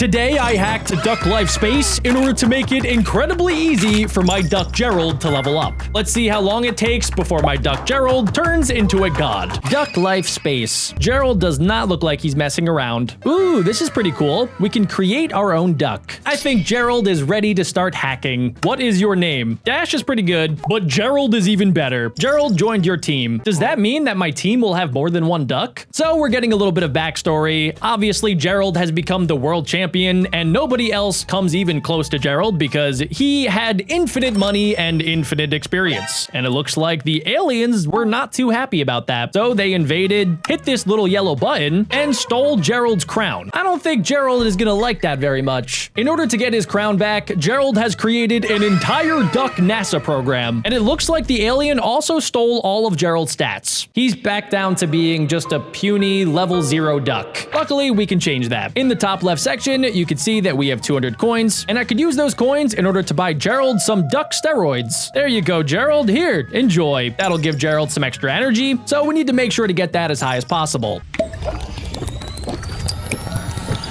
Today I hacked Duck Life Space in order to make it incredibly easy for my Duck Gerald to level up. Let's see how long it takes before my Duck Gerald turns into a god. Duck Life Space. Gerald does not look like he's messing around. Ooh, this is pretty cool. We can create our own duck. I think Gerald is ready to start hacking. What is your name? Dash is pretty good, but Gerald is even better. Gerald joined your team. Does that mean that my team will have more than one duck? So we're getting a little bit of backstory. Obviously, Gerald has become the world champion, and nobody else comes even close to Gerald because he had infinite money and infinite experience. And it looks like the aliens were not too happy about that. So they invaded, hit this little yellow button, and stole Gerald's crown. I don't think Gerald is gonna like that very much. In order to get his crown back, Gerald has created an entire duck NASA program, and it looks like the alien also stole all of Gerald's stats. He's back down to being just a puny level 0 duck. Luckily, we can change that. In the top left section, you can see that we have 200 coins, and I could use those coins in order to buy Gerald some duck steroids. There you go, Gerald. Here, enjoy. That'll give Gerald some extra energy, so we need to make sure to get that as high as possible.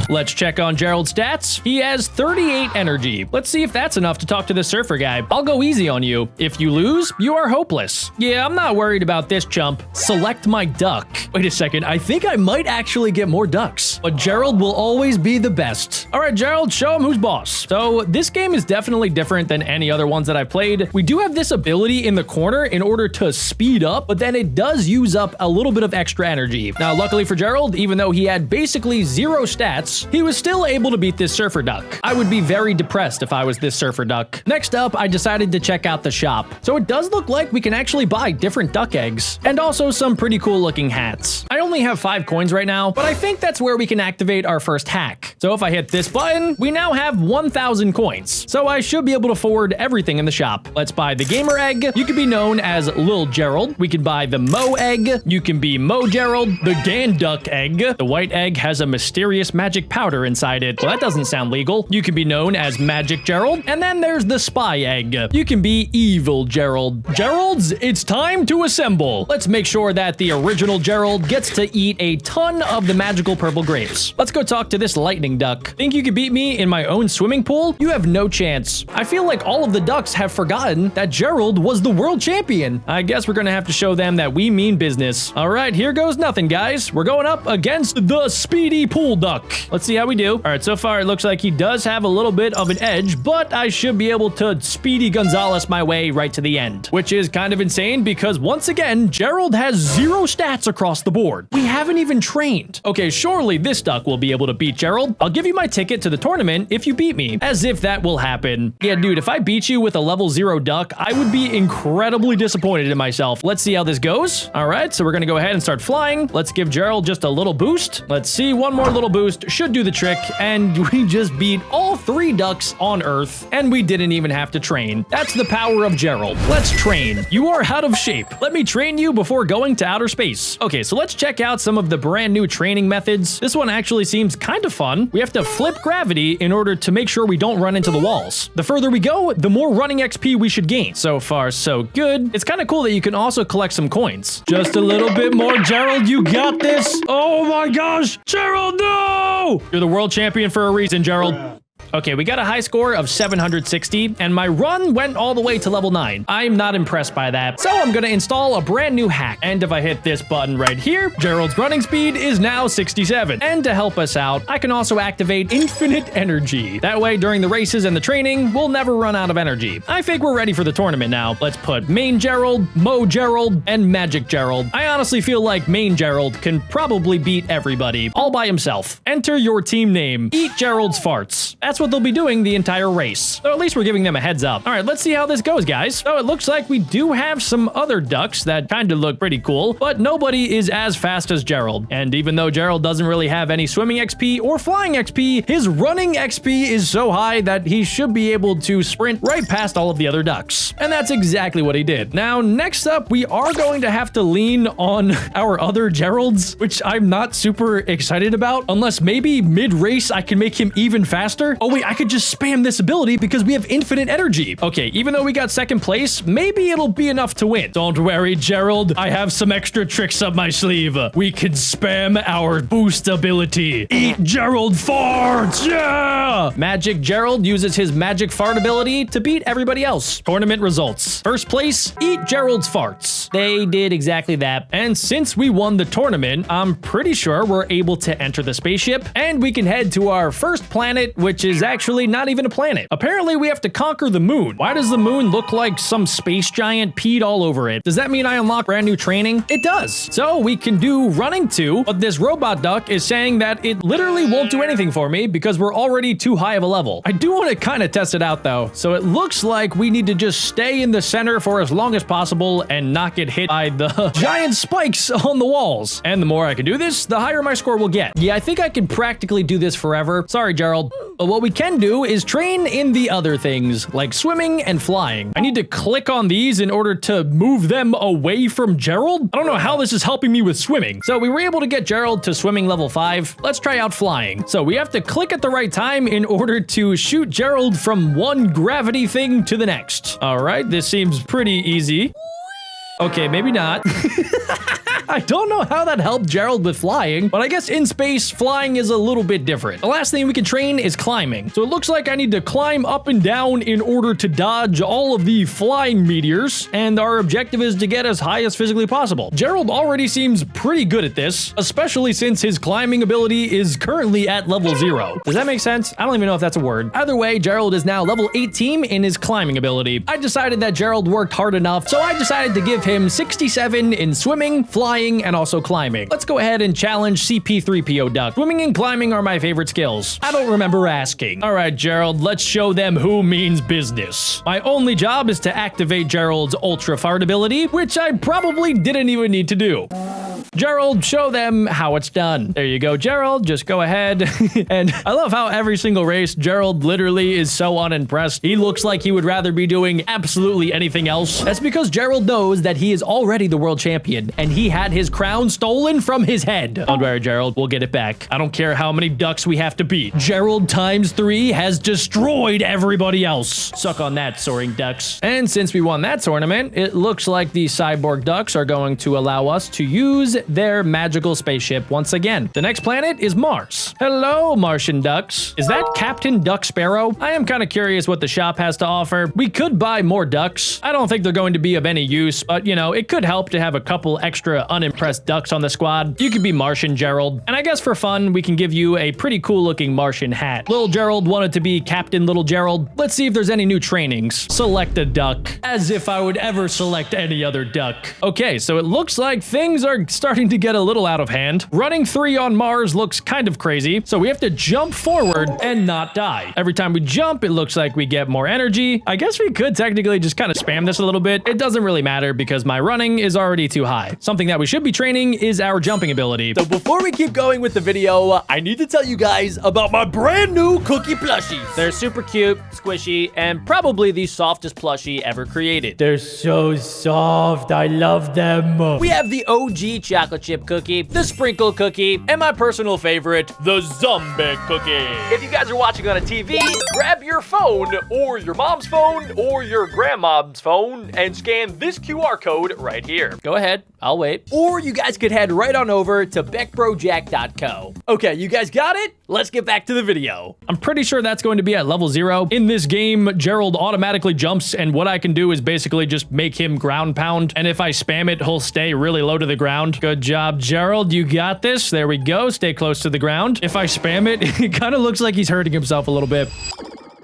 Let's check on Gerald's stats. He has 38 energy. Let's see if that's enough to talk to the surfer guy. I'll go easy on you. If you lose, you are hopeless. Yeah, I'm not worried about this chump. Select my duck. Wait a second, I think I might actually get more ducks, but Gerald will always be the best. All right, Gerald, show him who's boss. So this game is definitely different than any other ones that I've played. We do have this ability in the corner in order to speed up, but then it does use up a little bit of extra energy. Now, luckily for Gerald, even though he had basically 0 stats, he was still able to beat this surfer duck. I would be very depressed if I was this surfer duck. Next up, I decided to check out the shop. So it does look like we can actually buy different duck eggs and also some pretty cool looking hats. I only have 5 coins right now, but I think that's where we can activate our first hack. So if I hit this button, we now have 1,000 coins. So I should be able to afford everything in the shop. Let's buy the gamer egg. You can be known as Lil Gerald. We can buy the Mo egg. You can be Mo Gerald. The Ganduck egg. The white egg has a mysterious magic powder inside it. Well, that doesn't sound legal. You can be known as Magic Gerald. And then there's the Spy egg. You can be Evil Gerald. Geralds, it's time to assemble. Let's make sure that the original Gerald gets to eat a ton of the magical purple grapes. Let's go talk to this lightning duck. Think you could beat me in my own swimming pool? You have no chance. I feel like all of the ducks have forgotten that Gerald was the world champion. I guess we're gonna have to show them that we mean business. All right, here goes nothing, guys. We're going up against the Speedy Pool Duck. Let's see how we do. All right, so far it looks like he does have a little bit of an edge, but I should be able to Speedy Gonzalez my way right to the end, which is kind of insane because once again, Gerald has 0 stats across the board. We haven't even trained. Okay, surely this duck will be able to beat Gerald. I'll give you my ticket to the tournament if you beat me. As if that will happen. Yeah, dude, if I beat you with a level 0 duck, I would be incredibly disappointed in myself. Let's see how this goes. All right, so we're gonna go ahead and start flying. Let's give Gerald just a little boost. Let's see, one more little boost should do the trick, and we just beat all 3 ducks on Earth, and we didn't even have to train. That's the power of Gerald. Let's train. You are out of shape. Let me train you before going to outer space. Okay, so let's check out some of the brand new training methods. This one actually seems kind of fun. We have to flip gravity in order to make sure we don't run into the walls. The further we go, the more running XP we should gain. So far, so good. It's kind of cool that you can also collect some coins. Just a little bit more, Gerald. You got this. Oh my gosh. Gerald, no! You're the world champion for a reason, Gerald. Okay, we got a high score of 760, and my run went all the way to level 9. I'm not impressed by that, so I'm gonna install a brand new hack. And if I hit this button right here, Gerald's running speed is now 67. And to help us out, I can also activate infinite energy. That way, during the races and the training, we'll never run out of energy. I think we're ready for the tournament now. Let's put Main Gerald, Mo Gerald, and Magic Gerald. I honestly feel like Main Gerald can probably beat everybody, all by himself. Enter your team name. Eat Gerald's farts. That's what they'll be doing the entire race. So at least we're giving them a heads up. All right, let's see how this goes, guys. So it looks like we do have some other ducks that kind of look pretty cool, but nobody is as fast as Gerald. And even though Gerald doesn't really have any swimming XP or flying XP, his running XP is so high that he should be able to sprint right past all of the other ducks. And that's exactly what he did. Now, next up, we are going to have to lean on our other Geralds, which I'm not super excited about, unless maybe mid-race I can make him even faster. Oh, wait, I could just spam this ability because we have infinite energy. Okay, even though we got second place, maybe it'll be enough to win. Don't worry, Gerald. I have some extra tricks up my sleeve. We can spam our boost ability. Eat Gerald farts, yeah! Magic Gerald uses his magic fart ability to beat everybody else. Tournament results. First place, eat Gerald's farts. They did exactly that. And since we won the tournament, I'm pretty sure we're able to enter the spaceship and we can head to our first planet, which is actually not even a planet. Apparently, we have to conquer the moon. Why does the moon look like some space giant peed all over it? Does that mean I unlock brand new training? It does. So we can do running 2, but this robot duck is saying that it literally won't do anything for me because we're already too high of a level. I do want to kind of test it out though. So it looks like we need to just stay in the center for as long as possible and not get hit by the giant spikes on the walls. And the more I can do this, the higher my score will get. Yeah, I think I can practically do this forever. Sorry, Gerald. But what we can do is train in the other things, like swimming and flying. I need to click on these in order to move them away from Gerald. I don't know how this is helping me with swimming. So we were able to get Gerald to swimming level 5. Let's try out flying. So we have to click at the right time in order to shoot Gerald from one gravity thing to the next. All right, this seems pretty easy. Okay, maybe not. I don't know how that helped Gerald with flying, but I guess in space, flying is a little bit different. The last thing we can train is climbing. So it looks like I need to climb up and down in order to dodge all of the flying meteors, and our objective is to get as high as physically possible. Gerald already seems pretty good at this, especially since his climbing ability is currently at level 0. Does that make sense? I don't even know if that's a word. Either way, Gerald is now level 18 in his climbing ability. I decided that Gerald worked hard enough, so I decided to give him 67 in swimming, flying, and also climbing. Let's go ahead and challenge CP3PO Duck. Swimming and climbing are my favorite skills. I don't remember asking. All right, Gerald, let's show them who means business. My only job is to activate Gerald's ultra fart ability, which I probably didn't even need to do. Gerald, show them how it's done. There you go, Gerald. Just go ahead. And I love how every single race, Gerald literally is so unimpressed. He looks like he would rather be doing absolutely anything else. That's because Gerald knows that he is already the world champion, and he had his crown stolen from his head. Don't worry, Gerald. We'll get it back. I don't care how many ducks we have to beat. Gerald times 3 has destroyed everybody else. Suck on that, soaring ducks. And since we won that tournament, it looks like the cyborg ducks are going to allow us to use their magical spaceship once again. The next planet is Mars. Hello, Martian ducks. Is that Captain Duck Sparrow? I am kind of curious what the shop has to offer. We could buy more ducks. I don't think they're going to be of any use, but you know, it could help to have a couple extra unimpressed ducks on the squad. You could be Martian Gerald. And I guess for fun, we can give you a pretty cool looking Martian hat. Little Gerald wanted to be Captain Little Gerald. Let's see if there's any new trainings. Select a duck. As if I would ever select any other duck. Okay, so it looks like things are starting to get a little out of hand. Running 3 on Mars looks kind of crazy, so we have to jump forward and not die. Every time we jump, it looks like we get more energy. I guess we could technically just kind of spam this a little bit. It doesn't really matter because my running is already too high. Something that we should be training is our jumping ability. So before we keep going with the video, I need to tell you guys about my brand new cookie plushies. They're super cute, squishy, and probably the softest plushie ever created. They're so soft. I love them. We have the OG chocolate chip cookie, the sprinkle cookie, and my personal favorite, the zombie cookie. If you guys are watching on a TV, grab your phone or your mom's phone or your grandma's phone and scan this QR code right here. Go ahead, I'll wait. Or you guys could head right on over to BeckBroJack.co. Okay, you guys got it? Let's get back to the video. I'm pretty sure that's going to be at level 0. In this game, Gerald automatically jumps, and what I can do is basically just make him ground pound, and if I spam it, he'll stay really low to the ground. Good job, Gerald. You got this. There we go. Stay close to the ground. If I spam it, it kind of looks like he's hurting himself a little bit.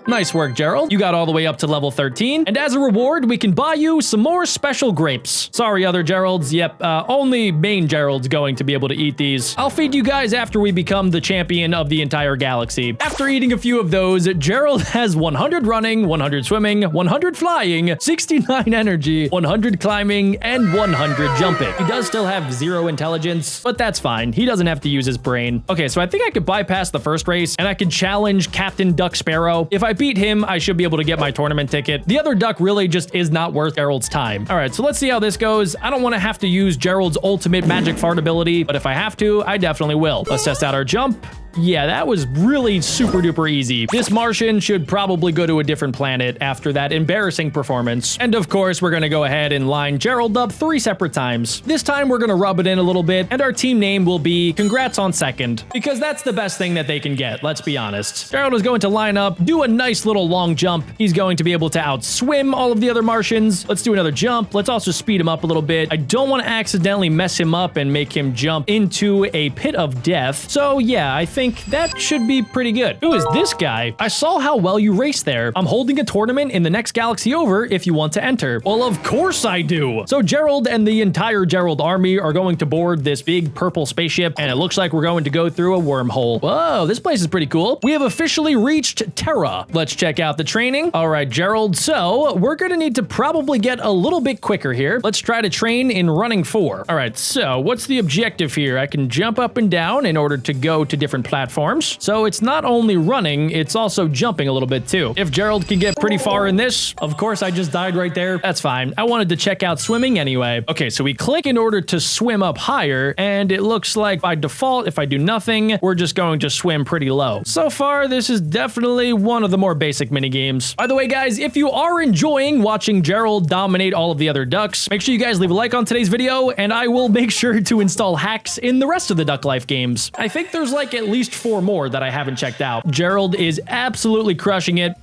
Nice work, Gerald. You got all the way up to level 13. And as a reward, we can buy you some more special grapes. Sorry, other Geralds. Yep, only main Gerald's going to be able to eat these. I'll feed you guys after we become the champion of the entire galaxy. After eating a few of those, Gerald has 100 running, 100 swimming, 100 flying, 69 energy, 100 climbing, and 100 jumping. He does still have 0 intelligence, but that's fine. He doesn't have to use his brain. Okay, so I think I could bypass the first race, and I could challenge Captain Duck Sparrow. If I beat him, I should be able to get my tournament ticket. The other duck really just is not worth Gerald's time. All right, so let's see how this goes. I don't want to have to use Gerald's ultimate magic fart ability, but if I have to, I definitely will. Let's test out our jump. Yeah, that was really super duper easy. This Martian should probably go to a different planet after that embarrassing performance. And of course, we're gonna go ahead and line Gerald up 3 separate times. This time we're gonna rub it in a little bit, and our team name will be Congrats on Second, because that's the best thing that they can get, let's be honest. Gerald is going to line up, do a nice little long jump. He's going to be able to outswim all of the other Martians. Let's do another jump. Let's also speed him up a little bit. I don't want to accidentally mess him up and make him jump into a pit of death. So yeah, I think that should be pretty good. Who is this guy? I saw how well you raced there. I'm holding a tournament in the next galaxy over if you want to enter. Well, of course I do. So Gerald and the entire Gerald army are going to board this big purple spaceship, and it looks like we're going to go through a wormhole. Whoa, this place is pretty cool. We have officially reached Terra. Let's check out the training. All right, Gerald. So we're going to need to probably get a little bit quicker here. Let's try to train in running 4. All right, so what's the objective here? I can jump up and down in order to go to different platforms. So it's not only running, it's also jumping a little bit too. If Gerald can get pretty far in this, of course I just died right there. That's fine. I wanted to check out swimming anyway. Okay, so we click in order to swim up higher, and it looks like by default, if I do nothing, we're just going to swim pretty low. So far, this is definitely one of the more basic mini games. By the way, guys, if you are enjoying watching Gerald dominate all of the other ducks, make sure you guys leave a like on today's video, and I will make sure to install hacks in the rest of the Duck Life games. I think there's like at least 4 more that I haven't checked out. Gerald is absolutely crushing it,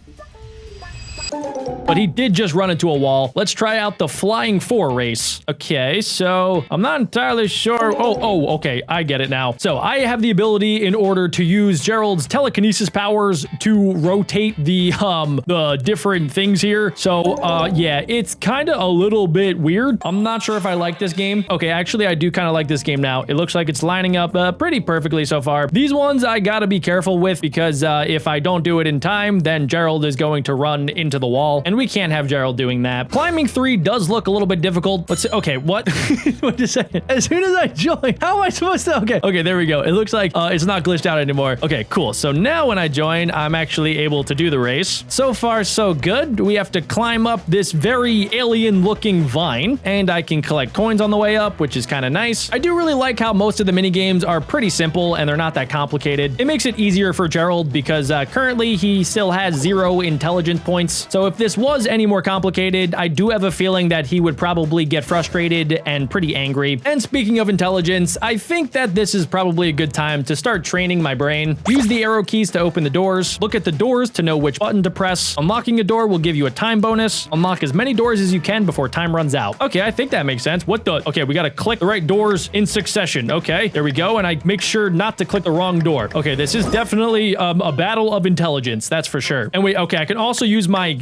but he did just run into a wall. Let's try out the flying 4 race. Okay, so I'm not entirely sure. Okay, I get it now. So I have the ability in order to use Gerald's telekinesis powers to rotate the different things here. So yeah, it's kind of a little bit weird. I'm not sure if I like this game. Okay, actually I do kind of like this game now. It looks like it's lining up pretty perfectly so far. These ones I gotta be careful with, because if I don't do it in time, then Gerald is going to run into the wall, and we can't have Gerald doing that. Climbing 3 does look a little bit difficult. Let's see. Okay, what? Wait a second. As soon as I join, how am I supposed to? Okay, there we go. It looks like it's not glitched out anymore. Okay, cool. So now when I join, I'm actually able to do the race. So far, so good. We have to climb up this very alien-looking vine, and I can collect coins on the way up, which is kind of nice. I do really like how most of the mini games are pretty simple and they're not that complicated. It makes it easier for Gerald because currently he still has 0 intelligence points. So if this was any more complicated, I do have a feeling that he would probably get frustrated and pretty angry. And speaking of intelligence, I think that this is probably a good time to start training my brain. Use the arrow keys to open the doors. Look at the doors to know which button to press. Unlocking a door will give you a time bonus. Unlock as many doors as you can before time runs out. Okay, I think that makes sense. What the? Okay, we gotta click the right doors in succession. Okay, there we go. And I make sure not to click the wrong door. Okay, this is definitely a battle of intelligence. That's for sure. And wait, okay, I can also use my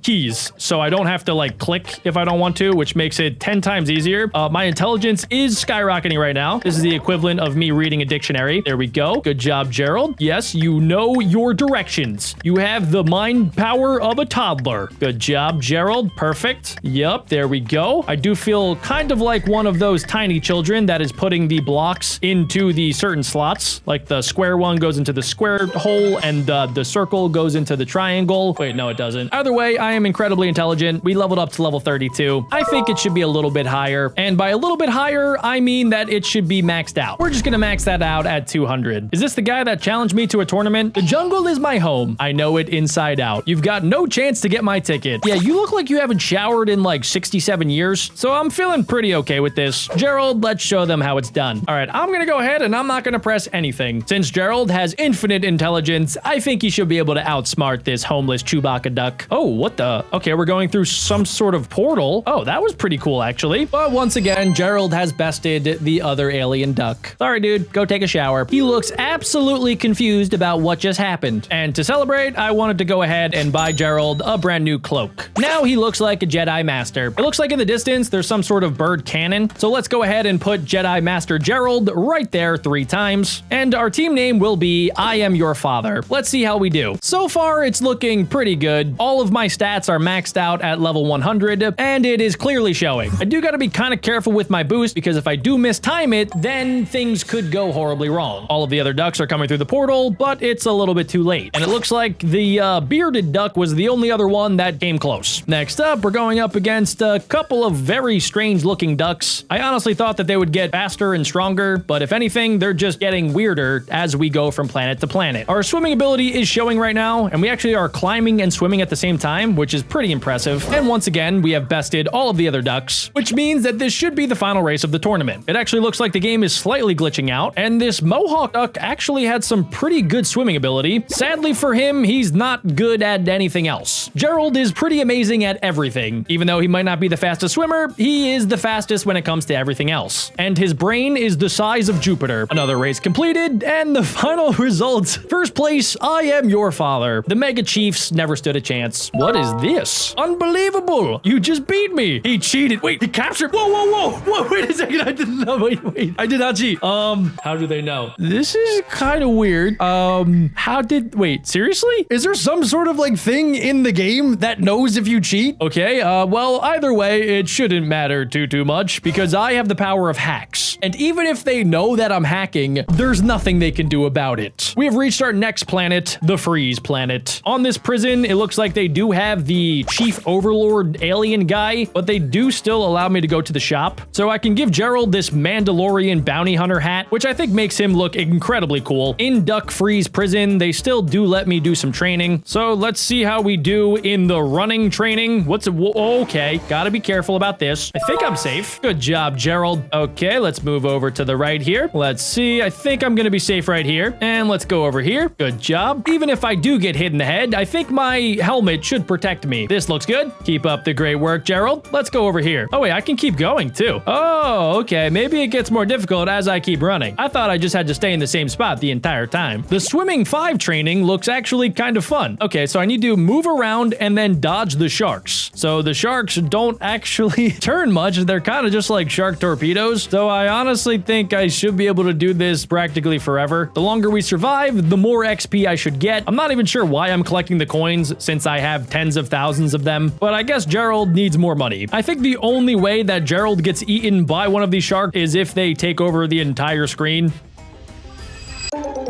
keys, so I don't have to like click if I don't want to, which makes it 10 times easier. My intelligence is skyrocketing right now. This is the equivalent of me reading a dictionary. There we go. Good job, Gerald. Yes, you know your directions. You have the mind power of a toddler. Good job, Gerald. Perfect. Yep, there we go. I do feel kind of like one of those tiny children that is putting the blocks into the certain slots. Like the square one goes into the square hole and the circle goes into the triangle. Wait, no, it doesn't. Either way, I am incredibly intelligent. We leveled up to level 32. I think it should be a little bit higher. And by a little bit higher, I mean that it should be maxed out. We're just gonna max that out at 200. Is this the guy that challenged me to a tournament? The jungle is my home. I know it inside out. You've got no chance to get my ticket. Yeah, you look like you haven't showered in like 67 years. So I'm feeling pretty okay with this. Gerald, let's show them how it's done. All right, I'm gonna go ahead and I'm not gonna press anything. Since Gerald has infinite intelligence, I think he should be able to outsmart this homeless Chewbacca duck. Oh, what the? Okay, we're going through some sort of portal. Oh, that was pretty cool, actually. But once again, Gerald has bested the other alien duck. Sorry, dude. Go take a shower. He looks absolutely confused about what just happened. And to celebrate, I wanted to go ahead and buy Gerald a brand new cloak. Now he looks like a Jedi Master. It looks like in the distance, there's some sort of bird cannon. So let's go ahead and put Jedi Master Gerald right there 3 times. And our team name will be I Am Your Father. Let's see how we do. So far, it's looking pretty good. All of my stats stats are maxed out at level 100, and it is clearly showing. I do gotta be kind of careful with my boost, because if I do mistime it, then things could go horribly wrong. All of the other ducks are coming through the portal, but it's a little bit too late. And it looks like the bearded duck was the only other one that came close. Next up, we're going up against a couple of very strange looking ducks. I honestly thought that they would get faster and stronger, but if anything, they're just getting weirder as we go from planet to planet. Our swimming ability is showing right now, and we actually are climbing and swimming at the same time, which is pretty impressive. And once again, we have bested all of the other ducks, which means that this should be the final race of the tournament. It actually looks like the game is slightly glitching out, and this mohawk duck actually had some pretty good swimming ability. Sadly for him, he's not good at anything else. Gerald is pretty amazing at everything. Even though he might not be the fastest swimmer, he is the fastest when it comes to everything else. And his brain is the size of Jupiter. Another race completed, and the final results. First place, I am your father. The Mega Chiefs never stood a chance. What is this? Unbelievable! You just beat me! He cheated. Wait, he captured. Whoa, whoa, whoa! Whoa, wait a second. I didn't know. Wait. I did not cheat. How do they know? This is kind of weird. Wait, seriously? Is there some sort of like thing in the game that knows if you cheat? Okay, well, either way, it shouldn't matter too much, because I have the power of hacks. And even if they know that I'm hacking, there's nothing they can do about it. We have reached our next planet, the Freeze planet. On this prison, it looks like they do have the Chief Overlord alien guy, but they do still allow me to go to the shop. So I can give Gerald this Mandalorian bounty hunter hat, which I think makes him look incredibly cool. In Duck Freeze prison, they still do let me do some training. So let's see how we do in the running training. Okay, gotta be careful about this. I think I'm safe. Good job, Gerald. Okay, let's move over to the right here. Let's see. I think I'm gonna be safe right here. And let's go over here. Good job. Even if I do get hit in the head, I think my helmet should protect me. This looks good. Keep up the great work, Gerald. Let's go over here. Oh wait, I can keep going too. Oh, okay. Maybe it gets more difficult as I keep running. I thought I just had to stay in the same spot the entire time. The swimming 5 training looks actually kind of fun. Okay, so I need to move around and then dodge the sharks. So the sharks don't actually turn much. They're kind of just like shark torpedoes. So I honestly think I should be able to do this practically forever. The longer we survive, the more XP I should get. I'm not even sure why I'm collecting the coins, since I have tens of thousands of them, but I guess Gerald needs more money. I think the only way that Gerald gets eaten by one of these sharks is if they take over the entire screen.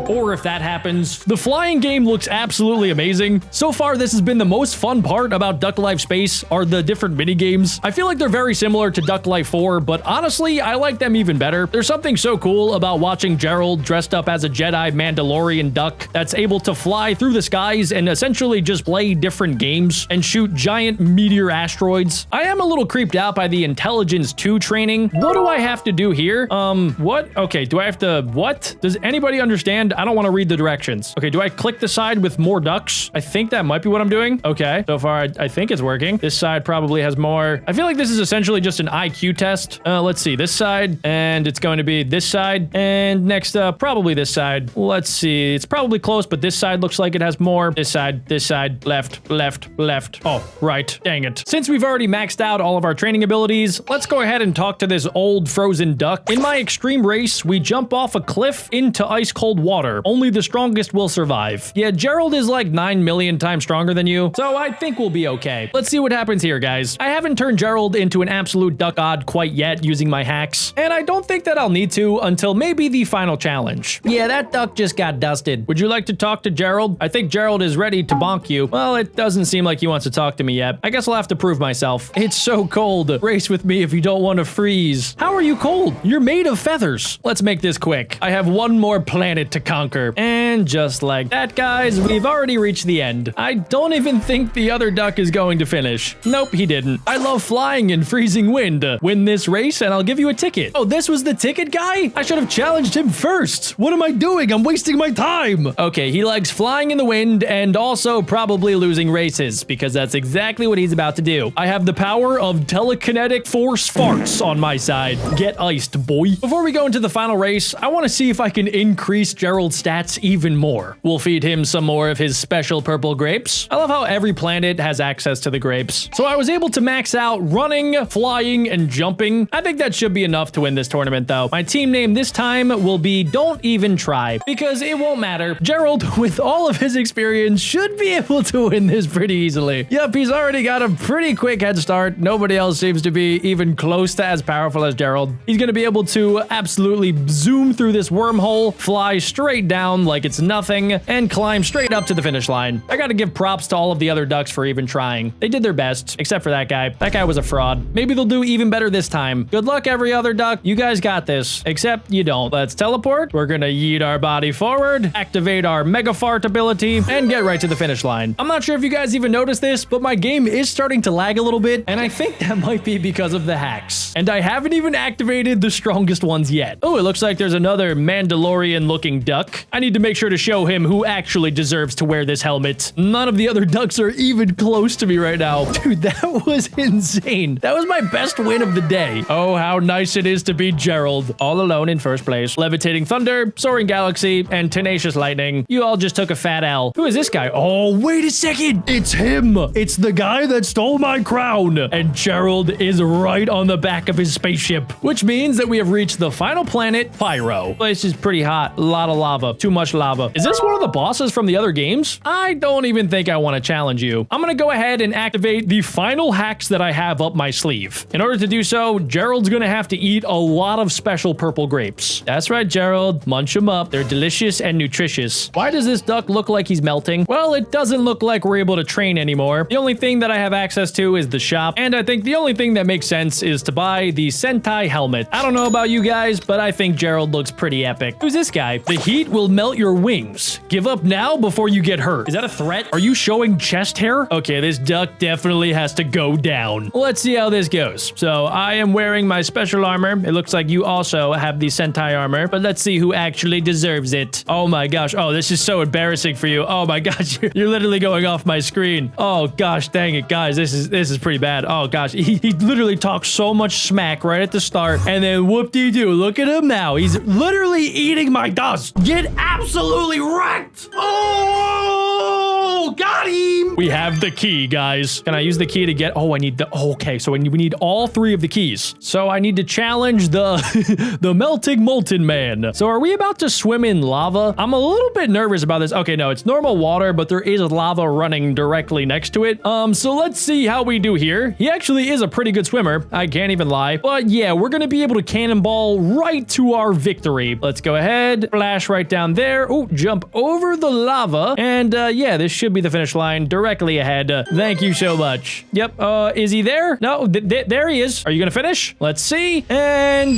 Or if that happens. The flying game looks absolutely amazing. So far, this has been the most fun part about Duck Life Space are the different mini games. I feel like they're very similar to Duck Life 4, but honestly, I like them even better. There's something so cool about watching Gerald dressed up as a Jedi Mandalorian duck that's able to fly through the skies and essentially just play different games and shoot giant meteor asteroids. I am a little creeped out by the Intelligence 2 training. What do I have to do here? What? Okay, do I have to, what? Does anybody understand? I don't want to read the directions. Okay, do I click the side with more ducks? I think that might be what I'm doing. Okay, so far I think it's working. This side probably has more. I feel like this is essentially just an IQ test. Let's see, this side, and it's going to be this side, and next up, probably this side. Let's see, it's probably close, but this side looks like it has more. This side, left, left, left. Oh, right, dang it. Since we've already maxed out all of our training abilities, let's go ahead and talk to this old frozen duck. In my extreme race, we jump off a cliff into ice cold water. Only the strongest will survive. Yeah, Gerald is like 9 million times stronger than you, so I think we'll be okay. Let's see what happens here, guys. I haven't turned Gerald into an absolute duck god quite yet using my hacks, and I don't think that I'll need to until maybe the final challenge. Yeah, that duck just got dusted. Would you like to talk to Gerald? I think Gerald is ready to bonk you. Well, it doesn't seem like he wants to talk to me yet. I guess I'll have to prove myself. It's so cold. Race with me if you don't want to freeze. How are you cold? You're made of feathers. Let's make this quick. I have one more planet to conquer. And just like that, guys, we've already reached the end. I don't even think the other duck is going to finish. Nope, he didn't. I love flying in freezing wind. Win this race and I'll give you a ticket. Oh, this was the ticket guy? I should have challenged him first. What am I doing? I'm wasting my time. Okay, he likes flying in the wind and also probably losing races, because that's exactly what he's about to do. I have the power of telekinetic force farts on my side. Get iced, boy. Before we go into the final race, I want to see if I can increase Gerald's Gerald's stats even more. We'll feed him some more of his special purple grapes. I love how every planet has access to the grapes. So I was able to max out running, flying, and jumping. I think that should be enough to win this tournament though. My team name this time will be Don't Even Try, because it won't matter. Gerald, with all of his experience, should be able to win this pretty easily. Yep, he's already got a pretty quick head start. Nobody else seems to be even close to as powerful as Gerald. He's going to be able to absolutely zoom through this wormhole, fly straight down like it's nothing, and climb straight up to the finish line. I got to give props to all of the other ducks for even trying. They did their best, except for that guy. That guy was a fraud. Maybe they'll do even better this time. Good luck, every other duck. You guys got this, except you don't. Let's teleport. We're going to yeet our body forward, activate our mega fart ability, and get right to the finish line. I'm not sure if you guys even noticed this, but my game is starting to lag a little bit, and I think that might be because of the hacks. And I haven't even activated the strongest ones yet. Oh, it looks like there's another Mandalorian-looking duck. I need to make sure to show him who actually deserves to wear this helmet. None of the other ducks are even close to me right now. Dude, that was insane. That was my best win of the day. Oh, how nice it is to be Gerald. All alone in first place. Levitating Thunder, Soaring Galaxy, and Tenacious Lightning. You all just took a fat L. Who is this guy? Oh, wait a second. It's him. It's the guy that stole my crown. And Gerald is right on the back of his spaceship, which means that we have reached the final planet, Pyro. Place is pretty hot. A lot of lava. Too much lava. Is this one of the bosses from the other games? I don't even think I want to challenge you. I'm going to go ahead and activate the final hacks that I have up my sleeve. In order to do so, Gerald's going to have to eat a lot of special purple grapes. That's right, Gerald. Munch them up. They're delicious and nutritious. Why does this duck look like he's melting? Well, it doesn't look like we're able to train anymore. The only thing that I have access to is the shop, and I think the only thing that makes sense is to buy the Sentai helmet. I don't know about you guys, but I think Gerald looks pretty epic. Who's this guy? The heat will melt your wings. Give up now before you get hurt. Is that a threat? Are you showing chest hair? Okay, this duck definitely has to go down. Let's see how this goes. So I am wearing my special armor. It looks like you also have the Sentai armor, but let's see who actually deserves it. Oh my gosh. Oh, this is so embarrassing for you. Oh my gosh. You're literally going off my screen. Oh gosh, dang it, guys. This is pretty bad. Oh gosh. He literally talks so much smack right at the start, and then whoop-de-doo. Look at him now. He's literally eating my dust. Get absolutely wrecked. Oh, got him. We have the key, guys. Can I use the key to get... Oh, I need the... Oh, okay, so we need all three of the keys. So I need to challenge the the melting molten man. So are we about to swim in lava? I'm a little bit nervous about this. Okay, no, it's normal water, but there is lava running directly next to it. So let's see how we do here. He actually is a pretty good swimmer. I can't even lie. But yeah, we're going to be able to cannonball right to our victory. Let's go ahead. Flash right down there. Oh, jump over the lava. And yeah, this should be the finish line directly ahead. Thank you so much. Yep. Is he there? No, there he is. Are you going to finish? Let's see. And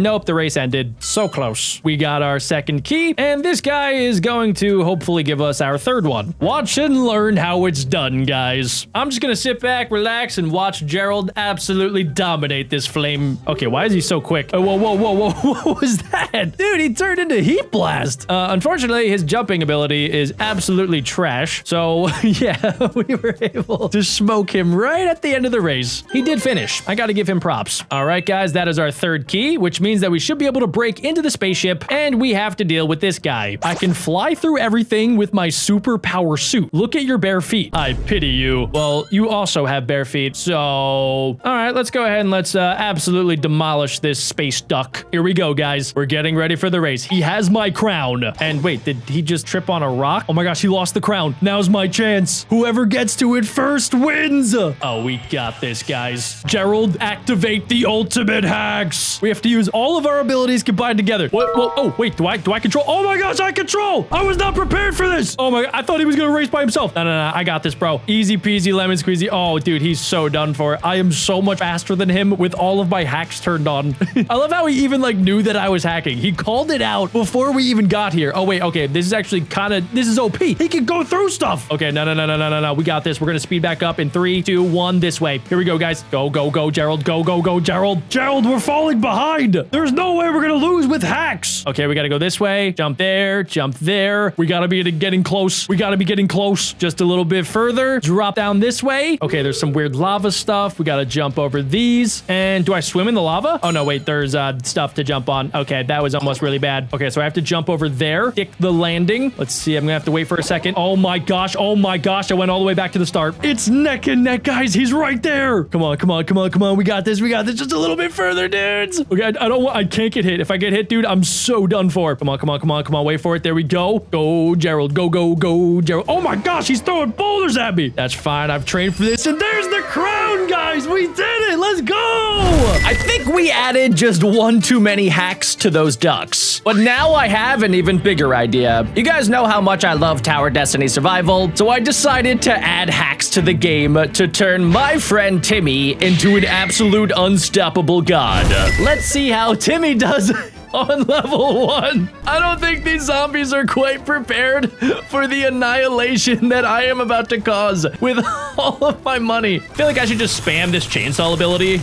nope, the race ended. So close. We got our second key, and this guy is going to hopefully give us our third one. Watch and learn how it's done, guys. I'm just going to sit back, relax, and watch Gerald absolutely dominate this flame. Okay, why is he so quick? Oh, whoa. What was that? Dude, he turned into Heat Blast. Unfortunately, his jumping ability is absolutely trash. So yeah, we were able to smoke him right at the end of the race. He did finish. I got to give him props. All right, guys, that is our third key, which means that we should be able to break into the spaceship, and we have to deal with this guy. I can fly through everything with my super power suit. Look at your bare feet. I pity you. Well, you also have bare feet, so... All right, let's go ahead and let's absolutely demolish this space duck. Here we go, guys. We're getting ready for the race. He has my crown. And wait, did he just trip on a rock? Oh my gosh, he lost the crown. Now's my chance. Whoever gets to it first wins. Oh, we got this, guys. Gerald, activate the ultimate hacks. We have to use all of our abilities combined together. What? Whoa, oh, wait, do I control? Oh my gosh, I control. I was not prepared for this. Oh my, I thought he was going to race by himself. No, I got this, bro. Easy peasy lemon squeezy. Oh, dude, he's so done for. I am so much faster than him with all of my hacks turned on. I love how he even like knew that I was hacking. He called it out before we even got here. Oh wait, okay, this is actually this is OP. He can go through stuff. Okay, no. No. We got this. We're going to speed back up in 3, 2, 1 this way. Here we go, guys. Go, Gerald. Go, Gerald. Gerald, we're falling behind. There's no way we're going to lose with hacks. Okay, we got to go this way. Jump there. We got to be getting close. Just a little bit further. Drop down this way. Okay, there's some weird lava stuff. We got to jump over these. And do I swim in the lava? Oh, no, wait. There's stuff to jump on. Okay, that was almost really bad. Okay, so I have to jump over there. Stick the landing. Let's see. I'm going to have to wait for a second. Oh my gosh. I went all the way back to the start. It's neck and neck, guys. He's right there. Come on. We got this. Just a little bit further, dudes. Okay, I can't get hit. If I get hit, dude, I'm so done for. Come on. Wait for it. There we go. Go, Gerald. Go, Gerald. Oh my gosh, he's throwing boulders at me. That's fine. I've trained for this. And there's the crown, guys. We did it. Let's go. I think we added just one too many hacks to those ducks. But now I have an even bigger idea. You guys know how much I love Tower Destiny Survival, so I decided to add hacks to the game to turn my friend Timmy into an absolute unstoppable god. Let's see how Timmy does on level 1. I don't think these zombies are quite prepared for the annihilation that I am about to cause with all of my money. I feel like I should just spam this chainsaw ability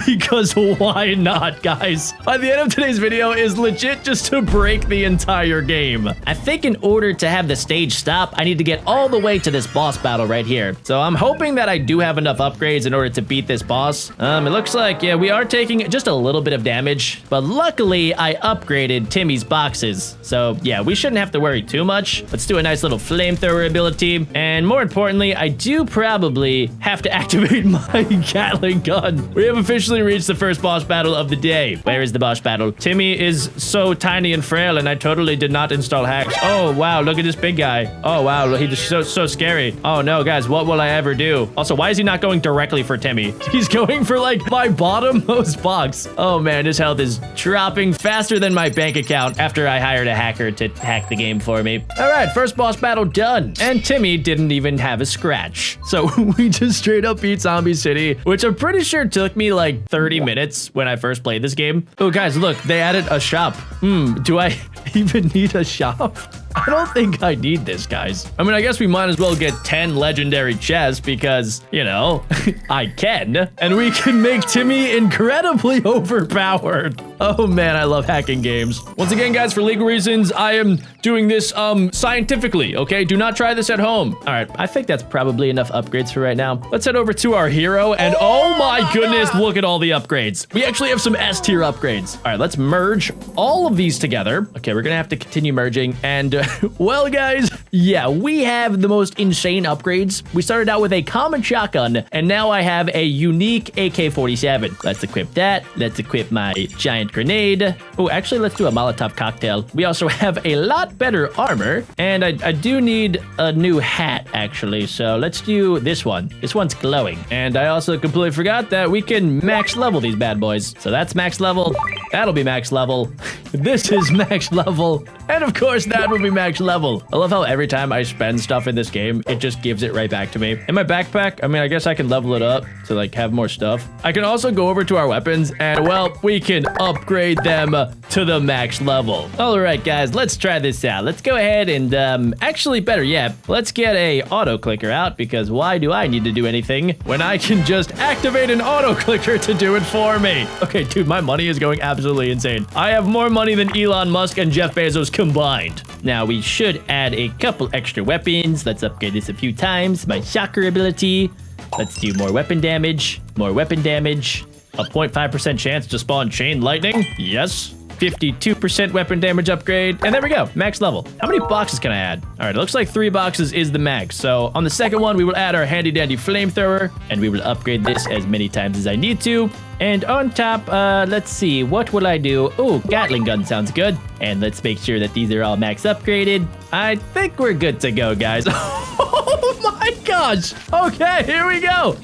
because why not, guys? By the end of today's video is legit just to break the entire game. I think in order to have the stage stop, I need to get all the way to this boss battle right here. So I'm hoping that I do have enough upgrades in order to beat this boss. It looks like, yeah, we are taking just a little bit of damage, but luckily I upgraded Timmy's boxes. So yeah, we shouldn't have to worry too much. Let's do a nice little flamethrower ability. And more importantly, I do probably have to activate my Gatling gun. We have officially reached the first boss battle of the day. Where is the boss battle? Timmy is so tiny and frail, and I totally did not install hacks. Oh, wow, look at this big guy. Oh, wow, he's so scary. Oh, no, guys, what will I ever do? Also, why is he not going directly for Timmy? He's going for, like, my bottommost box. Oh, man, his health is dropping faster than my bank account after I hired a hacker to hack the game for me. All right, first boss battle done. And Timmy didn't even have a scratch. So we just straight up beat Zombie City, which I'm pretty sure took me like 30 minutes when I first played this game. Oh, guys, look, they added a shop. Do I even need a shop? I don't think I need this, guys. I mean, I guess we might as well get 10 legendary chests because, you know, I can. And we can make Timmy incredibly overpowered. Oh, man, I love hacking games. Once again, guys, for legal reasons, I am doing this scientifically, okay? Do not try this at home. All right, I think that's probably enough upgrades for right now. Let's head over to our hero, and oh my goodness, look at all the upgrades. We actually have some S-tier upgrades. All right, let's merge all of these together. Okay, we're gonna have to continue merging, and well, guys, yeah, we have the most insane upgrades. We started out with a common shotgun, and now I have a unique AK-47. Let's equip that. Let's equip my giant grenade. Oh, actually, let's do a Molotov cocktail. We also have a lot better armor, and I do need a new hat, actually, so let's do this one. This one's glowing. And I also completely forgot that we can max level these bad boys. So that's max level. That'll be max level. This is max level. And of course, that will be max level. I love how every time I spend stuff in this game, it just gives it right back to me. In my backpack, I mean, I guess I can level it up to like have more stuff. I can also go over to our weapons and, well, we can upgrade them to the max level. All right, guys, let's try this out. Let's go ahead and actually, better yet, let's get a auto clicker out, because why do I need to do anything when I can just activate an auto clicker to do it for me? Okay, dude, my money is going absolutely insane. I have more money than Elon Musk and Jeff Bezos combined. Now, we should add a couple extra weapons. Let's upgrade this a few times. My shocker ability. Let's do more weapon damage. More weapon damage. A 0.5% chance to spawn chain lightning. Yes. 52% weapon damage upgrade. And there we go, max level. How many boxes can I add? All right, it looks like 3 boxes is the max. So on the second one, we will add our handy dandy flamethrower, and we will upgrade this as many times as I need to. And on top, let's see, what will I do? Oh, Gatling gun sounds good. And let's make sure that these are all max upgraded. I think we're good to go, guys. Oh my gosh. Okay, here we go.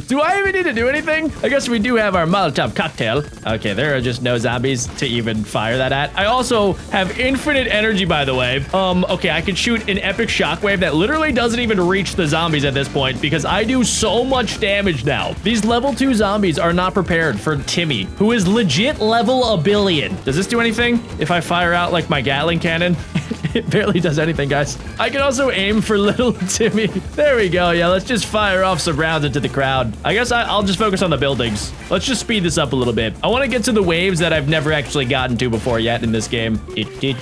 Do I even need to do anything? I guess we do have our Molotov cocktail. Okay, there are just no zombies to even fire that at. I also have infinite energy, by the way. Okay, I can shoot an epic shockwave that literally doesn't even reach the zombies at this point because I do so much damage now. These level 2 zombies are not prepared for Timmy, who is legit level 1 billion. Does this do anything if I fire out like my Gatling cannon? It barely does anything, guys. I can also aim for little Timmy. There we go. Yeah, let's just fire off some rounds into the crowd. I guess I'll just focus on the buildings. Let's just speed this up a little bit. I want to get to the waves that I've never actually gotten to before yet in this game. Killing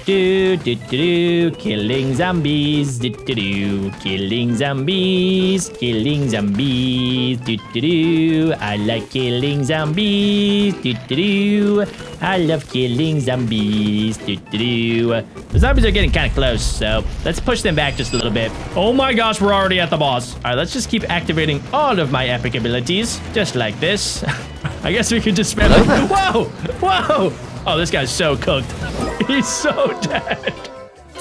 zombies. Killing zombies. Killing zombies. I like killing zombies. I love killing zombies. The zombies are getting kind of close, so let's push them back just a little bit. Oh my gosh, we're already at the boss. All right, let's just keep activating all of my epic abilities, just like this. I guess we could just spam it. Whoa! Whoa! Oh, this guy's so cooked. He's so dead.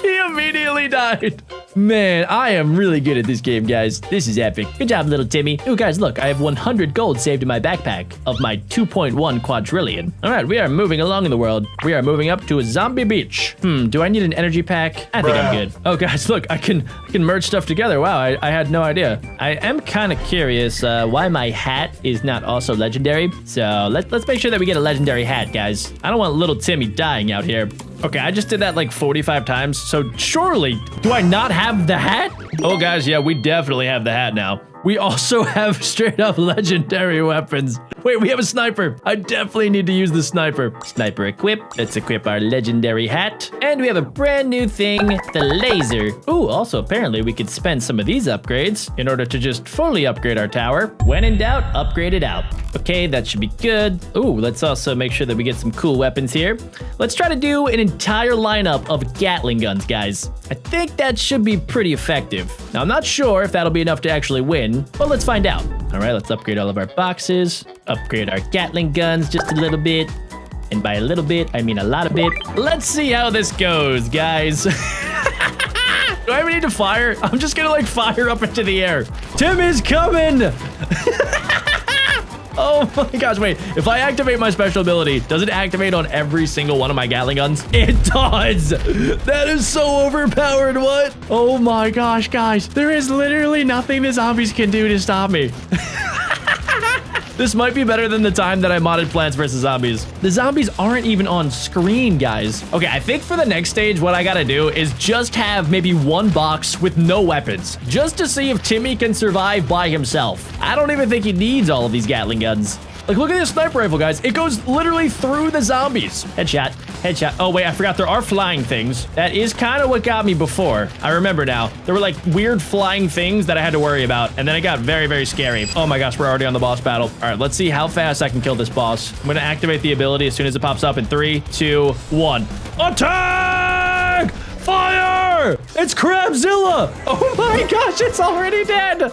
He immediately died. Man, I am really good at this game, guys. This is epic. Good job, little Timmy. Ooh, guys, look, I have 100 gold saved in my backpack of my 2.1 quadrillion. All right, we are moving along in the world. We are moving up to a zombie beach. Do I need an energy pack? I think I'm good. Oh, guys, look, I can merge stuff together. Wow, I had no idea. I am kind of curious why my hat is not also legendary. So let's make sure that we get a legendary hat, guys. I don't want little Timmy dying out here. Okay, I just did that like 45 times, so surely, do I not have the hat? Oh, guys, yeah, we definitely have the hat now. We also have straight up legendary weapons. Wait, we have a sniper. I definitely need to use the sniper. Sniper equip. Let's equip our legendary hat. And we have a brand new thing, the laser. Ooh, also apparently we could spend some of these upgrades in order to just fully upgrade our tower. When in doubt, upgrade it out. Okay, that should be good. Ooh, let's also make sure that we get some cool weapons here. Let's try to do an entire lineup of Gatling guns, guys. I think that should be pretty effective. Now, I'm not sure if that'll be enough to actually win, but let's find out. All right, let's upgrade all of our boxes, upgrade our Gatling guns just a little bit. And by a little bit, I mean a lot of it. Let's see how this goes, guys. Do I even need to fire? I'm just gonna like fire up into the air. Tim is coming. Oh my gosh, wait. If I activate my special ability, does it activate on every single one of my Gatling guns? It does! That is so overpowered, what? Oh my gosh, guys. There is literally nothing the zombies can do to stop me. This might be better than the time that I modded Plants vs. Zombies. The zombies aren't even on screen, guys. Okay, I think for the next stage, what I gotta do is just have maybe one box with no weapons, just to see if Timmy can survive by himself. I don't even think he needs all of these Gatling guns. Like, look at this sniper rifle, guys. It goes literally through the zombies. Headshot, headshot. Oh, wait, I forgot there are flying things. That is kind of what got me before. I remember now. There were like weird flying things that I had to worry about. And then it got very, very scary. Oh my gosh, we're already on the boss battle. All right, let's see how fast I can kill this boss. I'm going to activate the ability as soon as it pops up in 3, 2, 1. Attack! Fire! It's Crabzilla! Oh my gosh, it's already dead!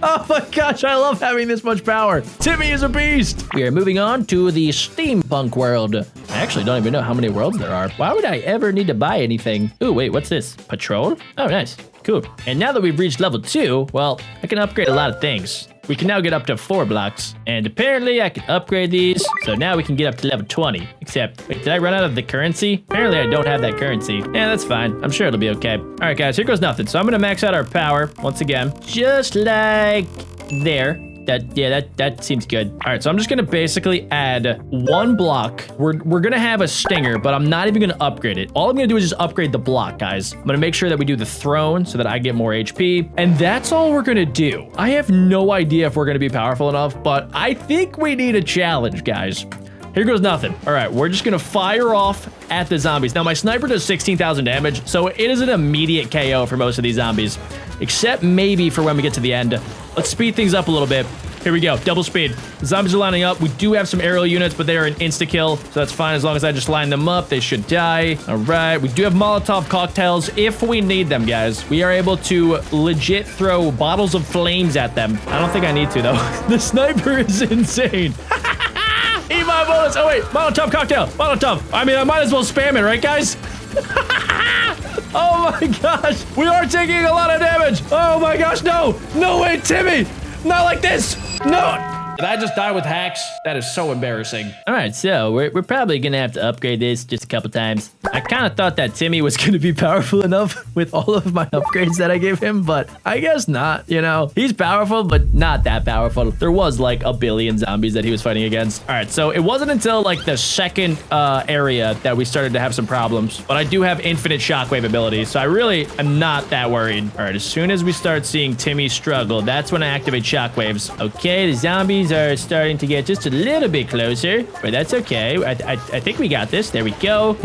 Oh my gosh, I love having this much power. Timmy is a beast. We are moving on to the Steampunk world. I actually don't even know how many worlds there are. Why would I ever need to buy anything? Ooh, wait, what's this? Patrol? Oh, nice. Cool. And now that we've reached level 2, well, I can upgrade a lot of things. We can now get up to 4 blocks. And apparently I can upgrade these. So now we can get up to level 20. Except, wait, did I run out of the currency? Apparently I don't have that currency. Yeah, that's fine. I'm sure it'll be okay. All right, guys, here goes nothing. So I'm gonna max out our power once again. Just like there. That seems good. All right, so I'm just gonna basically add 1 block. We're gonna have a stinger, but I'm not even gonna upgrade it. All I'm gonna do is just upgrade the block, guys. I'm gonna make sure that we do the throne so that I get more HP, and that's all we're gonna do. I have no idea if we're gonna be powerful enough, but I think we need a challenge, guys. Here goes nothing. All right, we're just gonna fire off at the zombies. Now, my sniper does 16,000 damage, so it is an immediate KO for most of these zombies, except maybe for when we get to the end. Let's speed things up a little bit. Here we go, double speed. The zombies are lining up. We do have some aerial units, but they are an insta-kill, so that's fine as long as I just line them up. They should die. All right, we do have Molotov cocktails if we need them, guys. We are able to legit throw bottles of flames at them. I don't think I need to, though. The sniper is insane. Eat my bullets. Oh, wait, Molotov cocktail. Molotov. I mean, I might as well spam it, right, guys? Oh, my gosh. We are taking a lot of damage. Oh, my gosh, no. No way, Timmy. Not like this. No. Did I just die with hacks? That is so embarrassing. All right, so we're probably gonna have to upgrade this just a couple times. I kind of thought that Timmy was gonna be powerful enough with all of my upgrades that I gave him, but I guess not, you know? He's powerful, but not that powerful. There was like a billion zombies that he was fighting against. All right, so it wasn't until like the second area that we started to have some problems, but I do have infinite shockwave ability, so I really am not that worried. All right, as soon as we start seeing Timmy struggle, that's when I activate shockwaves. Okay, the zombies are starting to get just a little bit closer, but that's okay. I think we got this. There we go.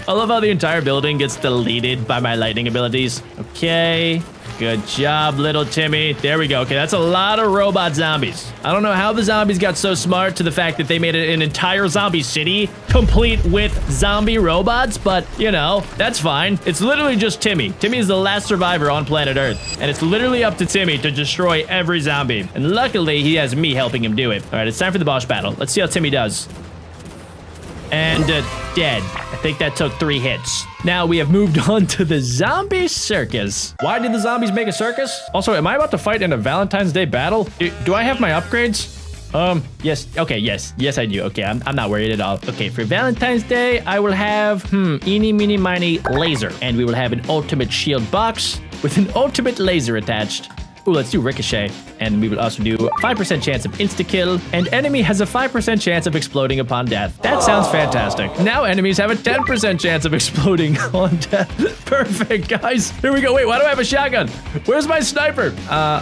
I love how the entire building gets deleted by my lightning abilities. Okay. Good job, little Timmy. There we go. Okay, that's a lot of robot zombies. I don't know how the zombies got so smart to the fact that they made an entire zombie city complete with zombie robots, but, you know, that's fine. It's literally just Timmy. Timmy is the last survivor on planet Earth, and it's literally up to Timmy to destroy every zombie. And luckily, he has me helping him do it. All right, it's time for the boss battle. Let's see how Timmy does. And dead. I think that took 3 hits. Now we have moved on to the zombie circus. Why did the zombies make a circus? Also, am I about to fight in a Valentine's Day battle? Do I have my upgrades? Yes. Okay, yes. Yes, I do. Okay, I'm not worried at all. Okay, for Valentine's Day, I will have, eeny, meeny, miny, laser. And we will have an ultimate shield box with an ultimate laser attached. Ooh, let's do Ricochet. And we will also do 5% chance of insta-kill. And enemy has a 5% chance of exploding upon death. That sounds fantastic. Now enemies have a 10% chance of exploding on death. Perfect, guys. Here we go. Wait, why do I have a shotgun? Where's my sniper?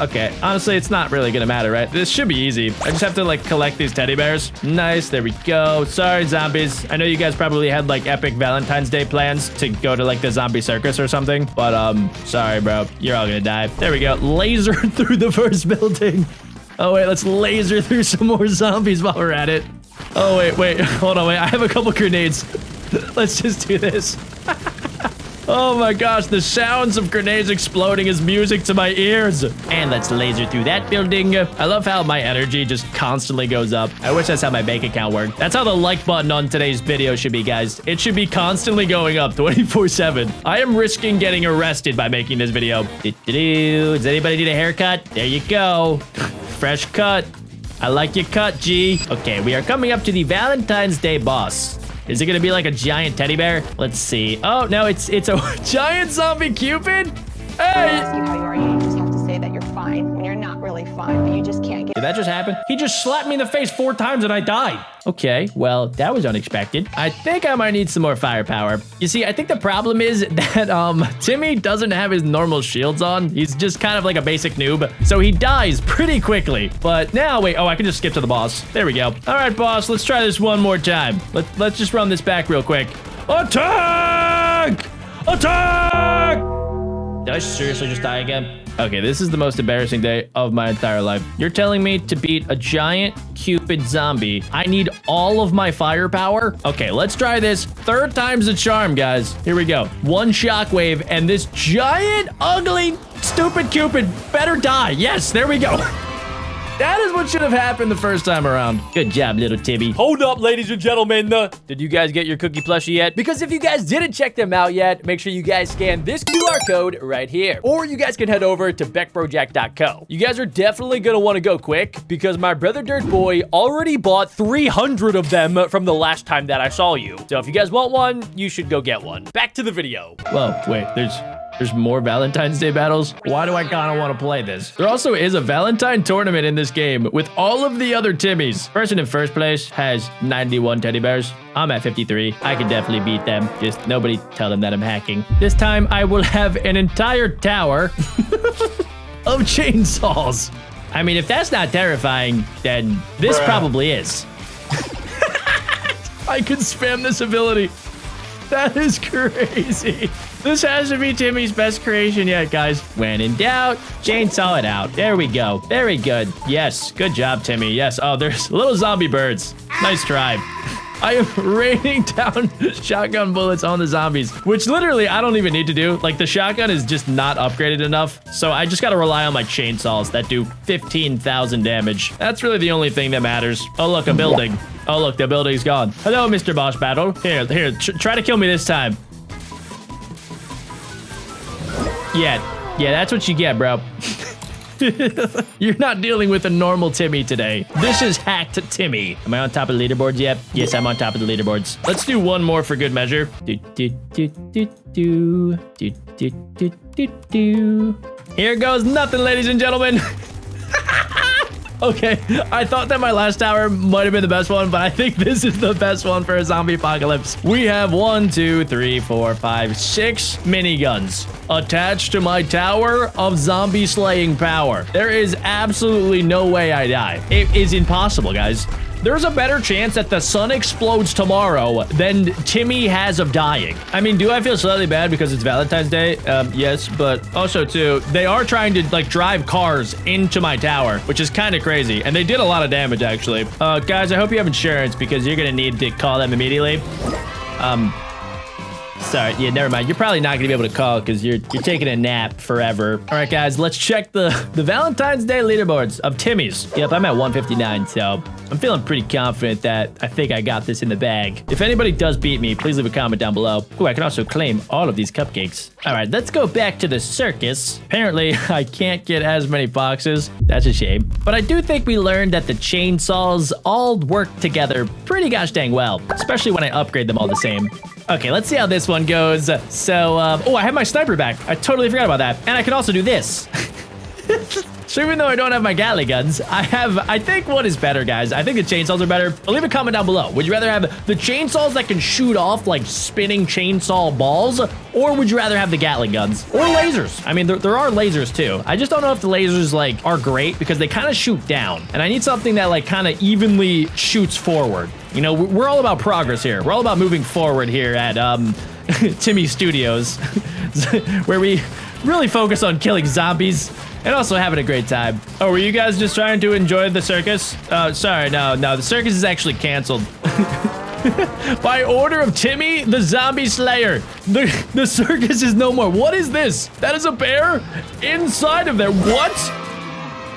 Okay. Honestly, it's not really gonna matter, right? This should be easy. I just have to, like, collect these teddy bears. Nice. There we go. Sorry, zombies. I know you guys probably had, like, epic Valentine's Day plans to go to, like, the zombie circus or something. But, sorry, bro. You're all gonna die. There we go. Laser through the first building. Oh wait, let's laser through some more zombies while we're at it. Oh wait, hold on, wait. I have a couple grenades. Let's just do this. Oh my gosh, the sounds of grenades exploding is music to my ears. And let's laser through that building. I love how my energy just constantly goes up. I wish that's how my bank account worked. That's how the like button on today's video should be, guys. It should be constantly going up 24/7. I am risking getting arrested by making this video. Does anybody need a haircut? There you go. Fresh cut. I like your cut, G. Okay, we are coming up to the Valentine's Day boss. Is it gonna be like a giant teddy bear? Let's see. Oh, no, it's a giant zombie Cupid? Hey! Ask you how you are, you just have to say that you're fine when you're not really fine, but you just can't get. Did that just happen? He just slapped me in the face 4 times and I died. Okay, well, that was unexpected. I think I might need some more firepower. You see, I think the problem is that Timmy doesn't have his normal shields on. He's just kind of like a basic noob, so he dies pretty quickly. But now, wait, oh, I can just skip to the boss. There we go. All right, boss, let's try this one more time. Let's just run this back real quick. Attack! Attack! Did I seriously just die again? Okay, this is the most embarrassing day of my entire life. You're telling me to beat a giant Cupid zombie, I need all of my firepower? Okay, let's try this. 3rd time's the charm, guys. Here we go. 1 shockwave, and this giant, ugly, stupid Cupid better die. Yes, there we go. That is what should have happened the first time around. Good job, little Timmy. Hold up, ladies and gentlemen. Did you guys get your cookie plushie yet? Because if you guys didn't check them out yet, make sure you guys scan this QR code right here. Or you guys can head over to BeckBroJack.co. You guys are definitely going to want to go quick because my brother Dirt Boy already bought 300 of them from the last time that I saw you. So if you guys want one, you should go get one. Back to the video. Whoa, wait, there's more Valentine's Day battles? Why do I kind of want to play this? There also is a Valentine tournament in this game with all of the other Timmys. Person in first place has 91 teddy bears. I'm at 53. I can definitely beat them. Just nobody tell them that I'm hacking. This time I will have an entire tower of chainsaws. I mean, if that's not terrifying, then this probably is. I can spam this ability. That is crazy. This has to be Timmy's best creation yet, guys. When in doubt, chainsaw it out. There we go. Very good. Yes, good job, Timmy. Yes. Oh, there's little zombie birds. Nice try. I am raining down shotgun bullets on the zombies, which literally I don't even need to do. Like, the shotgun is just not upgraded enough. So I just got to rely on my chainsaws that do 15,000 damage. That's really the only thing that matters. Oh, look, a building. Oh, look, the building's gone. Hello, Mr. Boss Battle. Here, try to kill me this time. Yeah, that's what you get, bro. You're not dealing with a normal Timmy today. This is hacked Timmy. Am I on top of the leaderboards yet? Yes, I'm on top of the leaderboards. Let's do one more for good measure. Here goes nothing, ladies and gentlemen. Okay, I thought that my last tower might have been the best one, but I think this is the best one for a zombie apocalypse. We have 1, 2, 3, 4, 5, 6 miniguns attached to my tower of zombie slaying power. There is absolutely no way I die. It is impossible, guys. There's a better chance that the sun explodes tomorrow than Timmy has of dying. I mean, do I feel slightly bad because it's Valentine's Day? Yes, but also too, they are trying to like drive cars into my tower, which is kind of crazy. And they did a lot of damage actually. Guys, I hope you have insurance because you're gonna need to call them immediately. Sorry, yeah, never mind. You're probably not gonna be able to call because you're taking a nap forever. All right, guys, let's check the Valentine's Day leaderboards of Timmy's. Yep, I'm at 159, so I'm feeling pretty confident that I think I got this in the bag. If anybody does beat me, please leave a comment down below. Oh, I can also claim all of these cupcakes. All right, let's go back to the circus. Apparently, I can't get as many boxes. That's a shame. But I do think we learned that the chainsaws all work together pretty gosh dang well, especially when I upgrade them all the same. Okay, let's see how this one goes. So, oh, I have my sniper back. I totally forgot about that. And I can also do this. So even though I don't have my Gatling guns, I think what is better, guys? I think the chainsaws are better. Leave a comment down below. Would you rather have the chainsaws that can shoot off like spinning chainsaw balls? Or would you rather have the Gatling guns? Or lasers? I mean, there are lasers too. I just don't know if the lasers like are great because they kind of shoot down. And I need something that like kind of evenly shoots forward. You know, we're all about progress here. We're all about moving forward here at Timmy Studios, where we really focus on killing zombies and also having a great time. Oh, were you guys just trying to enjoy the circus? Sorry, no, the circus is actually canceled. By order of Timmy, the zombie slayer. The circus is no more. What is this? That is a bear inside of there. What?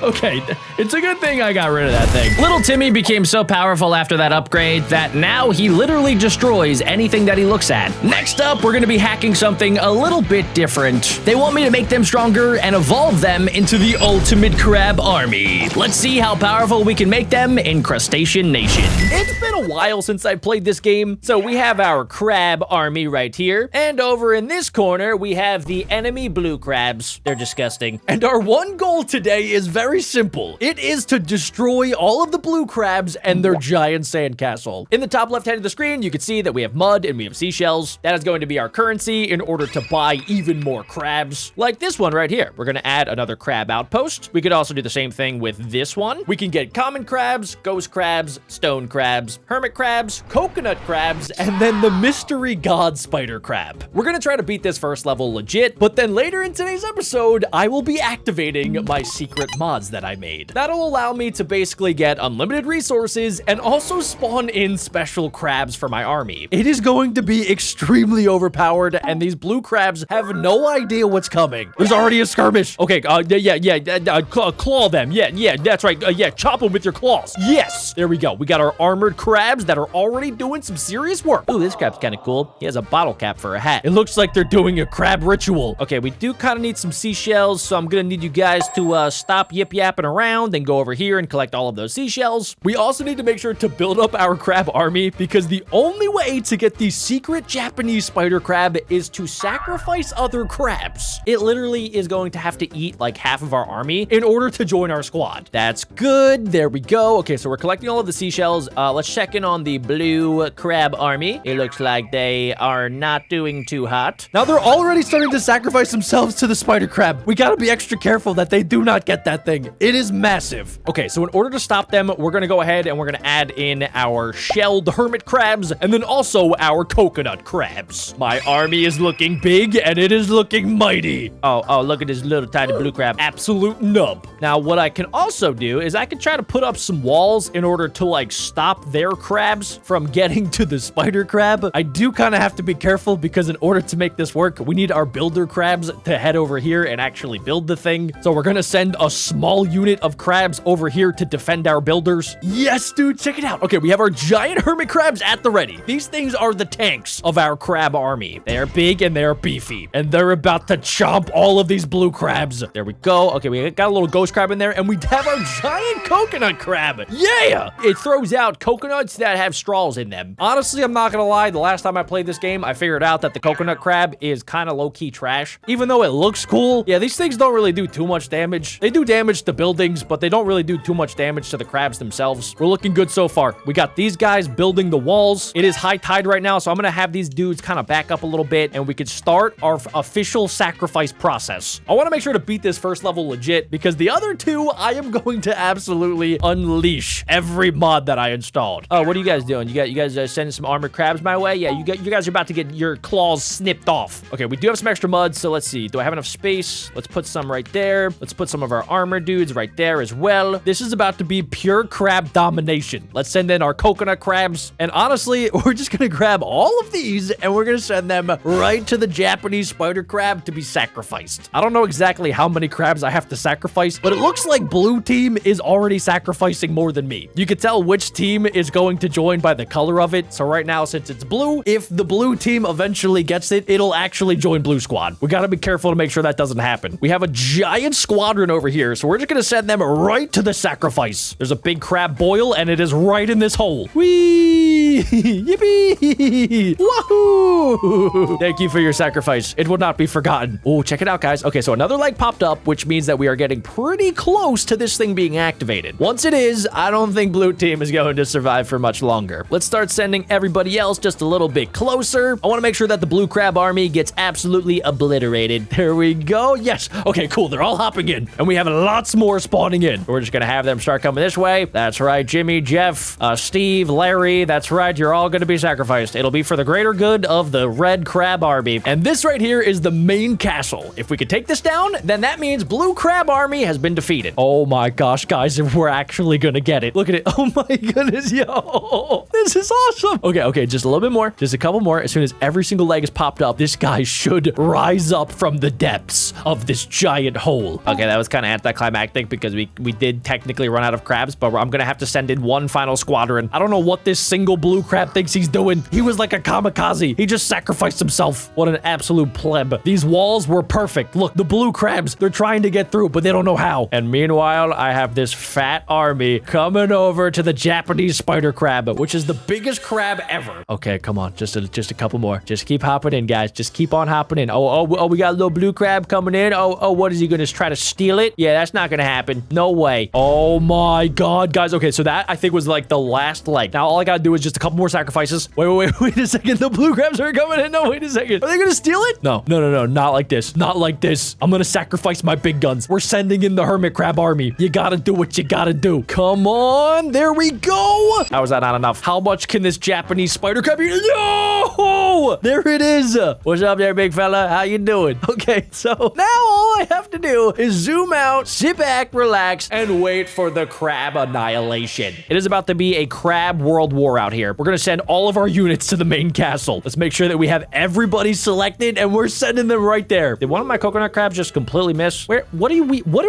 Okay, it's a good thing I got rid of that thing. Little Timmy became so powerful after that upgrade that now he literally destroys anything that he looks at. Next up, we're gonna be hacking something a little bit different. They want me to make them stronger and evolve them into the ultimate crab army. Let's see how powerful we can make them in Crustacean Nation. It's been a while since I played this game, so we have our crab army right here. And over in this corner, we have the enemy blue crabs. They're disgusting. And our one goal today is very simple. It is to destroy all of the blue crabs and their giant sandcastle. In the top left hand of the screen, you can see that we have mud and we have seashells. That is going to be our currency in order to buy even more crabs. Like this one right here. We're going to add another crab outpost. We could also do the same thing with this one. We can get common crabs, ghost crabs, stone crabs, hermit crabs, coconut crabs, and then the mystery god spider crab. We're going to try to beat this first level legit, but then later in today's episode, I will be activating my secret mods that I made. That'll allow me to basically get unlimited resources and also spawn in special crabs for my army. It is going to be extremely overpowered, and these blue crabs have no idea what's coming. There's already a skirmish. Okay, claw them. Yeah, that's right. Yeah, chop them with your claws. Yes, there we go. We got our armored crabs that are already doing some serious work. Ooh, this crab's kind of cool. He has a bottle cap for a hat. It looks like they're doing a crab ritual. Okay, we do kind of need some seashells, so I'm gonna need you guys to stop yip-yapping around and go over here and collect all of those seashells. We also need to make sure to build up our crab army because the only way to get the secret Japanese spider crab is to sacrifice other crabs. It literally is going to have to eat like half of our army in order to join our squad. That's good. There we go. Okay, so we're collecting all of the seashells. Let's check in on the blue crab army. It looks like they are not doing too hot. Now they're already starting to sacrifice themselves to the spider crab. We gotta be extra careful that they do not get that thing. It is massive. Okay, so in order to stop them, we're gonna go ahead and we're gonna add in our shelled hermit crabs and then also our coconut crabs. My army is looking big and it is looking mighty. Oh, look at this little tiny blue crab. Absolute nub. Now, what I can also do is I can try to put up some walls in order to like stop their crabs from getting to the spider crab. I do kind of have to be careful because in order to make this work, we need our builder crabs to head over here and actually build the thing. So we're gonna send a small small unit of crabs over here to defend our builders? Yes, dude, check it out. Okay, we have our giant hermit crabs at the ready. These things are the tanks of our crab army. They are big and they are beefy, and they're about to chomp all of these blue crabs. There we go. Okay, we got a little ghost crab in there, and we have our giant coconut crab. Yeah! It throws out coconuts that have straws in them. Honestly, I'm not gonna lie. The last time I played this game, I figured out that the coconut crab is kind of low-key trash. Even though it looks cool, yeah, these things don't really do too much damage. They do damage to buildings, but they don't really do too much damage to the crabs themselves. We're looking good so far. We got these guys building the walls. It is high tide right now, so I'm gonna have these dudes kind of back up a little bit, and we can start our official sacrifice process. I want to make sure to beat this first level legit, because the other two, I am going to absolutely unleash every mod that I installed. Oh, what are you guys doing? You guys sending some armored crabs my way? Yeah, you guys are about to get your claws snipped off. Okay, we do have some extra mud, so let's see. Do I have enough space? Let's put some right there. Let's put some of our armor dudes right there as well. This is about to be pure crab domination. Let's send in our coconut crabs, and honestly, we're just gonna grab all of these, and we're gonna send them right to the Japanese spider crab to be sacrificed. I don't know exactly how many crabs I have to sacrifice, but it looks like blue team is already sacrificing more than me. You can tell which team is going to join by the color of it. So right now, since it's blue, if the blue team eventually gets it, it'll actually join blue squad. We gotta be careful to make sure that doesn't happen. We have a giant squadron over here, so we're just gonna send them right to the sacrifice. There's a big crab boil, and it is right in this hole. Whee! Yippee! Wahoo! Thank you for your sacrifice. It will not be forgotten. Oh, check it out, guys. Okay, so another leg popped up, which means that we are getting pretty close to this thing being activated. Once it is, I don't think blue team is going to survive for much longer. Let's start sending everybody else just a little bit closer. I want to make sure that the blue crab army gets absolutely obliterated. There we go. Yes. Okay, cool. They're all hopping in, and we have lots more spawning in. We're just going to have them start coming this way. That's right, Jimmy, Jeff, Steve, Larry. That's right. You're all going to be sacrificed. It'll be for the greater good of the red crab army. And this right here is the main castle. If we could take this down, then that means blue crab army has been defeated. Oh my gosh, guys, we're actually gonna get it. Look at it. Oh my goodness, yo. This is awesome. Okay, just a little bit more. Just a couple more. As soon as every single leg is popped up, this guy should rise up from the depths of this giant hole. Okay, that was kind of anticlimactic because we did technically run out of crabs, but I'm gonna have to send in one final squadron. I don't know what this single blue crab thinks he's doing. He was like a kamikaze. He just sacrificed himself. What an absolute pleb. These walls were perfect. Look, the blue crabs, they're trying to get through, but they don't know how. And meanwhile, I have this fat army coming over to the Japanese spider crab, which is the biggest crab ever. Okay, come on. Just a couple more. Just keep hopping in, guys. Just keep on hopping in. Oh, we got a little blue crab coming in. Oh, what is he gonna try to steal it? Yeah, that's not gonna happen. No way. Oh my God, guys. Okay, so that I think was like the last leg. Now all I gotta do is just a couple more sacrifices. Wait a second. The blue crabs are coming in. No, wait a second. Are they gonna steal it? No, not like this. Not like this. I'm gonna sacrifice my big guns. We're sending in the hermit crab army. You gotta do what you gotta do. Come on. There we go. How is that not enough? How much can this Japanese spider crab eat? No! There it is. What's up there, big fella? How you doing? Okay, so now all I have to do is zoom out, sit back, relax, and wait for the crab annihilation. It is about to be a crab world war out here. We're gonna send all of our units to the main castle. Let's make sure that we have everybody selected, and we're sending them right there. Did one of my coconut crabs just completely miss? What are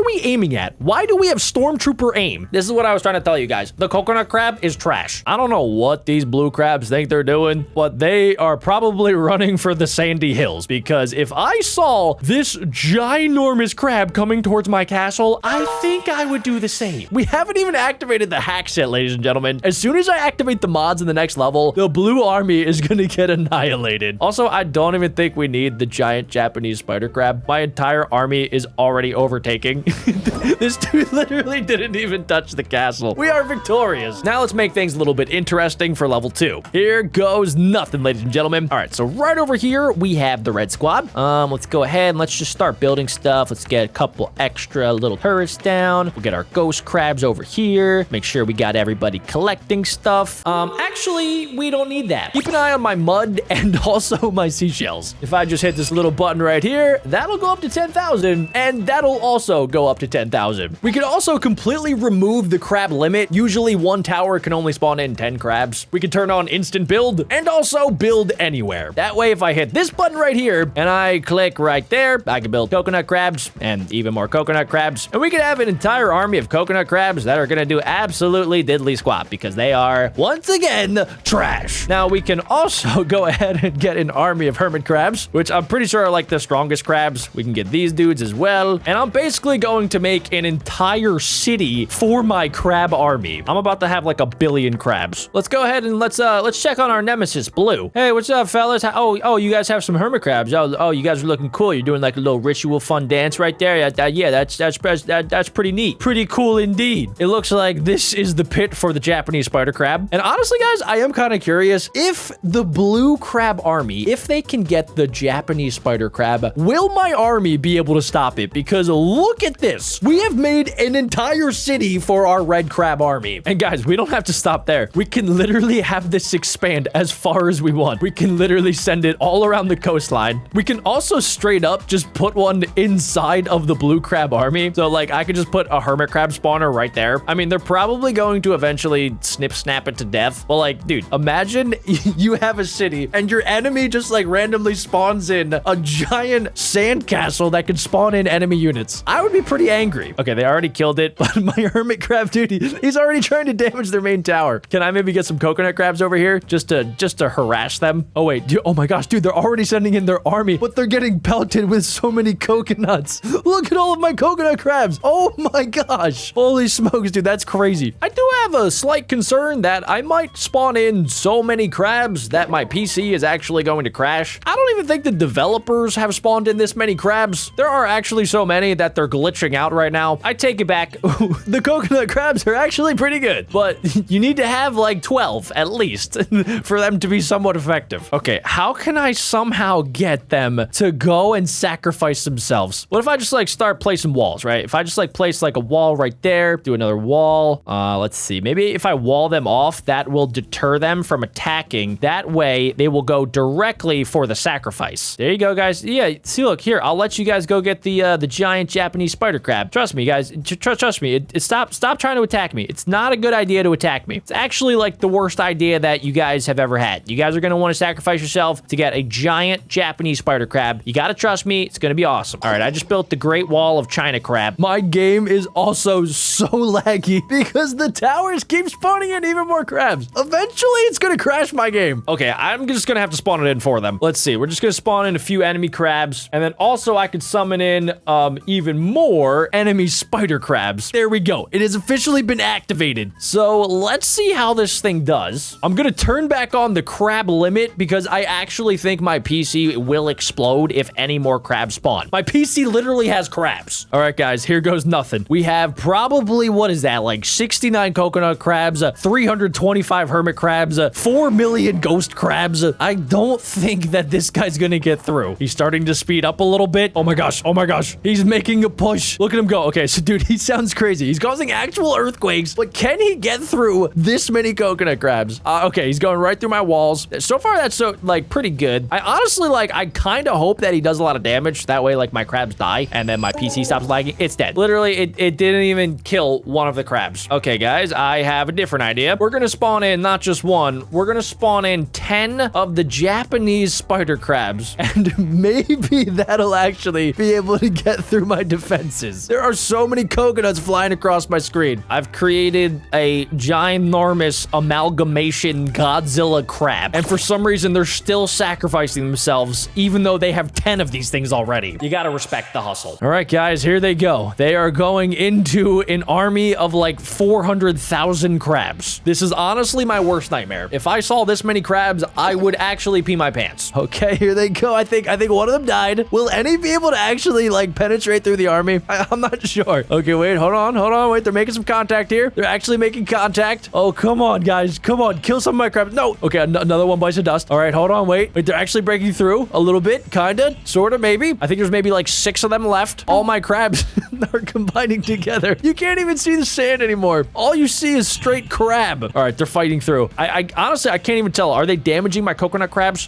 we aiming at? Why do we have stormtrooper aim? This is what I was trying to tell you guys. The coconut crab is trash. I don't know what these blue crabs think they're doing, but they are probably running for the sandy hills, because if I saw this ginormous crab coming towards my castle, I think I would do the same. We haven't even activated the hack yet, ladies and gentlemen. As soon as I activate the mods in the next level, the blue army is gonna get annihilated. Also, I don't even think we need the giant Japanese spider crab. My entire army is already overtaking. This dude literally didn't even touch the castle. We are victorious. Now let's make things a little bit interesting for level 2. Here goes nothing, ladies and gentlemen. All right, so right over here, we have the red squad. Let's go ahead and let's just start building stuff. Let's get a couple extra little turrets down. We'll get our ghost crabs over here. Make sure we got everybody collecting stuff. Actually, we don't need that. Keep an eye on my mud and also my seashells. If I just hit this little button right here, that'll go up to 10,000, and that'll also go up to 10,000. We could also completely remove the crab limit. Usually one tower can only spawn in 10 crabs. We can turn on instant build and also build anywhere. That way, if I hit this button right here and I click right there, I can build coconut crab crabs and even more coconut crabs. And we could have an entire army of coconut crabs that are going to do absolutely diddly squat because they are, once again, trash. Now, we can also go ahead and get an army of hermit crabs, which I'm pretty sure are like the strongest crabs. We can get these dudes as well. And I'm basically going to make an entire city for my crab army. I'm about to have like 1 billion crabs. Let's go ahead and let's check on our nemesis, Blue. Hey, what's up, fellas? Oh, you guys have some hermit crabs. Oh, you guys are looking cool. You're doing like a little ritual fun dance right there. Yeah, that's pretty neat. Pretty cool indeed. It looks like this is the pit for the Japanese spider crab. And honestly, guys, I am kind of curious if the blue crab army, if they can get the Japanese spider crab, will my army be able to stop it? Because look at this. We have made an entire city for our red crab army. And guys, we don't have to stop there. We can literally have this expand as far as we want. We can literally send it all around the coastline. We can also straight up just put one inside of the blue crab army. So like I could just put a hermit crab spawner right there. I mean, they're probably going to eventually snap it to death. But like, dude, imagine you have a city and your enemy just like randomly spawns in a giant sandcastle that can spawn in enemy units. I would be pretty angry. Okay, they already killed it, but my hermit crab dude, he's already trying to damage their main tower. Can I maybe get some coconut crabs over here just to harass them? Oh wait, dude, oh my gosh, dude, they're already sending in their army, but they're getting pelted with so many coconuts. Look at all of my coconut crabs. Oh my gosh. Holy smokes, dude, that's crazy. I do have a slight concern that I might spawn in so many crabs that my PC is actually going to crash. I don't even think the developers have spawned in this many crabs. There are actually so many that they're glitching out right now. I take it back. The coconut crabs are actually pretty good, but you need to have like 12 at least for them to be somewhat effective. Okay, how can I somehow get them to go and sacrifice themselves? What if I just like start placing walls, right? If I just like place like a wall right there, do another wall. Let's see. Maybe if I wall them off, that will deter them from attacking. That way they will go directly for the sacrifice. There you go, guys. Yeah, see, look here. I'll let you guys go get the giant Japanese spider crab. Trust me, guys. Trust me. Stop trying to attack me. It's not a good idea to attack me. It's actually like the worst idea that you guys have ever had. You guys are going to want to sacrifice yourself to get a giant Japanese spider crab. You got to trust me. It's going to be awesome. All right, I just built the Great Wall of China crab. My game is also so laggy because the towers keep spawning in even more crabs. Eventually, it's going to crash my game. Okay, I'm just going to have to spawn it in for them. Let's see. We're just going to spawn in a few enemy crabs. And then also I could summon in even more enemy spider crabs. There we go. It has officially been activated. So let's see how this thing does. I'm going to turn back on the crab limit because I actually think my PC will explode if any more crabs spawn. My PC literally has crabs. All right, guys, here goes nothing. We have probably, what is that? Like 69 coconut crabs, 325 hermit crabs, 4 million ghost crabs. I don't think that this guy's going to get through. He's starting to speed up a little bit. Oh my gosh. Oh my gosh. He's making a push. Look at him go. Okay, so dude, he sounds crazy. He's causing actual earthquakes, but can he get through this many coconut crabs? Okay, he's going right through my walls. So far, that's so like pretty good. I honestly I kind of hope that he does a lot of damage. That way, like my crabs die and then my PC stops lagging. It's dead. Literally, it didn't even kill one of the crabs. Okay, guys, I have a different idea. We're going to spawn in not just one. We're going to spawn in 10 of the Japanese spider crabs. And maybe that'll actually be able to get through my defenses. There are so many coconuts flying across my screen. I've created a ginormous amalgamation Godzilla crab. And for some reason, they're still sacrificing themselves, even though they have 10 of these things already. You gotta respect the hustle. All right, guys, here they go. They are going into an army of like 400,000 crabs. This is honestly my worst nightmare. If I saw this many crabs, I would actually pee my pants. Okay, here they go. I think one of them died. Will any be able to actually like penetrate through the army? I'm not sure. Okay, wait, hold on. Wait, they're making some contact here. They're actually making contact. Oh, come on, guys. Come on, kill some of my crabs. No. Okay, another one bites of dust. All right, hold on, wait, they're actually breaking through a little bit, kinda, sorta, maybe. I think there's maybe like 6 of them left. All my crabs are combining together. You can't even see the sand anymore. All you see is straight crab. All right, they're fighting through. I honestly, I can't even tell. Are they damaging my coconut crabs?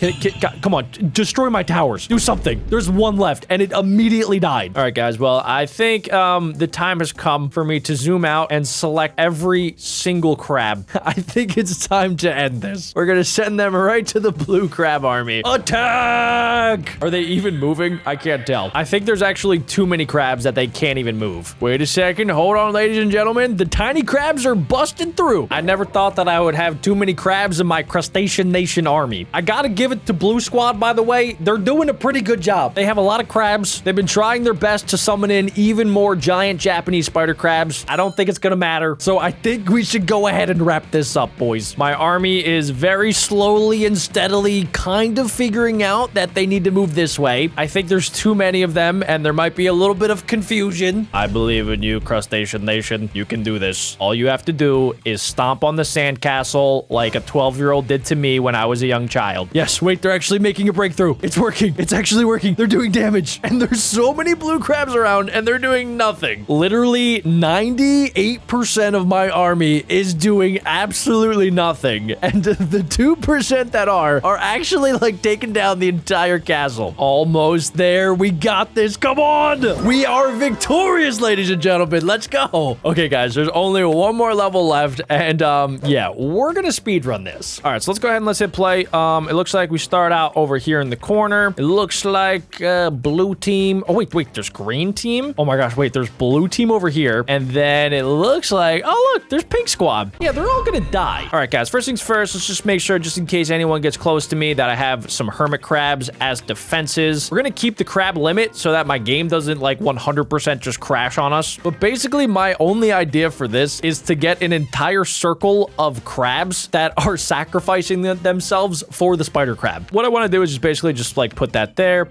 Come on, destroy my towers. Do something. There's one left, and it immediately died. All right, guys, well, I think the time has come for me to zoom out and select every single crab. I think it's time to end this. We're gonna send them right to the blue crab army. Attack! Are they even moving? I can't tell. I think think there's actually too many crabs that they can't even move. Wait a second. Hold on, ladies and gentlemen. The tiny crabs are busting through. I never thought that I would have too many crabs in my Crustacean Nation army. I gotta give it to Blue Squad, by the way. They're doing a pretty good job. They have a lot of crabs. They've been trying their best to summon in even more giant Japanese spider crabs. I don't think it's gonna matter. So I think we should go ahead and wrap this up, boys. My army is very slowly and steadily kind of figuring out that they need to move this way. I think there's too many of them, and there might be a little bit of confusion. I believe in you, Crustacean Nation. You can do this. All you have to do is stomp on the sandcastle like a 12-year-old did to me when I was a young child. Yes, wait, they're actually making a breakthrough. It's working. It's actually working. They're doing damage. And there's so many blue crabs around, and they're doing nothing. Literally 98% of my army is doing absolutely nothing. And the 2% that are actually like taking down the entire castle. Almost there. We got this. Come on. We are victorious, ladies and gentlemen. Let's go. Okay, guys, there's only one more level left. And yeah, we're going to speed run this. All right, so let's go ahead and let's hit play. It looks like we start out over here in the corner. It looks like blue team. Oh, wait, there's green team. Oh my gosh, wait, there's blue team over here. And then it looks like, oh, look, there's pink squad. Yeah, they're all going to die. All right, guys, first things first, let's just make sure, just in case anyone gets close to me, that I have some hermit crabs as defenses. We're going to keep the crab limit so that my game doesn't like 100% just crash on us. But basically, my only idea for this is to get an entire circle of crabs that are sacrificing themselves for the spider crab. What I want to do is just basically just like put that there,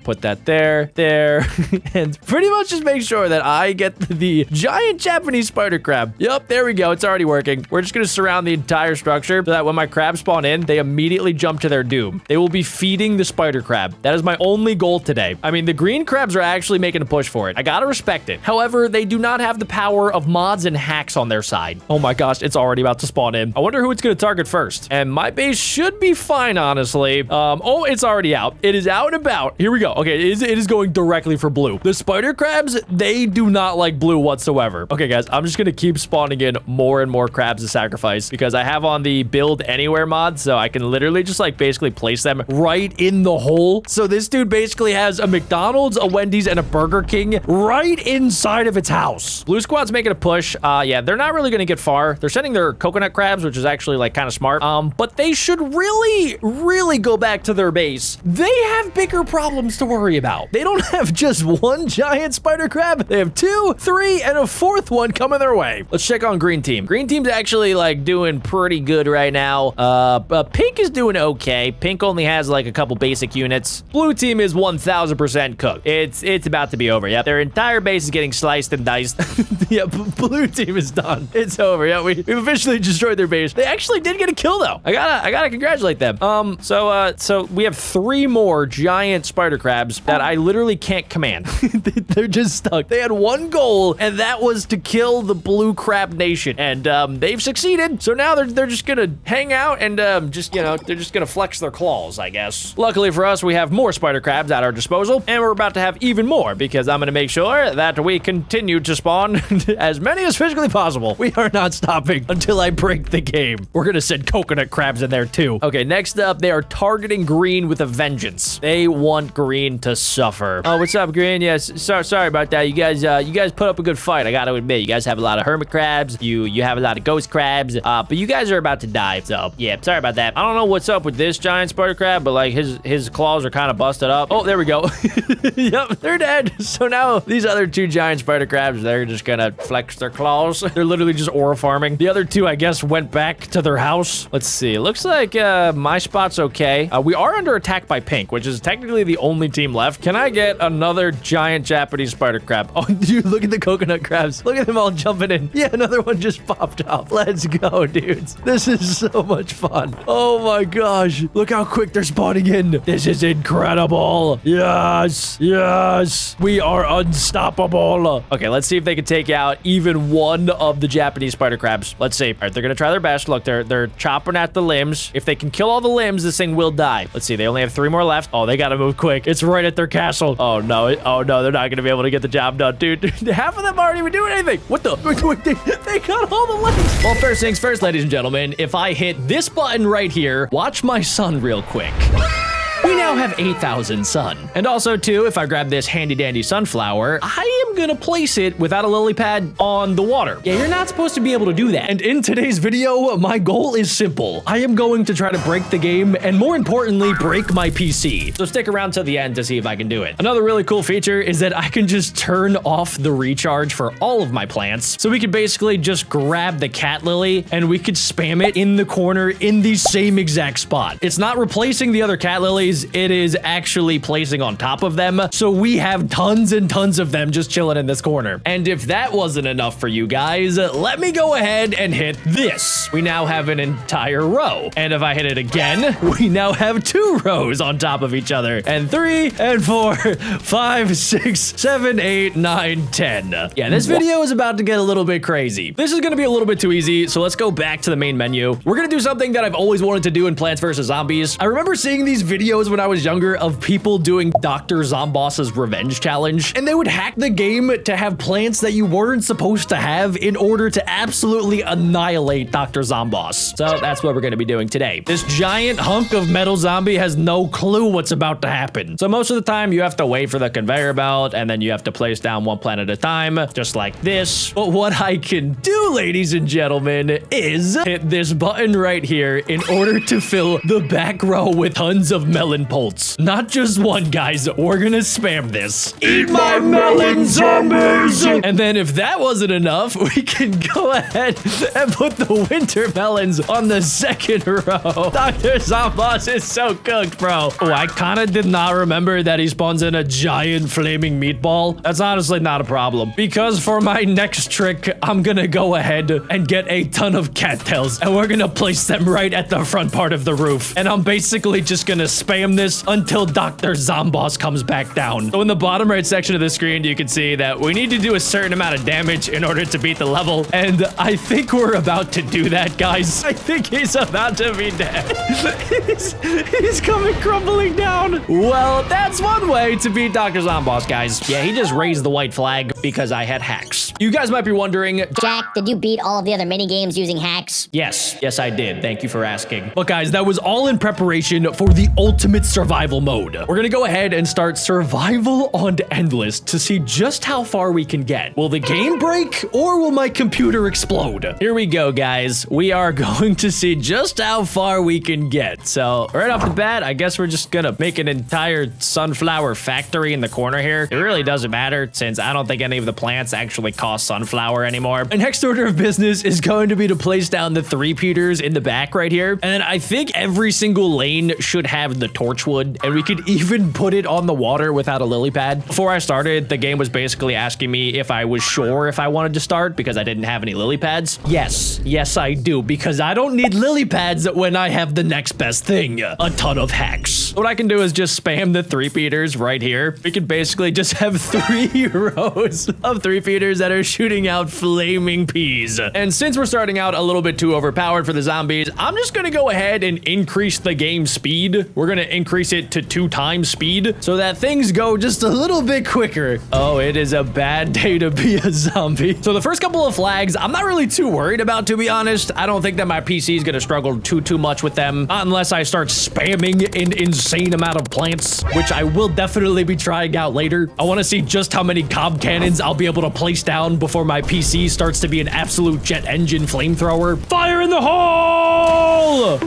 there, and pretty much just make sure that I get the giant Japanese spider crab. Yep, there we go. It's already working. We're just going to surround the entire structure so that when my crabs spawn in, they immediately jump to their doom. They will be feeding the spider crab. That is my only goal today. I mean, the green crabs are actually making a push for it. I gotta respect it. However, they do not have the power of mods and hacks on their side. Oh my gosh, it's already about to spawn in. I wonder who it's going to target first. And my base should be fine, honestly. Oh, it's already out. It is out and about. Here we go. Okay, it is going directly for blue. The spider crabs, they do not like blue whatsoever. Okay, guys, I'm just going to keep spawning in more and more crabs to sacrifice because I have on the build anywhere mod, so I can literally just like basically place them right in the hole. So this dude basically has a McDonald's, a Wendy's, and a Burger King right inside of its house. Blue squad's making a push. Yeah, they're not really going to get far. They're sending their coconut crabs, which is actually like kind of smart. But they should really go back to their base. They have bigger problems to worry about. They don't have just one giant spider crab. They have 2, 3, and a 4th one coming their way. Let's check on green team. Green team's actually like doing pretty good right now. Pink is doing okay. Pink only has like a couple basic units. Blue team is 1000% cooked. It's about to be over. Yeah, their entire base is getting sliced and diced. Yeah, blue team is done. It's over. Yeah, we've officially destroyed their base. They actually did get a kill though. I gotta congratulate them. So we have 3 more giant spider crabs that I literally can't command. They're just stuck. They had one goal, and that was to kill the blue crab nation, and they've succeeded. So now they're just gonna hang out and just, you know, they're just gonna flex their claws, I guess. Luckily for us, we have more spider crabs at our disposal, and we're about to have even more because I'm gonna make sure that we continue to spawn as many as physically possible. We are not stopping until I break the game. We're gonna send coconut crabs in there too. Okay, next up, they are targeting green with a vengeance. They want green to suffer. Oh, what's up, green? Yes, sorry about that. You guys put up a good fight. I gotta admit, you guys have a lot of hermit crabs. You have a lot of ghost crabs. But you guys are about to die. So yeah, sorry about that. I don't know what's up with this giant spider crab, but like his claws are kind of busted up. Oh, there we go. Yep, they're dead. So now these other 2 giant spider crabs, they're just gonna flex their claws. They're literally just aura farming. The other 2, I guess, went back to their house. Let's see. It looks like my spot's okay. We are under attack by pink, which is technically the only team left. Can I get another giant Japanese spider crab? Oh, dude, look at the coconut crabs. Look at them all jumping in. Yeah, another one just popped up. Let's go, dudes. This is so much fun. Oh my gosh. Look how quick they're spawning in. This is incredible. Yes. We are unstoppable. Okay, let's see if they can take out even one of the Japanese spider crabs. Let's see. All right, they're gonna try their best. Look, they're chopping at the limbs. If they can kill all the limbs, this thing will die. Let's see. They only have 3 more left. Oh, they gotta move quick. It's right at their castle. Oh no. They're not gonna be able to get the job done, dude. Half of them aren't even doing anything. What the? They got all the limbs. Well, first things first, ladies and gentlemen. If I hit this button right here, watch my son real quick. we now have 8,000 sun. And also too, if I grab this handy dandy sunflower, I am gonna place it without a lily pad on the water. Yeah, you're not supposed to be able to do that. And in today's video, my goal is simple. I am going to try to break the game and more importantly, break my PC. So stick around till the end to see if I can do it. Another really cool feature is that I can just turn off the recharge for all of my plants. So we could basically just grab the cat lily and we could spam it in the corner in the same exact spot. It's not replacing the other cat lilies. It is actually placing on top of them. So we have tons and tons of them just chilling in this corner. And if that wasn't enough for you guys, let me go ahead and hit this. We now have an entire row. And if I hit it again, we now have 2 rows on top of each other. And 3 and 4, 5, 6, 7, 8, 9, 10. Yeah, this video is about to get a little bit crazy. This is gonna be a little bit too easy, so let's go back to the main menu. We're gonna do something that I've always wanted to do in Plants vs. Zombies. I remember seeing these videos when I was younger of people doing Dr. Zomboss's Revenge Challenge, and they would hack the game to have plants that you weren't supposed to have in order to absolutely annihilate Dr. Zomboss. So that's what we're gonna be doing today. This giant hunk of metal zombie has no clue what's about to happen. So most of the time you have to wait for the conveyor belt and then you have to place down one plant at a time, just like this. But what I can do, ladies and gentlemen, is hit this button right here in order to fill the back row with tons of melon pults. Not just one, guys. We're gonna spam this. Eat my melon, zombies! And then if that wasn't enough, we can go ahead and put the winter melons on the second row. Dr. Zomboss is so cooked, bro. Oh, I kind of did not remember that he spawns in a giant flaming meatball. That's honestly not a problem, because for my next trick, I'm gonna go ahead and get a ton of cattails, and we're gonna place them right at the front part of the roof. And I'm basically just gonna spam this until Dr. Zomboss comes back down. So in the bottom right section of the screen, you can see that we need to do a certain amount of damage in order to beat the level. And I think we're about to do that, guys. I think he's about to be dead. he's coming crumbling down. Well, that's one way to beat Dr. Zomboss, guys. Yeah, he just raised the white flag because I had hacks. You guys might be wondering, Jack, did you beat all of the other mini games using hacks? Yes, I did. Thank you for asking. But guys, that was all in preparation for the ultimate survival mode. We're gonna go ahead and start survival on endless to see just how far we can get. Will the game break or will my computer explode? Here we go, guys. We are going to see just how far we can get. So right off the bat, I guess we're just gonna make an entire sunflower factory in the corner here. It really doesn't matter since I don't think any of the plants actually cost sunflower anymore. And next order of business is going to be to place down the 3-peaters in the back right here. And then I think every single lane should have the torchwood, and we could even put it on the water without a lily pad. Before I started, the game was basically asking me if I was sure if I wanted to start because I didn't have any lily pads. Yes, I do, because I don't need lily pads when I have the next best thing, a ton of hacks. What I can do is just spam the 3-peaters right here. We could basically just have 3 rows of 3-peaters that are shooting out flaming peas. And since we're starting out a little bit too overpowered for the zombies, I'm just gonna go ahead and increase the game speed. We're gonna increase it to 2 times speed so that things go just a little bit quicker. Oh, it is a bad day to be a zombie. So the first couple of flags, I'm not really too worried about, to be honest. I don't think that my PC is gonna struggle too much with them, not unless I start spamming an insane amount of plants, which I will definitely be trying out later. I wanna see just how many cob cannons I'll be able to place down before my PC starts to be an absolute jet engine flamethrower. Fire in the hole!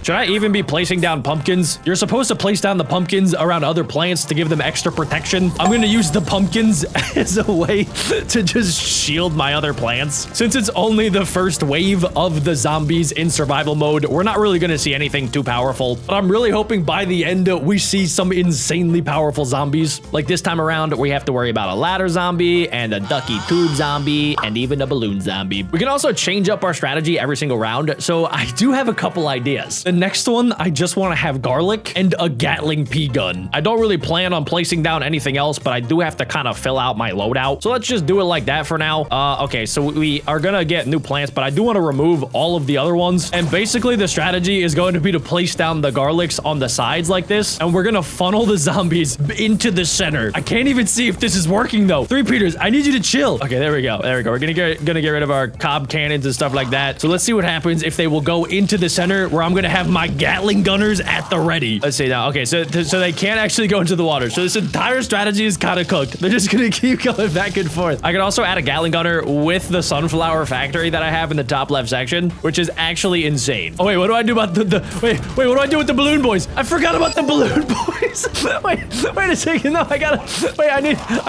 Should I even be placing down pumpkins? You're supposed to place down the pumpkins around other plants to give them extra protection. I'm gonna use the pumpkins as a way to just shield my other plants. Since it's only the first wave of the zombies in survival mode, we're not really gonna see anything too powerful. But I'm really hoping by the end, we see some insanely powerful zombies. Like this time around, we have to worry about a ladder zombie and a ducky tube zombie and even a balloon zombie. We can also change up our strategy every single round. So I do have a couple ideas. The next one, I just want to have garlic and a Gatling pea gun. I don't really plan on placing down anything else, but I do have to kind of fill out my loadout. So let's just do it like that for now. Okay, so we are gonna get new plants, but I do want to remove all of the other ones. And basically the strategy is going to be to place down the garlics on the sides like this, and we're gonna funnel the zombies into the center. I can't even see if this is working though. 3-peaters, I need you to chill. Okay, there we go. We're gonna get rid of our cob cannons and stuff like that. So let's see what happens if they will go into the center where I'm gonna have have my Gatling gunners at the ready. Let's see now. Okay, so they can't actually go into the water. So this entire strategy is kind of cooked. They're just gonna keep going back and forth. I could also add a Gatling gunner with the sunflower factory that I have in the top left section, which is actually insane. Oh wait, what do I do about wait, what do I do with the balloon boys? I forgot about the balloon boys. wait a second. No, I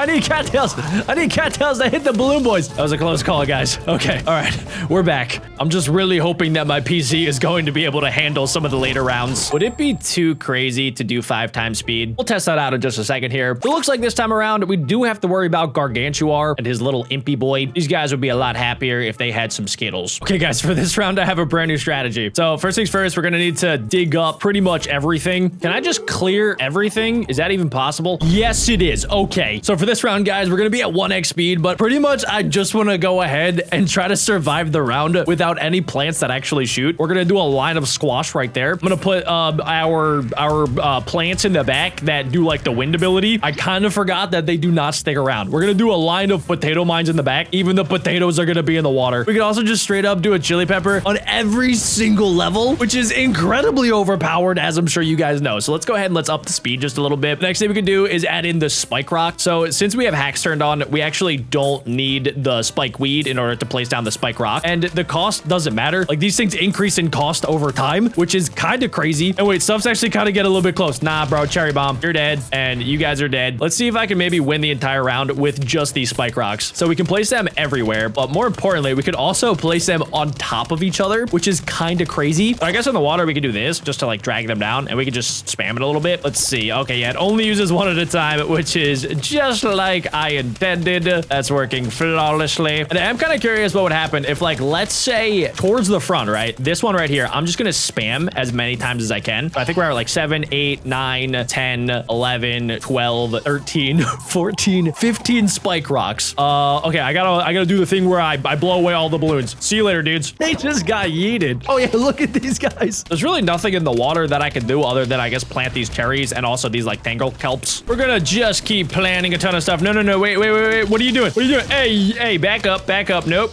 need cattails. I need cattails to hit the balloon boys. That was a close call, guys. Okay, all right, we're back. I'm just really hoping that my PC is going to be able to handle some of the later rounds. Would it be too crazy to do 5 times speed? We'll test that out in just a second here. It looks like this time around, we do have to worry about Gargantuar and his little impy boy. These guys would be a lot happier if they had some Skittles. Okay, guys, for this round, I have a brand new strategy. So first things first, we're gonna need to dig up pretty much everything. Can I just clear everything? Is that even possible? Yes, it is. Okay, so for this round, guys, we're gonna be at 1x speed, but pretty much I just wanna go ahead and try to survive the round without any plants that actually shoot. We're gonna do a line of squash right there. I'm gonna put our plants in the back that do like the wind ability. I kind of forgot that they do not stick around. We're gonna do a line of potato mines in the back. Even the potatoes are gonna be in the water. We could also just straight up do a chili pepper on every single level, which is incredibly overpowered, as I'm sure you guys know. So let's go ahead and let's up the speed just a little bit. The next thing we can do is add in the spike rock. So since we have hacks turned on, we actually don't need the spike weed in order to place down the spike rock. And the cost doesn't matter. Like these things increase in cost over time, which is kind of crazy. And wait, stuff's actually kind of getting a little bit close. Nah, bro, cherry bomb, you're dead. And you guys are dead. Let's see if I can maybe win the entire round with just these spike rocks. So we can place them everywhere, but more importantly, we could also place them on top of each other, which is kind of crazy. But I guess in the water, we could do this just to like drag them down and we could just spam it a little bit. Let's see. Okay, yeah, it only uses one at a time, which is just like I intended. That's working flawlessly. And I'm kind of curious what would happen if, like, let's say towards the front, right? This one right here, I'm just going to spam as many times as I can. I think we're at like 7, 8, 9, 10, 11, 12, 13, 14, 15 spike rocks. Okay, I gotta do the thing where I blow away all the balloons. See you later, dudes. They just got yeeted. Oh yeah, look at these guys. There's really nothing in the water that I can do other than, I guess, plant these cherries and also these like tangle kelps. We're gonna just keep planting a ton of stuff. No, wait. What are you doing? What are you doing? Hey, back up. Nope.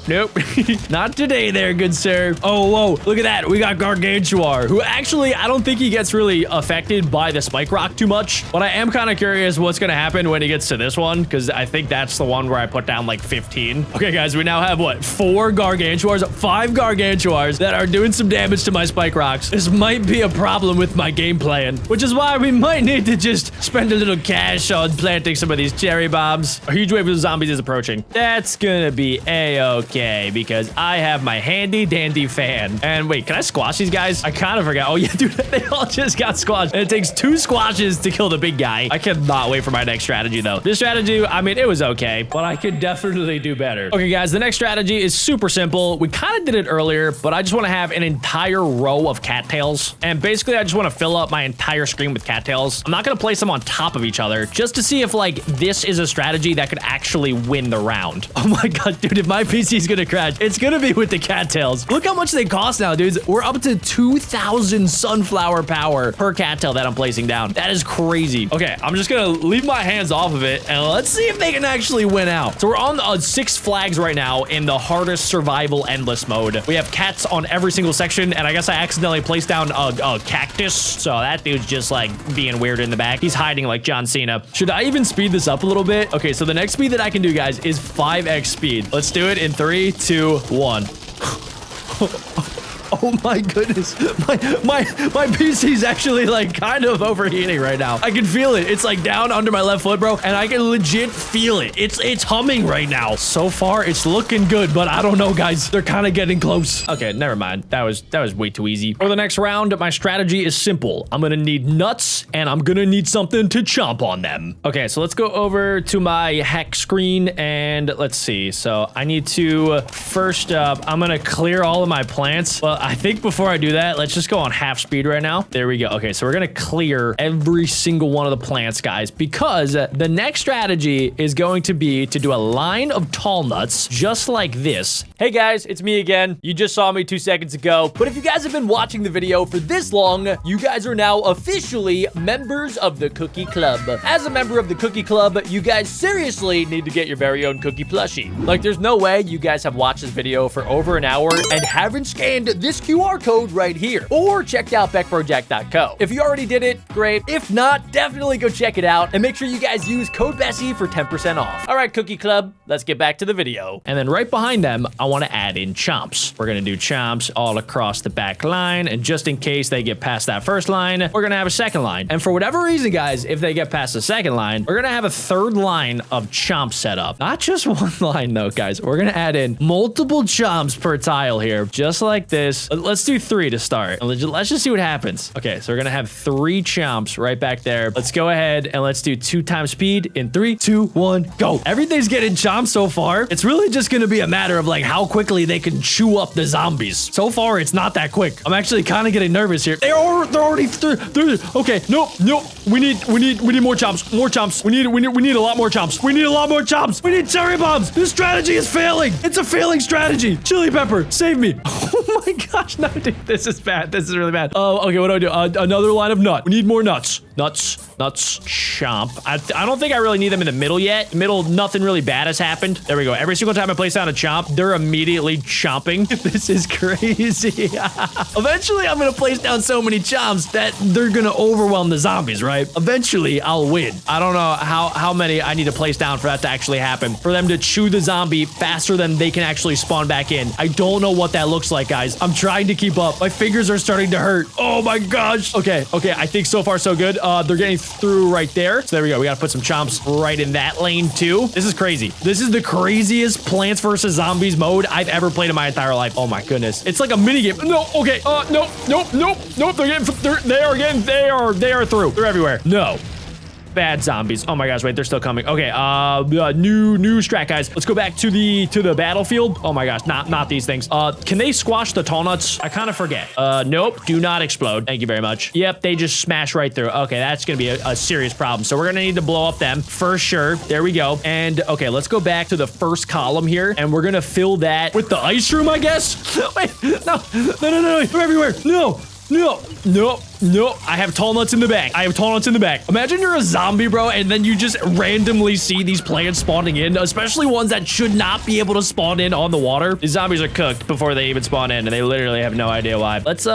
Not today there, good sir. Oh, whoa, look at that. We got Gargantuar, who actually, I don't think he gets really affected by the spike rock too much, but I am kind of curious what's gonna happen when he gets to this one, because I think that's the one where I put down like 15. Okay, guys, we now have what? 4 Gargantuars, 5 Gargantuars that are doing some damage to my spike rocks. This might be a problem with my game plan, which is why we might need to just spend a little cash on planting some of these cherry bombs. A huge wave of zombies is approaching. That's gonna be a-okay because I have my handy dandy fan. And wait, can I squash these guys? I kind of forgot. Oh yeah, dude, they all just got squashed. And it takes 2 squashes to kill the big guy. I cannot wait for my next strategy though. This strategy, I mean, it was okay, but I could definitely do better. Okay, guys, the next strategy is super simple. We kind of did it earlier, but I just want to have an entire row of cattails. And basically, I just want to fill up my entire screen with cattails. I'm not going to place them on top of each other just to see if like this is a strategy that could actually win the round. Oh my God, dude, if my PC is going to crash, it's going to be with the cattails. Look how much they cost now, dudes. We're up to 2,000 sunflower power per cattail that I'm placing down. That is crazy. Okay, I'm just going to leave my hands off of it and let's see if they can actually win out. So we're on 6 flags right now in the hardest survival endless mode. We have cats on every single section, and I guess I accidentally placed down a cactus. So that dude's just like being weird in the back. He's hiding like John Cena. Should I even speed this up a little bit? Okay, so the next speed that I can do, guys, is 5x speed. Let's do it in 3, 2, 1. Oh my goodness. My PC's actually like kind of overheating right now. I can feel it. It's like down under my left foot, bro. And I can legit feel it. It's humming right now. So far, it's looking good, but I don't know, guys. They're kind of getting close. Okay, never mind. That was way too easy. For the next round, my strategy is simple. I'm gonna need nuts and I'm gonna need something to chomp on them. Okay, so let's go over to my hack screen and let's see. So I need to, first up, I'm gonna clear all of my plants. Well, I think before I do that, let's just go on half speed right now. There we go. Okay, so we're gonna clear every single one of the plants, guys, because the next strategy is going to be to do a line of tall nuts just like this. Hey guys, it's me again. You just saw me 2 seconds ago, but if you guys have been watching the video for this long, you guys are now officially members of the Cookie Club. As a member of the Cookie Club, you guys seriously need to get your very own cookie plushie. Like, there's no way you guys have watched this video for over an hour and haven't scanned this this QR code right here, or checked out BeckBroJack.co. If you already did it, great. If not, definitely go check it out, and make sure you guys use code Bessie for 10% off. All right, Cookie Club, let's get back to the video. And then right behind them, I want to add in chomps. We're going to do chomps all across the back line, and just in case they get past that first line, we're going to have a second line. And for whatever reason, guys, if they get past the second line, we're going to have a third line of chomps set up. Not just one line though, guys. We're going to add in multiple chomps per tile here, just like this. Let's do 3 to start. Let's just see what happens. Okay, so we're going to have 3 chomps right back there. Let's go ahead and let's do 2 times speed in 3, 2, 1, go. Everything's getting chomps so far. It's really just going to be a matter of like how quickly they can chew up the zombies. So far, it's not that quick. I'm actually kind of getting nervous here. They're already through. Okay, nope. We need more chomps. More chomps. We need a lot more chomps. We need a lot more chomps. We need cherry bombs. This strategy is failing. It's a failing strategy. Chili pepper, save me. Oh my gosh, no, dude, this is bad. This is really bad. Oh, okay, what do I do? Another line of nut. We need more nuts. Nuts, chomp. I don't think I really need them in the middle yet. Middle, nothing really bad has happened. There we go. Every single time I place down a chomp, they're immediately chomping. This is crazy. Eventually, I'm gonna place down so many chomps that they're gonna overwhelm the zombies, right? Eventually, I'll win. I don't know how many I need to place down for that to actually happen. For them to chew the zombie faster than they can actually spawn back in. I don't know what that looks like, guys. I'm trying to keep up. My fingers are starting to hurt. Oh my gosh. Okay. I think so far so good. They're getting through right there. So there we go. We gotta put some chomps right in that lane too. This is crazy. This is the craziest Plants vs. Zombies mode I've ever played in my entire life. Oh my goodness. It's like a mini game. No, okay. Nope. They are through. They're everywhere. No. Bad zombies. Oh my gosh, wait, they're still coming. Okay, new strat, guys. Let's go back to the battlefield. Oh my gosh, not these things. Can they squash the tall nuts? I kind of forget. Nope, do not explode. Thank you very much. Yep, they just smash right through. Okay, that's gonna be a serious problem. So we're gonna need to blow up them for sure. There we go. And okay, let's go back to the first column here, and we're gonna fill that with the ice room, I guess. Wait, no, they're everywhere. No, I have tall nuts in the back. Imagine you're a zombie, bro, and then you just randomly see these plants spawning in, especially ones that should not be able to spawn in on the water. These zombies are cooked before they even spawn in, and they literally have no idea why. Let's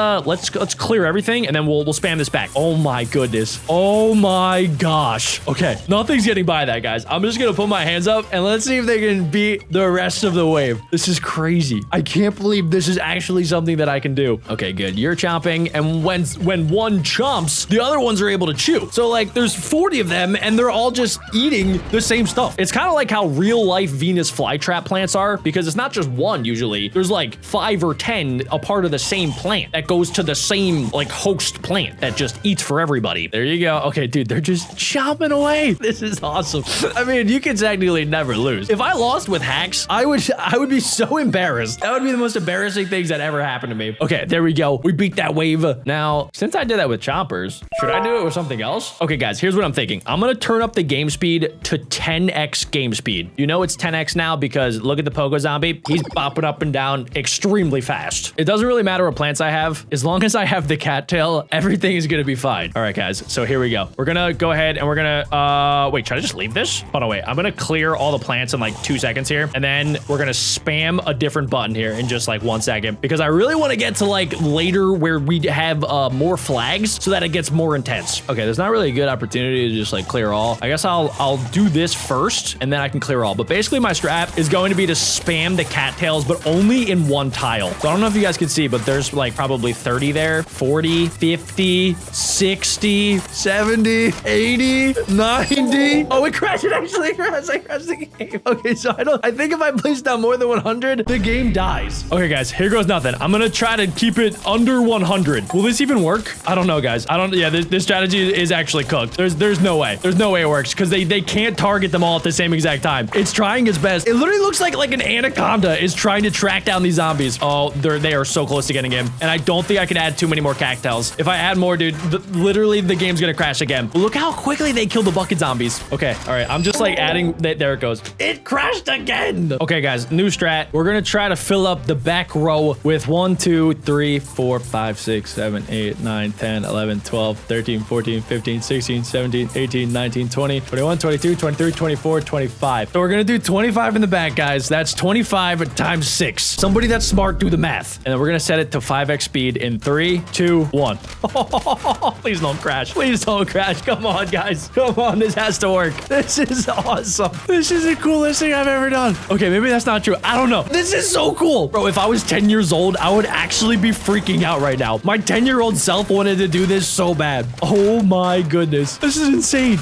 clear everything, and then we'll spam this back. Oh my goodness. Oh my gosh. Okay, nothing's getting by that, guys. I'm just gonna put my hands up, and let's see if they can beat the rest of the wave. This is crazy. I can't believe this is actually something that I can do. Okay, good. You're chomping, and when one chomps, the other ones are able to chew. So like there's 40 of them and they're all just eating the same stuff. It's kind of like how real life Venus flytrap plants are, because it's not just one usually. There's like 5 or 10 a part of the same plant that goes to the same like host plant that just eats for everybody. There you go. Okay, dude, they're just chomping away. This is awesome. I mean, you can technically never lose. If I lost with hacks, I would be so embarrassed. That would be the most embarrassing things that ever happened to me. Okay, there we go. We beat that wave. Now, since I did that with chompers, should I do it with something else? Okay, guys, here's what I'm thinking. I'm gonna turn up the game speed to 10x game speed. You know it's 10x now because look at the Pogo Zombie. He's bopping up and down extremely fast. It doesn't really matter what plants I have. As long as I have the cattail, everything is gonna be fine. All right, guys, so here we go. We're gonna go ahead and we're gonna, wait, should I just leave this? Hold on, wait. I'm gonna clear all the plants in like 2 seconds here, and then we're gonna spam a different button here in just like 1 second because I really wanna get to like later where we have more flags so that it gets more intense. Okay, there's not really a good opportunity to just like clear all. I guess I'll do this first and then I can clear all. But basically my strat is going to be to spam the cattails, but only in one tile. So I don't know if you guys can see, but there's like probably 30 there, 40, 50, 60, 70, 80, 90. Oh, it crashed. It actually crashed. I crashed the game. Okay, so I think if I place down more than 100, the game dies. Okay, guys, here goes nothing. I'm gonna try to keep it under 100. Will this even work? I don't know, guys. Yeah, this strategy is actually cooked. There's no way. There's no way it works because they can't target them all at the same exact time. It's trying its best. It literally looks like an anaconda is trying to track down these zombies. Oh, they are so close to getting him. And I don't think I can add too many more cattails. If I add more, dude, literally the game's gonna crash again. Look how quickly they kill the bucket zombies. Okay, all right. I'm just like adding, there it goes. It crashed again. Okay, guys, new strat. We're gonna try to fill up the back row with 1, 2, 3, 4, 5, 6, 7, 8, 9, 9, 10, 11, 12, 13, 14, 15, 16, 17, 18, 19, 20, 21, 22, 23, 24, 25. So we're gonna do 25 in the back, guys. That's 25 times 6. Somebody that's smart, do the math. And then we're gonna set it to 5x speed in 3, 2, 1. Please don't crash. Please don't crash. Come on, guys. Come on, this has to work. This is awesome. This is the coolest thing I've ever done. Okay, maybe that's not true. I don't know. This is so cool. Bro, if I was 10 years old, I would actually be freaking out right now. My 10-year-old self wanted to do this so bad. Oh my goodness. This is insane.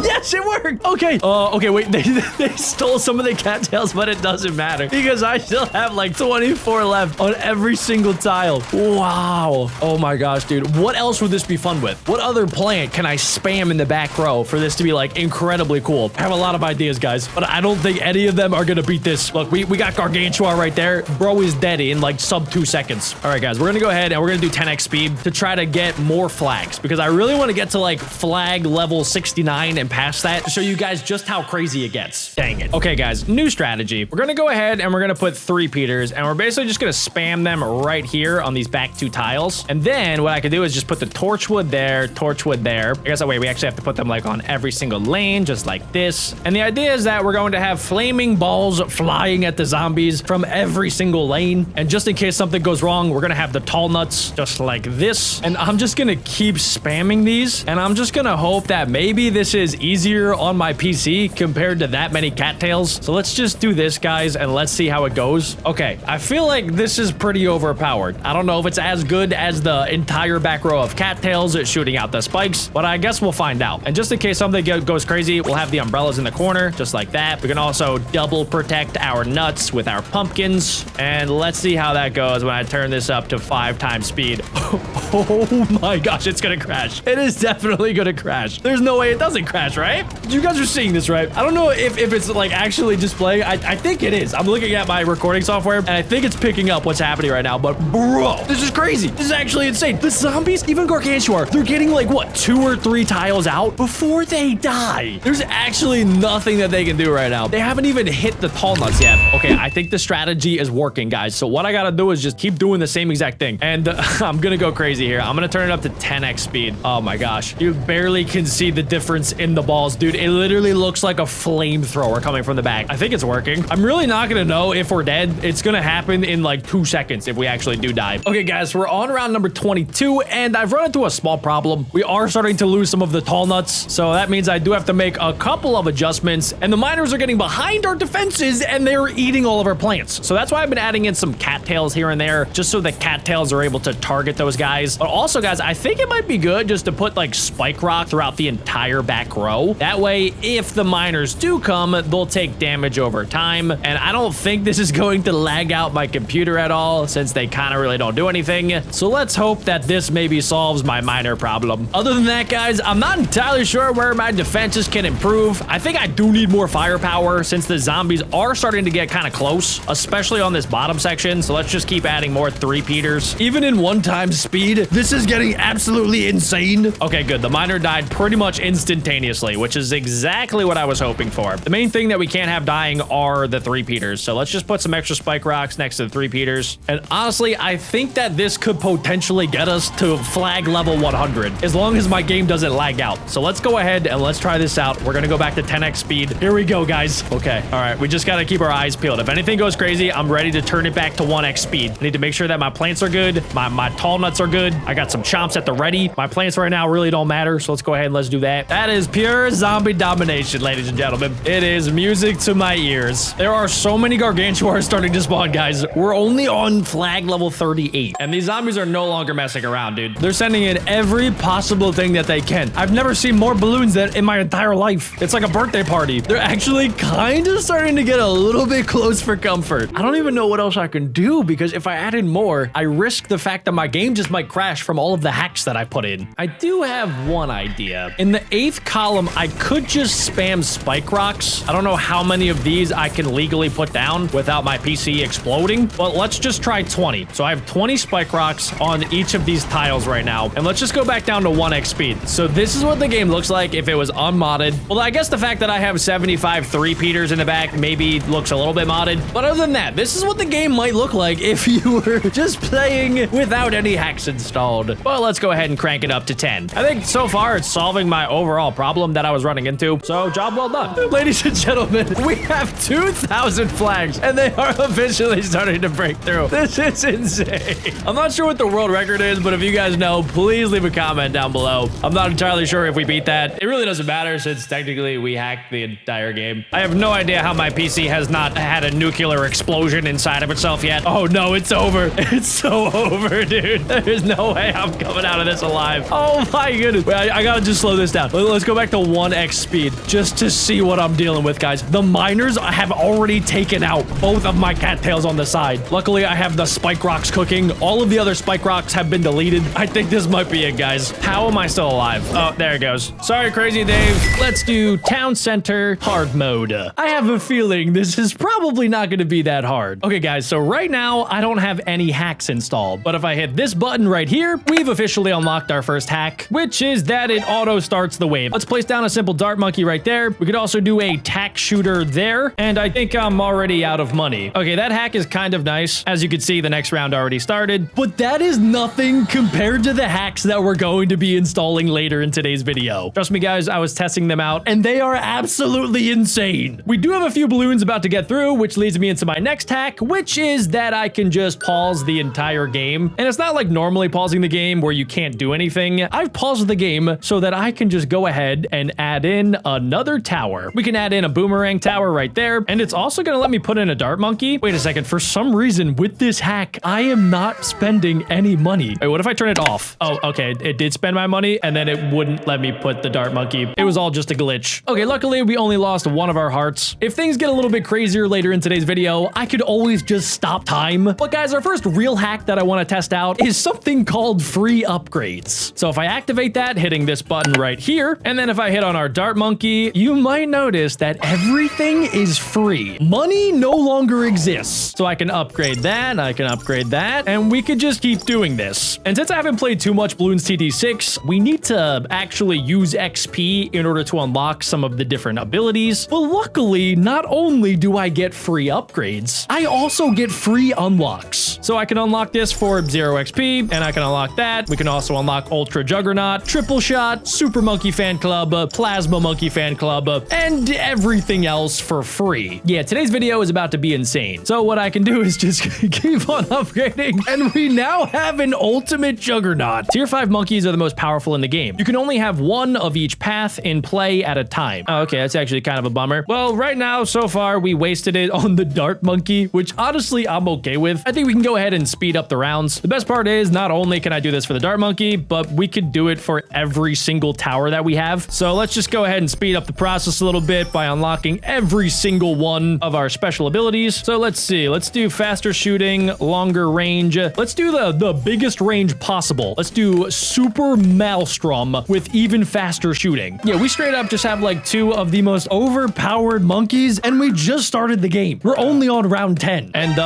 Yes, it worked. Okay. Okay, wait. They stole some of the cattails, but it doesn't matter because I still have like 24 left on every single tile. Wow. Oh my gosh, dude. What else would this be fun with? What other plant can I spam in the back row for this to be like incredibly cool? I have a lot of ideas, guys, but I don't think any of them are going to beat this. Look, we got Gargantua right there. Bro is dead in like sub 2 seconds. All right, guys, we're going to go ahead and we're going to do 10x speed to try to get more flags because I really want to get to like flag level 69 and past that to show you guys just how crazy it gets. Dang it. Okay, guys, new strategy. We're gonna go ahead and we're gonna put 3 Peters and we're basically just gonna spam them right here on these back 2 tiles. And then what I could do is just put the torchwood there, torchwood there. I guess that way we actually have to put them like on every single lane, just like this. And the idea is that we're going to have flaming balls flying at the zombies from every single lane. And just in case something goes wrong, we're gonna have the tall nuts just like this. And I'm just gonna keep spamming these. And I'm just gonna hope that maybe this is easier on my PC compared to that many cattails. So let's just do this, guys, and let's see how it goes. Okay, I feel like this is pretty overpowered. I don't know if it's as good as the entire back row of cattails shooting out the spikes, but I guess we'll find out. And just in case something goes crazy, we'll have the umbrellas in the corner, just like that. We can also double protect our nuts with our pumpkins. And let's see how that goes when I turn this up to 5 times speed. Oh my gosh, it's gonna crash. It is definitely gonna crash. There's no way it doesn't crash, right? You guys are seeing this, right? I don't know if it's like actually displaying. I think it is. I'm looking at my recording software and I think it's picking up what's happening right now, but bro, this is crazy. This is actually insane. The zombies, even Gargantua, they're getting like what, 2 or 3 tiles out before they die. There's actually nothing that they can do right now. They haven't even hit the tall nuts yet. Okay, I think the strategy is working, guys. So what I gotta do is just keep doing the same exact thing. And I'm gonna go crazy here. I'm gonna turn it up to 10x speed. Oh my gosh. You barely can see the difference in the balls, dude. It literally looks like a flamethrower coming from the back. I think it's working. I'm really not gonna know if we're dead. It's gonna happen in like 2 seconds if we actually do die. Okay, guys, we're on round number 22, and I've run into a small problem. We are starting to lose some of the tall nuts, so that means I do have to make a couple of adjustments, and the miners are getting behind our defenses, and they're eating all of our plants. So that's why I've been adding in some cattails here and there, just so the cattails are able to target those guys. But also, guys, I think it might be good just to put like spike rock throughout the entire back row. That way, if the miners do come, they'll take damage over time. And I don't think this is going to lag out my computer at all, since they kind of really don't do anything. So let's hope that this maybe solves my miner problem. Other than that, guys, I'm not entirely sure where my defenses can improve. I think I do need more firepower since the zombies are starting to get kind of close, especially on this bottom section. So let's just keep adding more 3 Peters. Even in 1 times speed, this is getting absolutely insane. Okay, good. The miner died pretty much instantaneously, which is exactly what I was hoping for. The main thing that we can't have dying are the 3 Peters. So let's just put some extra spike rocks next to the 3 Peters. And honestly, I think that this could potentially get us to flag level 100 as long as my game doesn't lag out. So let's go ahead and let's try this out. We're gonna go back to 10x speed. Here we go, guys. Okay. All right. We just gotta keep our eyes peeled. If anything goes crazy, I'm ready to turn it back to 1x speed. I need to make sure that my plants are good. My tall nuts are good. I got some chomps at the ready. My plants right now really don't matter. So let's go ahead and let's do that. That is pure zombie domination, ladies and gentlemen. It is music to my ears. There are so many Gargantuars starting to spawn, guys. We're only on flag level 38. And these zombies are no longer messing around, dude. They're sending in every possible thing that they can. I've never seen more balloons than in my entire life. It's like a birthday party. They're actually kind of starting to get a little bit close for comfort. I don't even know what else I can do because if I added more, I risk the fact that my game just might crash from all of the hacks that I put in. I do have one idea. In the 8th column, I could just spam spike rocks. I don't know how many of these I can legally put down without my PC exploding, but let's just try 20. So I have 20 spike rocks on each of these tiles right now, and let's just go back down to 1x speed. So this is what the game looks like if it was unmodded. Well, I guess the fact that I have 75 three-peaters in the back maybe looks a little bit modded, but other than that, this is what the game might look like if you were just playing without any hacks installed. Well, let's go ahead and crank it up to 10. I think so far it's solving my overall problem that I was running into, so job well done. Ladies and gentlemen, we have 2,000 flags, and they are officially starting to break through. This is insane. I'm not sure what the world record is, but if you guys know, please leave a comment down below. I'm not entirely sure if we beat that. It really doesn't matter since technically we hacked the entire game. I have no idea how my PC has not had a nuclear explosion inside of itself yet. Oh no, it's over. It's so over, dude. There's no way I'm coming out of this alive. Oh my goodness. Wait, I gotta just slow this down. Let's go back to 1x speed just to see what I'm dealing with, guys. The miners have already taken out both of my cattails on the side. Luckily, I have the spike rocks cooking. All of the other spike rocks have been deleted. I think this might be it, guys. How am I still alive? Oh, there it goes. Sorry, Crazy Dave. Let's do town center hard mode. I have a feeling this is probably not going to be that hard. Okay, guys, so right now I don't have any hacks installed, but if I hit this button right here, we've officially unlocked our first hack, which is that it auto starts the wave. Let's place down a simple dart monkey right there. We could also do a tack shooter there, and I think I'm already out of money. Okay, that hack is kind of nice. As you can see, the next round already started, but that is nothing compared to the hacks that we're going to be installing later in today's video. Trust me, guys, I was testing them out, and they are absolutely insane. We do have a few balloons about to get through, which leads me into my next hack, which is that I can just pause the entire game. And it's not like normally pausing the game where you can't do anything. I've paused the game so that I can just go ahead and add in another tower. We can add in a boomerang tower right there, and it's also going to let me put in a dart monkey. Wait a second, for some reason with this hack, I am not spending any money. Wait, what if I turn it off? Oh, okay, it did spend my money, and then it wouldn't let me put the dart monkey. It was all just a glitch. Okay, luckily we only lost one of our hearts. If things get a little bit crazier later in today's video, I could always just stop time. But guys, our first real hack that I want to test out is something called free upgrades. So if I activate that, hitting this button right here, and then if I hit on our dart monkey, you might notice that everything is free. Money no longer exists. So I can upgrade that, I can upgrade that, and we could just keep doing this. And since I haven't played too much Bloons TD6, we need to actually use XP in order to unlock some of the different abilities. But luckily, not only do I get free upgrades, I also get free unlocks. So I can unlock this for 0 XP, and I can unlock that. We can also unlock Ultra Juggernaut, Triple Shot, Super Monkey Fan Club, Plasma Monkey Fan Club, and everything else for free. Yeah, today's video is about to be insane. So what I can do is just keep on upgrading, and we now have an ultimate Juggernaut. Tier 5 monkeys are the most powerful in the game. You can only have one of each path in play at a time. Oh, okay, that's actually kind of a bummer. Well, right now, so far, we wasted it on the dart monkey, which honestly, I'm okay with. I think we can go ahead and speed up the rounds. The best part is not only can I do this for the dart monkey, but we could do it for every single tower that we have. So let's just go ahead and speed up the process a little bit by unlocking every single one of our special abilities. So let's see. Let's do faster shooting, longer range. Let's do the biggest range possible. Let's do Super Maelstrom with even faster shooting. Yeah, we straight up just have like two of the most overpowered monkeys, and we just started the game. We're only on round 10. And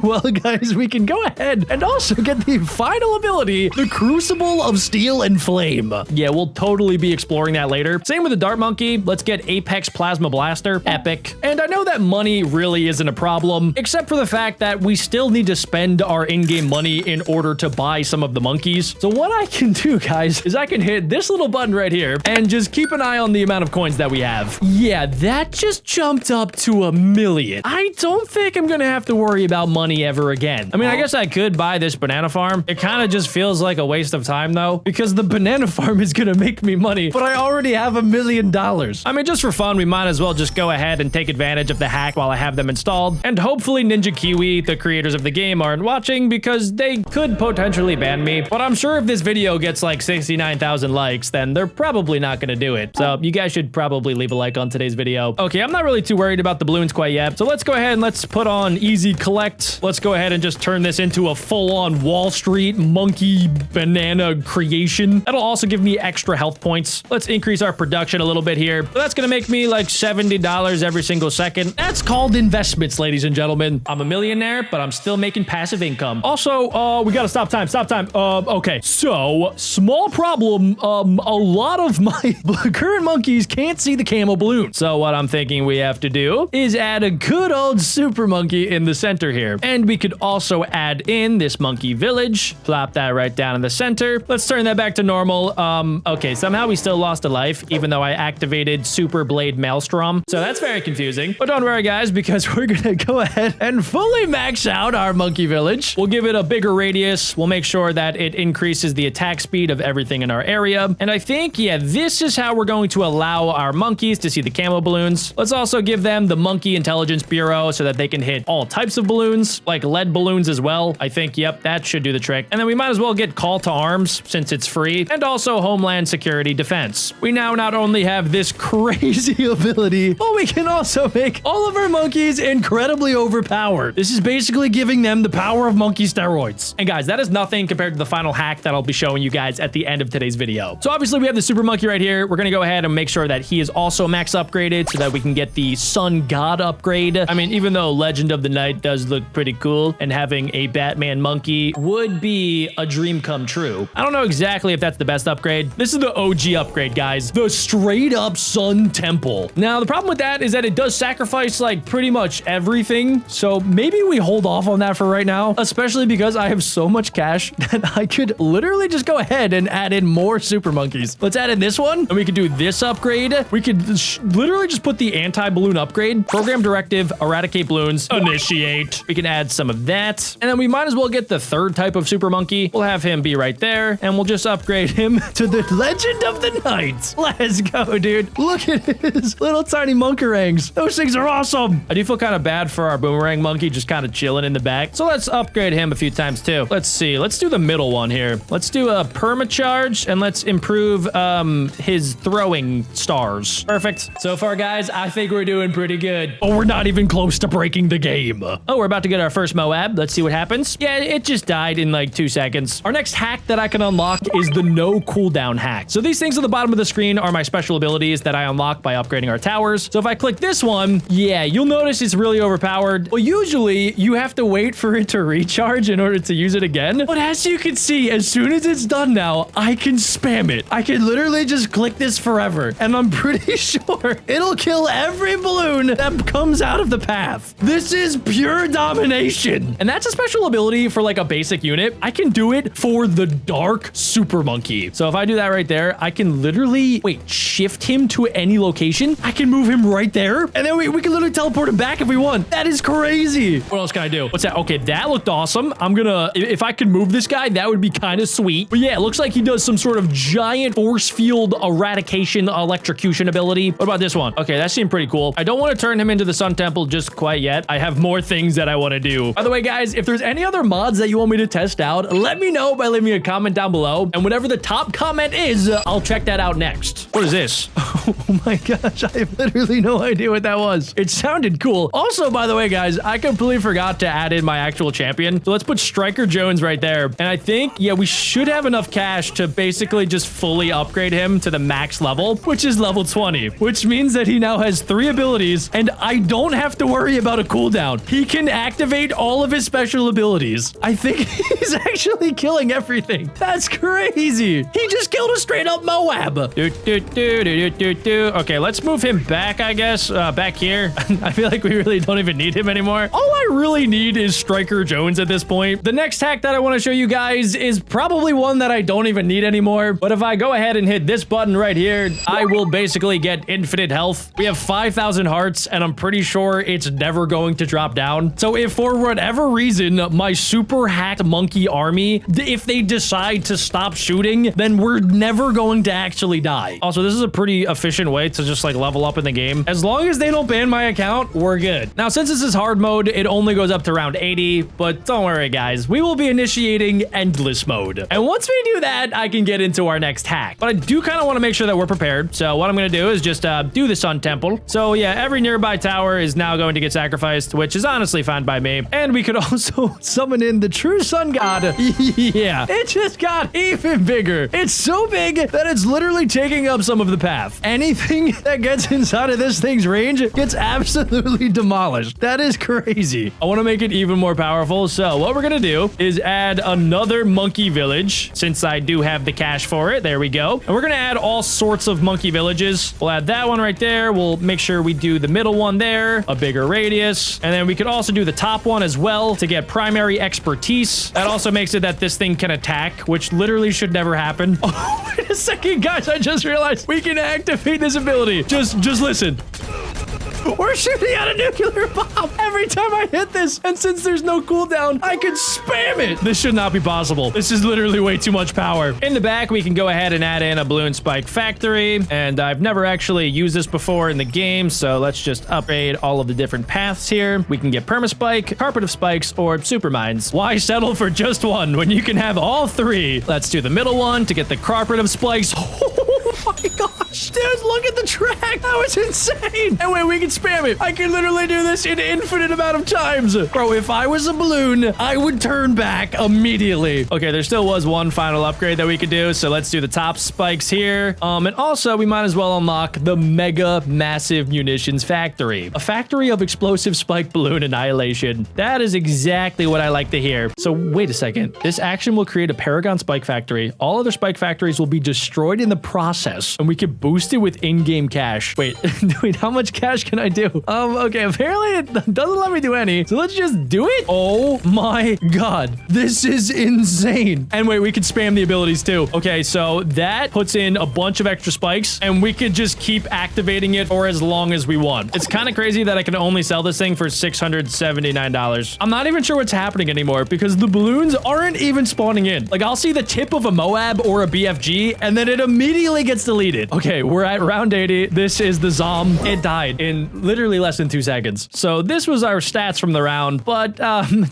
well, guys, we can go ahead and also get the final ability, the Crucible of Steel and Flame. Yeah, we'll totally be exploring that later. Same with the dart monkey. Let's get Apex Plasma Blaster. Epic. And I know that money really isn't a problem, except for the fact that we still need to spend our in-game money in order to buy some of the monkeys. So what I can do, guys, is I can hit this little button right here and just keep an eye on the amount of coins that we have. Yeah, that just jumped up to 1 million. I don't think I'm gonna have to worry about money ever again. I mean, I guess I could buy this banana farm. It kind of just feels like a waste of time though, because the banana farm is gonna make me money, but I already have $1 million. I mean, just for fun, we might as well just go ahead and take advantage of the hack while I have them installed. And hopefully Ninja Kiwi, the creators of the game, aren't watching because they could potentially ban me. But I'm sure if this video gets like 69,000 likes, then they're probably not gonna do it. So you guys should probably leave a like on today's video. Okay, I'm not really too worried about the balloons quite yet. So let's go ahead and let's put on easy collect. Let's go ahead and just turn this into a full-on Wall Street monkey banana creation. That'll also give me extra health points. Let's increase increase our production a little bit here. So that's gonna make me like $70 every single second. That's called investments, ladies and gentlemen. I'm a millionaire, but I'm still making passive income. Also, we gotta stop time. Okay, so small problem. A lot of my current monkeys can't see the camo balloon. So what I'm thinking we have to do is add a good old super monkey in the center here. And we could also add in this monkey village. Plop that right down in the center. Let's turn that back to normal. Okay, somehow we still lost a life, even though I activated Super Blade Maelstrom. So that's very confusing. But don't worry, guys, because we're gonna go ahead and fully max out our monkey village. We'll give it a bigger radius. We'll make sure that it increases the attack speed of everything in our area. And I think, yeah, this is how we're going to allow our monkeys to see the camo balloons. Let's also give them the Monkey Intelligence Bureau so that they can hit all types of balloons, like lead balloons as well. I think, yep, that should do the trick. And then we might as well get Call to Arms since it's free, and also Homeland Security Defense. We now not only have this crazy ability, but we can also make all of our monkeys incredibly overpowered. This is basically giving them the power of monkey steroids. And guys, that is nothing compared to the final hack that I'll be showing you guys at the end of today's video. So obviously we have the super monkey right here. We're gonna go ahead and make sure that he is also max upgraded so that we can get the Sun God upgrade. I mean, even though Legend of the Night does look pretty cool and having a Batman monkey would be a dream come true, I don't know exactly if that's the best upgrade. This is the OG upgrade, guys. The straight up Sun Temple. Now, the problem with that is that it does sacrifice like pretty much everything. So maybe we hold off on that for right now, especially because I have so much cash that I could literally just go ahead and add in more super monkeys. Let's add in this one and we could do this upgrade. We could literally just put the anti-balloon upgrade, program directive, eradicate balloons, initiate. We can add some of that. And then we might as well get the third type of super monkey. We'll have him be right there and we'll just upgrade him to the Legend of the Night. Let's go, dude. Look at his little tiny monkerangs. Those things are awesome. I do feel kind of bad for our boomerang monkey just kind of chilling in the back. So let's upgrade him a few times too. Let's see. Let's do the middle one here. Let's do a permacharge and let's improve his throwing stars. Perfect. So far, guys, I think we're doing pretty good. Oh, we're not even close to breaking the game. Oh, we're about to get our first Moab. Let's see what happens. Yeah, it just died in like 2 seconds. Our next hack that I can unlock is the no cooldown hack. So these things at the bottom of the screen are my special abilities that I unlock by upgrading our towers. So if I click this one, yeah, you'll notice it's really overpowered. Well, usually you have to wait for it to recharge in order to use it again. But as you can see, as soon as it's done now, I can spam it. I can literally just click this forever. And I'm pretty sure it'll kill every balloon that comes out of the path. This is pure domination. And that's a special ability for like a basic unit. I can do it for the Dark Super Monkey. So if I do that right there, I can literally, shift him to any location. I can move him right there. And then we can literally teleport him back if we want. That is crazy. What else can I do? What's that? Okay, that looked awesome. I'm gonna, if I could move this guy, that would be kind of sweet. But yeah, it looks like he does some sort of giant force field eradication electrocution ability. What about this one? Okay, that seemed pretty cool. I don't want to turn him into the Sun Temple just quite yet. I have more things that I want to do. By the way, guys, if there's any other mods that you want me to test out, let me know by leaving a comment down below. And whatever the top comment is, I'll check that out next. What is this? Oh my gosh, I have literally no idea what that was. It sounded cool. Also, by the way, guys, I completely forgot to add in my actual champion. So let's put Striker Jones right there. And I think, yeah, we should have enough cash to basically just fully upgrade him to the max level, which is level 20, which means that he now has 3 abilities and I don't have to worry about a cooldown. He can activate all of his special abilities. I think he's actually killing everything. That's crazy. He just killed a straight up Moab. Okay, let's move him back, I guess, back here. I feel like we really don't even need him anymore. All I really need is Striker Jones at this point. The next hack that I want to show you guys is probably one that I don't even need anymore. But if I go ahead and hit this button right here, I will basically get infinite health. We have 5,000 hearts, and I'm pretty sure it's never going to drop down. So if for whatever reason, my super hacked monkey army, if they decide to stop shooting, then we're never going to actually die. Also, this is a pretty efficient way to just like level up in the game. As long as they don't ban my account, we're good. Now, since this is hard mode, it only goes up to round 80, but don't worry, guys. We will be initiating endless mode. And once we do that, I can get into our next hack. But I do kind of want to make sure that we're prepared. So what I'm going to do is just do the Sun Temple. So yeah, every nearby tower is now going to get sacrificed, which is honestly fine by me. And we could also summon in the true Sun God. Yeah, it just got even bigger. It's so big that it's literally taking up some of the path. Anything that gets inside of this thing's range gets absolutely demolished. That is crazy. I want to make it even more powerful. So what we're going to do is add another monkey village, since I do have the cash for it. There we go. And we're going to add all sorts of monkey villages. We'll add that one right there. We'll make sure we do the middle one there, a bigger radius. And then we could also do the top one as well to get primary expertise. That also makes it that this thing can attack, which literally should never happen. Oh, wait a second, guys. I just realized we can activate this ability. Just listen. We're shooting out a nuclear bomb every time I hit this. And since there's no cooldown, I can spam it. This should not be possible. This is literally way too much power. In the back, we can go ahead and add in a balloon spike factory. And I've never actually used this before in the game. So let's just upgrade all of the different paths here. We can get permaspike, carpet of spikes, or super mines. Why settle for just one when you can have all three? Let's do the middle one to get the carpet of spikes. Oh my gosh, dude, look at the track. That was insane. And wait, we can spam it. I can literally do this an infinite amount of times. Bro, if I was a balloon, I would turn back immediately. Okay, there still was one final upgrade that we could do. So let's do the top spikes here. And also we might as well unlock the mega massive munitions factory. A factory of explosive spike balloon annihilation. That is exactly what I like to hear. So wait a second. This action will create a Paragon spike factory. All other spike factories will be destroyed in the process. And we can boost it with in-game cash. Wait, how much cash can I do? Okay, apparently it doesn't let me do any. So let's just do it. Oh my God. This is insane. And wait, we can spam the abilities too. Okay, so that puts in a bunch of extra spikes and we could just keep activating it for as long as we want. It's kind of crazy that I can only sell this thing for $679. I'm not even sure what's happening anymore because the balloons aren't even spawning in. Like I'll see the tip of a Moab or a BFG and then it immediately gets deleted. Okay, we're at round 80. This is the Zom. It died in literally less than 2 seconds. So this was our stats from the round, but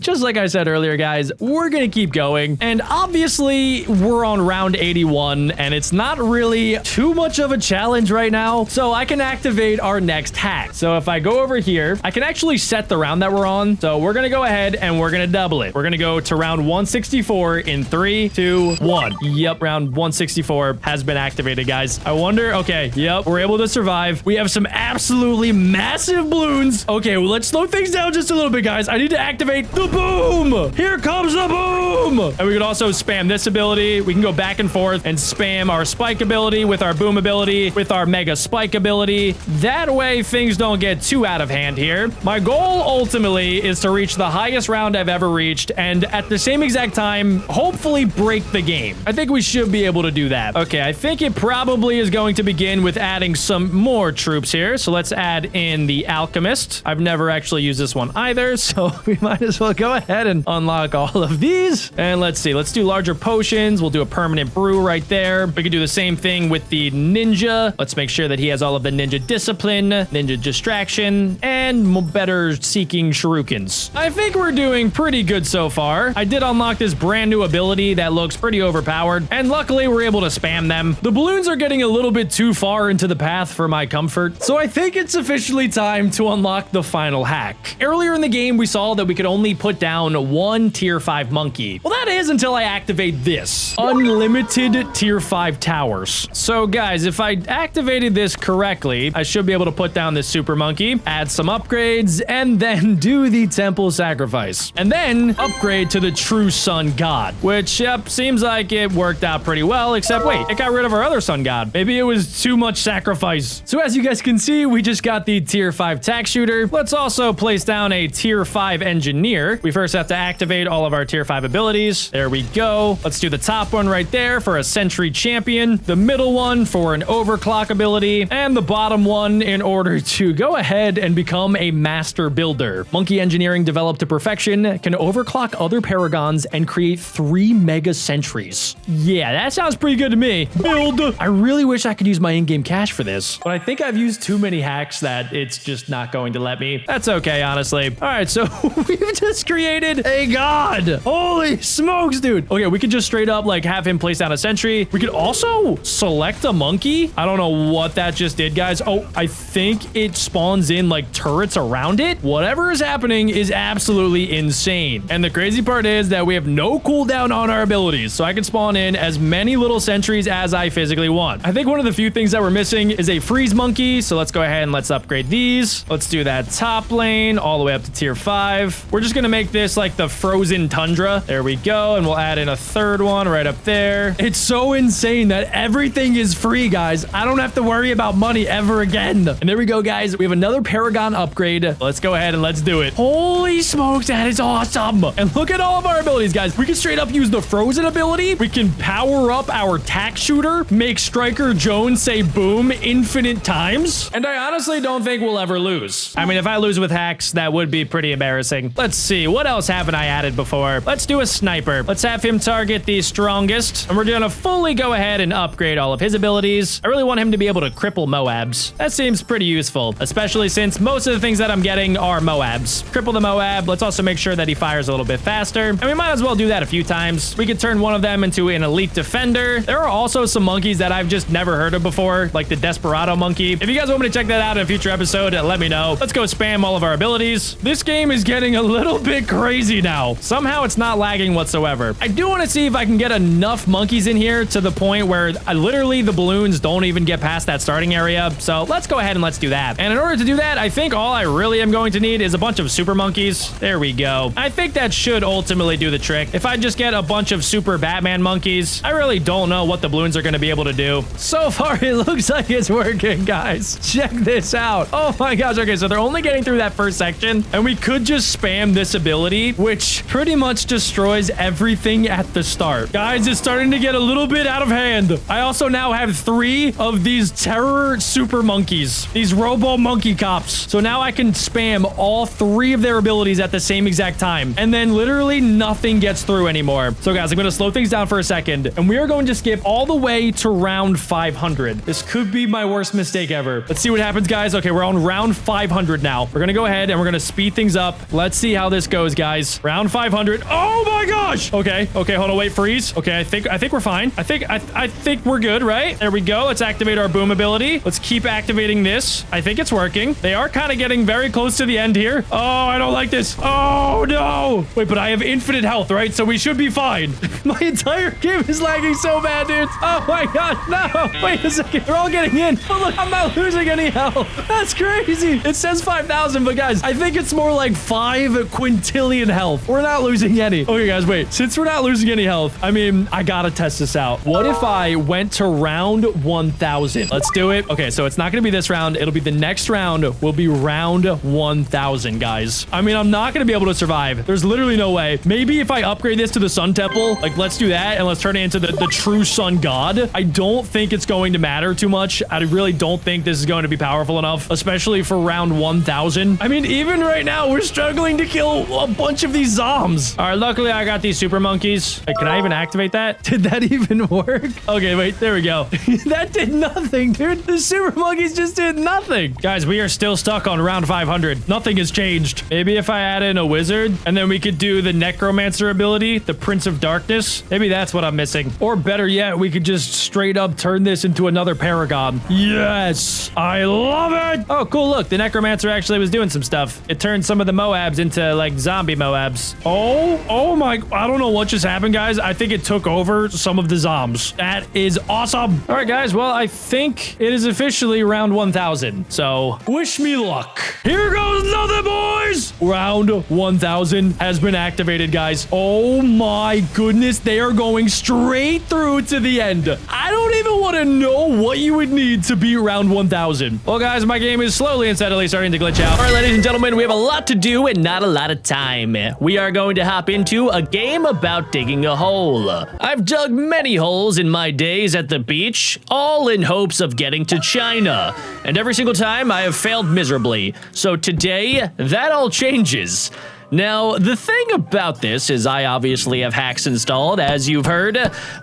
just like I said earlier, guys, we're gonna keep going. And obviously we're on round 81 and it's not really too much of a challenge right now. So I can activate our next hack. So if I go over here, I can actually set the round that we're on. So we're gonna go ahead and we're gonna double it. We're gonna go to round 164 in 3, 2, 1. Yep, round 164 has been activated, guys. I wonder, okay, yep, we're able to survive. We have some absolutely massive balloons. Okay, well, let's slow things down just a little bit, guys. I need to activate the boom. Here comes the boom. And we could also spam this ability. We can go back and forth and spam our spike ability with our boom ability, with our mega spike ability. That way, things don't get too out of hand here. My goal ultimately is to reach the highest round I've ever reached, and at the same exact time, hopefully break the game. I think we should be able to do that. Okay, I think it probably is going to begin with adding some more troops here. So let's add in the alchemist. I've never actually used this one either, so we might as well go ahead and unlock all of these. And let's see, let's do larger potions. We'll do a permanent brew right there. We could do the same thing with the ninja. Let's make sure that he has all of the ninja discipline, ninja distraction, and better seeking shurikens. I think we're doing pretty good so far. I did unlock this brand new ability that looks pretty overpowered, and luckily we're able to spam them. The balloons are getting a little bit too far into the path for my comfort, so I think it's officially time to unlock the final hack. Earlier in the game, we saw that we could only put down one tier 5 monkey. Well, that is until I activate this. Unlimited tier 5 towers. So guys, if I activated this correctly, I should be able to put down this super monkey, add some upgrades, and then do the temple sacrifice. And then upgrade to the true sun god, which, yep, seems like it worked out pretty well, except wait, it got rid of our other sun god. Maybe it was too much sacrifice. So as you guys can see, we just got the tier 5 tack shooter. Let's also place down a tier 5 engineer. We first have to activate all of our tier 5 abilities. There we go. Let's do the top one right there for a sentry champion, the middle one for an overclock ability, and the bottom one in order to go ahead and become a master builder. Monkey engineering developed to perfection can overclock other paragons and create 3 mega sentries. Yeah, that sounds pretty good to me. Build. I really wish I could use my in-game cash for this, but I think I've used too many hacks that it's just not going to let me. That's okay, honestly. All right, so we've just created a god. Holy smokes, dude. Okay, we could just straight up like have him place down a sentry. We could also select a monkey. I don't know what that just did, guys. Oh, I think it spawns in like turrets around it. Whatever is happening is absolutely insane. And the crazy part is that we have no cooldown on our abilities, so I can spawn in as many little sentries as I physically want. I think one of the few things that we're missing is a freeze monkey. So let's go ahead and let's upgrade these. Let's do that top lane all the way up to tier 5. We're just going to make this like the frozen tundra. There we go. And we'll add in a third one right up there. It's so insane that everything is free, guys. I don't have to worry about money ever again. And there we go, guys. We have another Paragon upgrade. Let's go ahead and let's do it. Holy smokes, that is awesome. And look at all of our abilities, guys. We can straight up use the frozen ability. We can power up our tack shooter, make Striker Jones say boom infinite times. And I honestly don't think we'll ever lose. I mean, if I lose with hacks, that would be pretty embarrassing. Let's see. What else haven't I added before? Let's do a sniper. Let's have him target the strongest. And we're going to fully go ahead and upgrade all of his abilities. I really want him to be able to cripple Moabs. That seems pretty useful, especially since most of the things that I'm getting are Moabs. Cripple the Moab. Let's also make sure that he fires a little bit faster. And we might as well do that a few times. We could turn one of them into an elite defender. There are also some monkeys that I've just never heard of before, like the Desperado monkey. If you guys want me to check that out in a future episode, let me know. Let's go spam all of our abilities. This game is getting a little bit crazy now. Somehow it's not lagging whatsoever. I do want to see if I can get enough monkeys in here to the point where literally the balloons don't even get past that starting area. So let's go ahead and let's do that. And in order to do that, I think all I really am going to need is a bunch of super monkeys. There we go. I think that should ultimately do the trick. If I just get a bunch of super Batman monkeys, I really don't know what the balloons are going to be able to do. So far, it looks like it's working, guys. Check this out. Oh my gosh. Okay, so they're only getting through that first section, and we could just spam this ability, which pretty much destroys everything at the start. Guys, it's starting to get a little bit out of hand. I also now have 3 of these terror super monkeys, these robo monkey cops. So now I can spam all 3 of their abilities at the same exact time, and then literally nothing gets through anymore. So guys, I'm going to slow things down for a second, and we are going to skip all the way to round 500. This could be my worst mistake ever. Let's see what happens, guys. Okay, we're on round 500 now. We're going to go ahead and we're going to speed things up. Let's see how this goes, guys. Round 500. Oh my gosh. Okay, hold on, wait, freeze. Okay, I think we're fine. I think we're good, right? There we go. Let's activate our boom ability. Let's keep activating this. I think it's working. They are kind of getting very close to the end here. Oh, I don't like this. Oh no. Wait, but I have infinite health, right? So we should be fine. My entire game is lagging so bad, dude. Oh my god, no. Wait a second. They're all getting in. Oh look, I'm not losing any health. That's crazy. It says 5,000, but guys, I think it's more like 5 quintillion health. We're not losing any. Okay, guys, wait. Since we're not losing any health, I mean, I gotta test this out. What if I went to round 1,000? Let's do it. Okay, so it's not gonna be this round. It'll be the next round. Will be round 1,000, guys. I mean, I'm not gonna be able to survive. There's literally no way. Maybe if I upgrade this to the Sun Temple, like, let's do that and let's turn it into the true Sun God. I don't think it's going to matter too much. I really don't think this is going to be powerful enough, especially for round 1,000. I mean, even right now, we're struggling to kill a bunch of these zombs. All right, luckily I got these super monkeys. Wait, can I even activate that? Did that even work? Okay, wait, there we go. That did nothing, dude. The super monkeys just did nothing. Guys, we are still stuck on round 500. Nothing has changed. Maybe if I add in a wizard and then we could do the necromancer ability, the Prince of Darkness. Maybe that's what I'm missing. Or better yet, we could just straight up turn this into another paragon. Yes, I love it. Oh, cool. Look, the necromancer actually was doing some stuff. It turned some of the Moabs into like zombie Moabs. Oh my, I don't know what just happened, guys. I think it took over some of the zombs. That is awesome. All right, guys. Well, I think it is officially round 1,000. So wish me luck. Here goes nothing, boys. Round 1,000 has been activated, guys. Oh my goodness. They are going straight through to the end. I don't even want to know what you would need to beat round 1,000. Well, guys, my game is slowly and steadily starting to glitch out. All right, ladies and gentlemen, we have a lot to do and not a lot of time. We are going to hop into a game about digging a hole. I've dug many holes in my days at the beach, all in hopes of getting to China. And every single time I have failed miserably. So today, that all changes. Now, the thing about this is I obviously have hacks installed, as you've heard,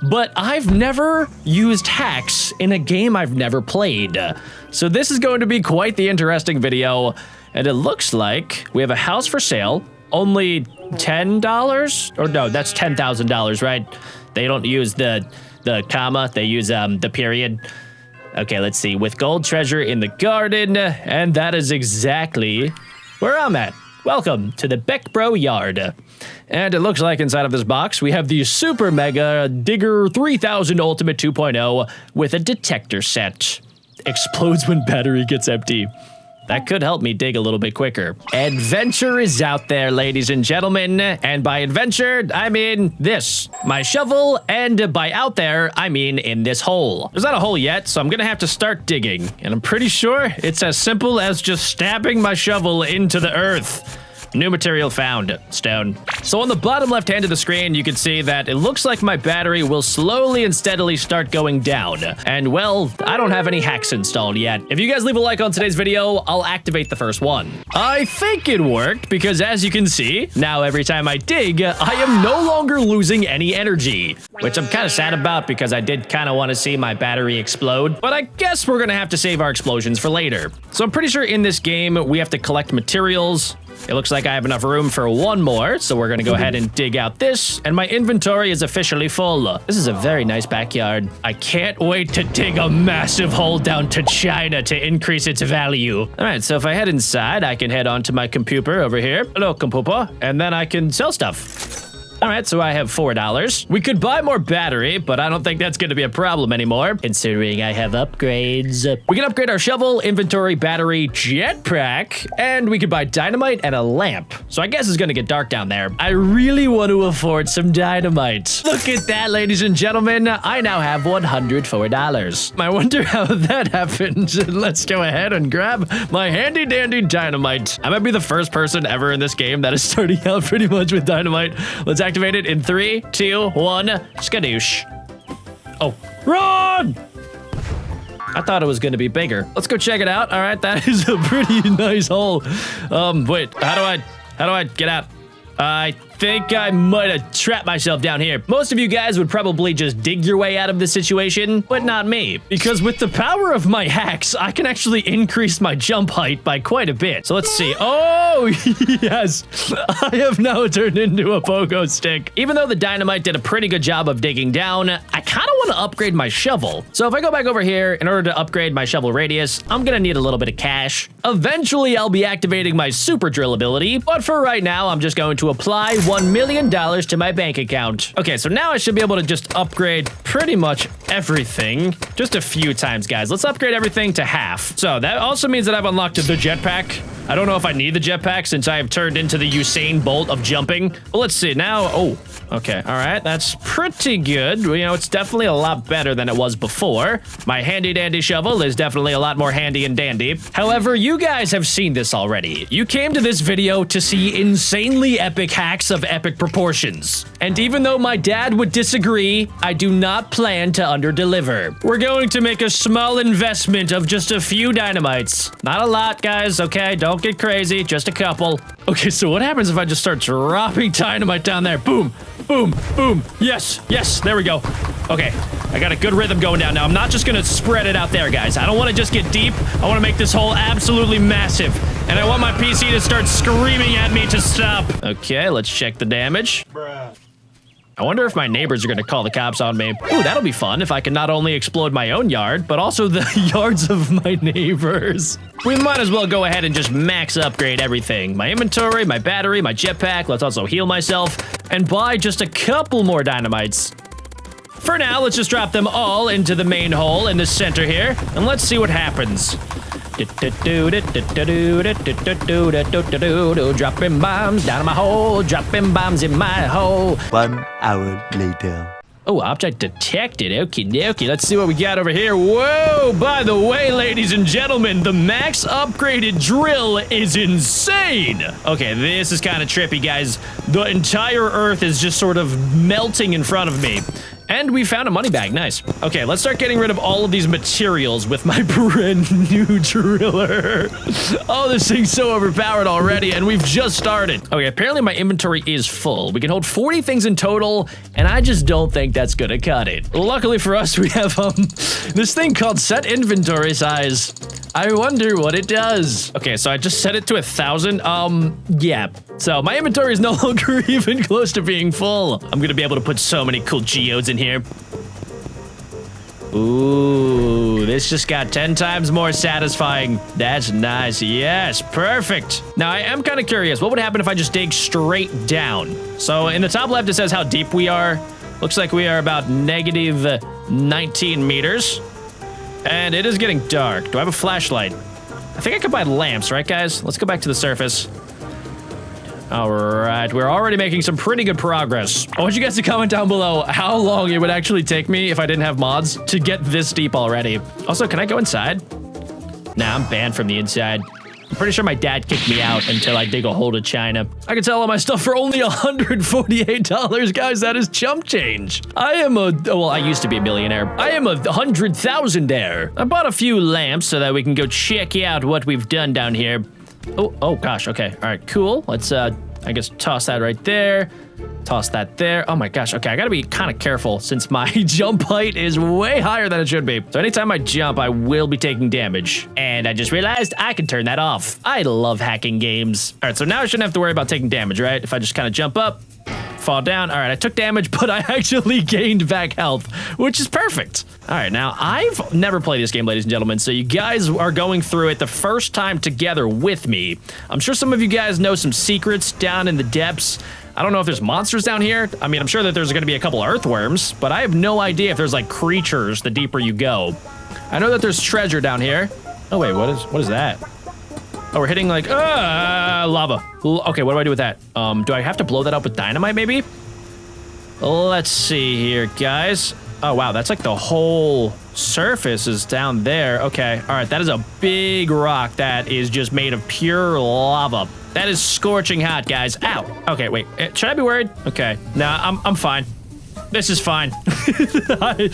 but I've never used hacks in a game I've never played. So this is going to be quite the interesting video, and it looks like we have a house for sale, only $10? Or no, that's $10,000, right? They don't use the comma, they use the period. Okay, let's see, with gold treasure in the garden, and that is exactly where I'm at. Welcome to the BeckBro yard. And it looks like inside of this box, we have the Super Mega Digger 3000 Ultimate 2.0 with a detector set. Explodes when battery gets empty. That could help me dig a little bit quicker. Adventure is out there, ladies and gentlemen. And by adventure, I mean this. My shovel, and by out there, I mean in this hole. There's not a hole yet, so I'm gonna have to start digging. And I'm pretty sure it's as simple as just stabbing my shovel into the earth. New material found, stone. So on the bottom left hand of the screen, you can see that it looks like my battery will slowly and steadily start going down. And well, I don't have any hacks installed yet. If you guys leave a like on today's video, I'll activate the first one. I think it worked because as you can see, now every time I dig, I am no longer losing any energy, which I'm kind of sad about because I did kind of want to see my battery explode, but I guess we're gonna have to save our explosions for later. So I'm pretty sure in this game, we have to collect materials. It looks like I have enough room for one more, so we're gonna go ahead and dig out this, and my inventory is officially full. This is a very nice backyard. I can't wait to dig a massive hole down to China to increase its value. All right, so if I head inside, I can head on to my computer over here. Hello, computer, and then I can sell stuff. All right, so I have $4. We could buy more battery, but I don't think that's going to be a problem anymore, considering I have upgrades. We can upgrade our shovel, inventory, battery, jetpack, and we could buy dynamite and a lamp. So I guess it's going to get dark down there. I really want to afford some dynamite. Look at that, ladies and gentlemen. I now have $104. I wonder how that happened. Let's go ahead and grab my handy dandy dynamite. I might be the first person ever in this game that is starting out pretty much with dynamite. Let's activate it in 3, 2, 1, skadoosh. Oh, run! I thought it was gonna be bigger. Let's go check it out. All right, that is a pretty nice hole. Wait, how do I get out? I think I might have trapped myself down here. Most of you guys would probably just dig your way out of this situation, but not me. Because with the power of my hacks, I can actually increase my jump height by quite a bit. So let's see. Oh, yes. I have now turned into a pogo stick. Even though the dynamite did a pretty good job of digging down, I kind of want to upgrade my shovel. So if I go back over here, in order to upgrade my shovel radius, I'm going to need a little bit of cash. Eventually, I'll be activating my super drill ability, but for right now, I'm just going to apply $1 million to my bank account. Okay, so now I should be able to just upgrade pretty much everything just a few times, guys. Let's upgrade everything to half. So that also means that I've unlocked the jetpack. I don't know if I need the jetpack since I have turned into the Usain Bolt of jumping. But let's see now. Oh, okay. All right. That's pretty good. You know, it's definitely a lot better than it was before. My handy dandy shovel is definitely a lot more handy and dandy. However, you guys have seen this already. You came to this video to see insanely epic hacks of epic proportions. And even though my dad would disagree, I do not plan to underdeliver. We're going to make a small investment of just a few dynamites. Not a lot, guys, okay? Don't get crazy, just a couple. Okay, so what happens if I just start dropping dynamite down there? Boom, boom, boom. Yes, yes, there we go. Okay, I got a good rhythm going down now. I'm not just gonna spread it out there, guys. I don't wanna just get deep. I wanna make this hole absolutely massive. And I want my PC to start screaming at me to stop. Okay, let's check the damage. Bruh. I wonder if my neighbors are gonna call the cops on me. Ooh, that'll be fun if I can not only explode my own yard, but also the yards of my neighbors. We might as well go ahead and just max upgrade everything. My inventory, my battery, my jetpack. Let's also heal myself and buy just a couple more dynamites. For now, let's just drop them all into the main hole in the center here, and let's see what happens. Dropping bombs down in my hole, dropping bombs in my hole. 1 hour later. Oh, object detected. Okie dokie. Let's see what we got over here. Whoa, by the way, ladies and gentlemen, the max upgraded drill is insane. Okay, this is kind of trippy, guys. The entire earth is just sort of melting in front of me. And we found a money bag. Nice. Okay, let's start getting rid of all of these materials with my brand new driller. Oh, this thing's so overpowered already, and we've just started. Okay, apparently my inventory is full. We can hold 40 things in total, and I just don't think that's gonna cut it. Luckily for us, we have this thing called set inventory size. I wonder what it does. Okay, so I just set it to 1,000. Yeah. So my inventory is no longer even close to being full. I'm gonna be able to put so many cool geodes in here. Ooh, this just got 10 times more satisfying. That's nice. Yes, perfect. Now, I am kind of curious. What would happen if I just dig straight down? So in the top left, it says how deep we are. Looks like we are about negative 19 meters. And it is getting dark. Do I have a flashlight? I think I could buy lamps, right, guys? Let's go back to the surface. All right, we're already making some pretty good progress. I want you guys to comment down below how long it would actually take me if I didn't have mods to get this deep already. Also, can I go inside? Nah, I'm banned from the inside. I'm pretty sure my dad kicked me out until I dig a hole to China. I can sell all my stuff for only $148, guys. That is chump change. Well, I used to be a millionaire. I am a 100,000-aire. I bought a few lamps so that we can go check out what we've done down here. Oh gosh, okay. All right, cool. Let's, I guess, toss that right there. Toss that there. Oh my gosh, okay. I gotta be kind of careful since my jump height is way higher than it should be. So anytime I jump, I will be taking damage. And I just realized I can turn that off. I love hacking games. All right, so now I shouldn't have to worry about taking damage, right? If I just kind of jump up, fall down. All right, I took damage, but I actually gained back health, which is perfect. All right, now I've never played this game, ladies and gentlemen, so you guys are going through it the first time together with me. I'm sure some of you guys know some secrets down in the depths. I don't know if there's monsters down here. I mean, I'm sure that there's going to be a couple earthworms, but I have no idea if there's like creatures the deeper you go. I know that there's treasure down here. Oh wait, what is that? Oh, we're hitting like lava. Okay, what do I do with that? Do I have to blow that up with dynamite maybe? Let's see here, guys. Oh wow, that's like the whole surface is down there. Okay, all right, that is a big rock that is just made of pure lava. That is scorching hot, guys. Ow. Okay, wait. Should I be worried? Okay. Nah, I'm fine. This is fine. I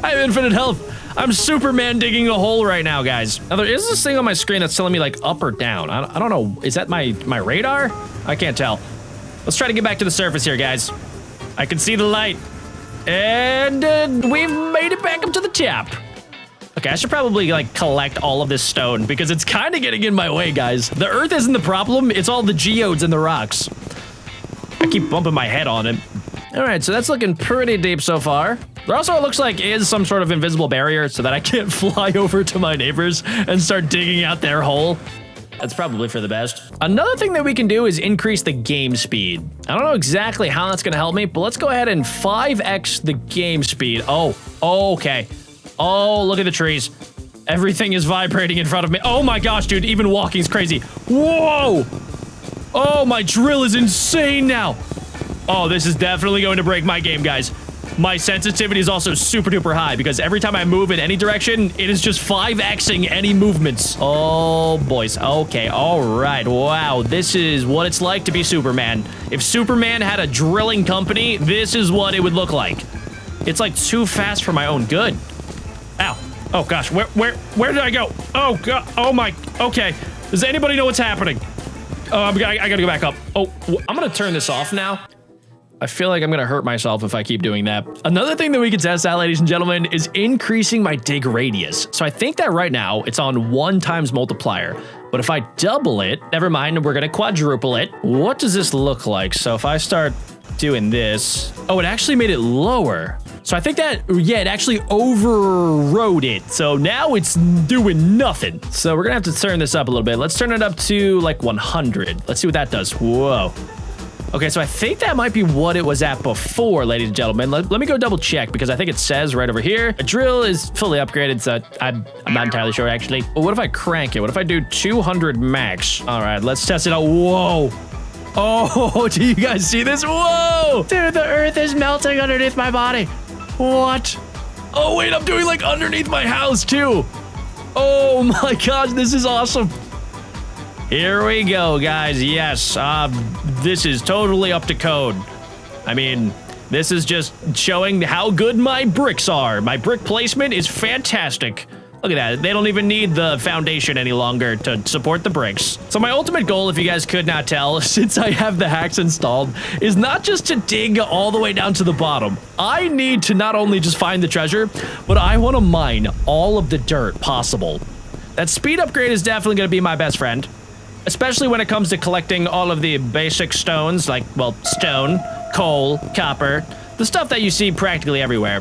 have infinite health. I'm Superman digging a hole right now, guys. Now, there is this thing on my screen that's telling me, like, up or down. I don't know. Is that my radar? I can't tell. Let's try to get back to the surface here, guys. I can see the light. And we've made it back up to the top. Okay, I should probably, like, collect all of this stone because it's kind of getting in my way, guys. The earth isn't the problem. It's all the geodes and the rocks. I keep bumping my head on it. All right, so that's looking pretty deep so far. There also, it looks like, is some sort of invisible barrier so that I can't fly over to my neighbors and start digging out their hole. That's probably for the best. Another thing that we can do is increase the game speed. I don't know exactly how that's going to help me, but let's go ahead and 5x the game speed. Oh, okay. Oh, look at the trees. Everything is vibrating in front of me. Oh my gosh, dude, even walking's crazy. Whoa! Oh, my drill is insane now. Oh, this is definitely going to break my game, guys. My sensitivity is also super duper high because every time I move in any direction, it is just 5xing any movements. Oh, boys. Okay, all right. Wow, this is what it's like to be Superman. If Superman had a drilling company, this is what it would look like. It's like too fast for my own good. Ow. Oh gosh, where did I go? Oh god, oh my, okay. Does anybody know what's happening? Oh, I gotta go back up. Oh, I'm gonna turn this off now. I feel like I'm gonna hurt myself if I keep doing that. Another thing that we can test out, ladies and gentlemen, is increasing my dig radius. So I think that right now it's on 1 times multiplier, but if I double it, never mind, we're gonna quadruple it. What does this look like? So if I start doing this, oh, it actually made it lower. So I think that, yeah, it actually overrode it. So now it's doing nothing. So we're gonna have to turn this up a little bit. Let's turn it up to like 100. Let's see what that does. Whoa. Okay, so I think that might be what it was at before, ladies and gentlemen. Let me go double check because I think it says right over here. A drill is fully upgraded, so I'm not entirely sure actually. But what if I crank it? What if I do 200 max? All right, let's test it out. Whoa. Oh, do you guys see this? Whoa! Dude, the earth is melting underneath my body. What? Oh, wait, I'm doing like underneath my house too. Oh my gosh, this is awesome. Here we go, guys. Yes, this is totally up to code. I mean, this is just showing how good my bricks are. My brick placement is fantastic. Look at that. They don't even need the foundation any longer to support the bricks. So my ultimate goal, if you guys could not tell, since I have the hacks installed, is not just to dig all the way down to the bottom. I need to not only just find the treasure, but I want to mine all of the dirt possible. That speed upgrade is definitely going to be my best friend, especially when it comes to collecting all of the basic stones, like, well, stone, coal, copper, the stuff that you see practically everywhere.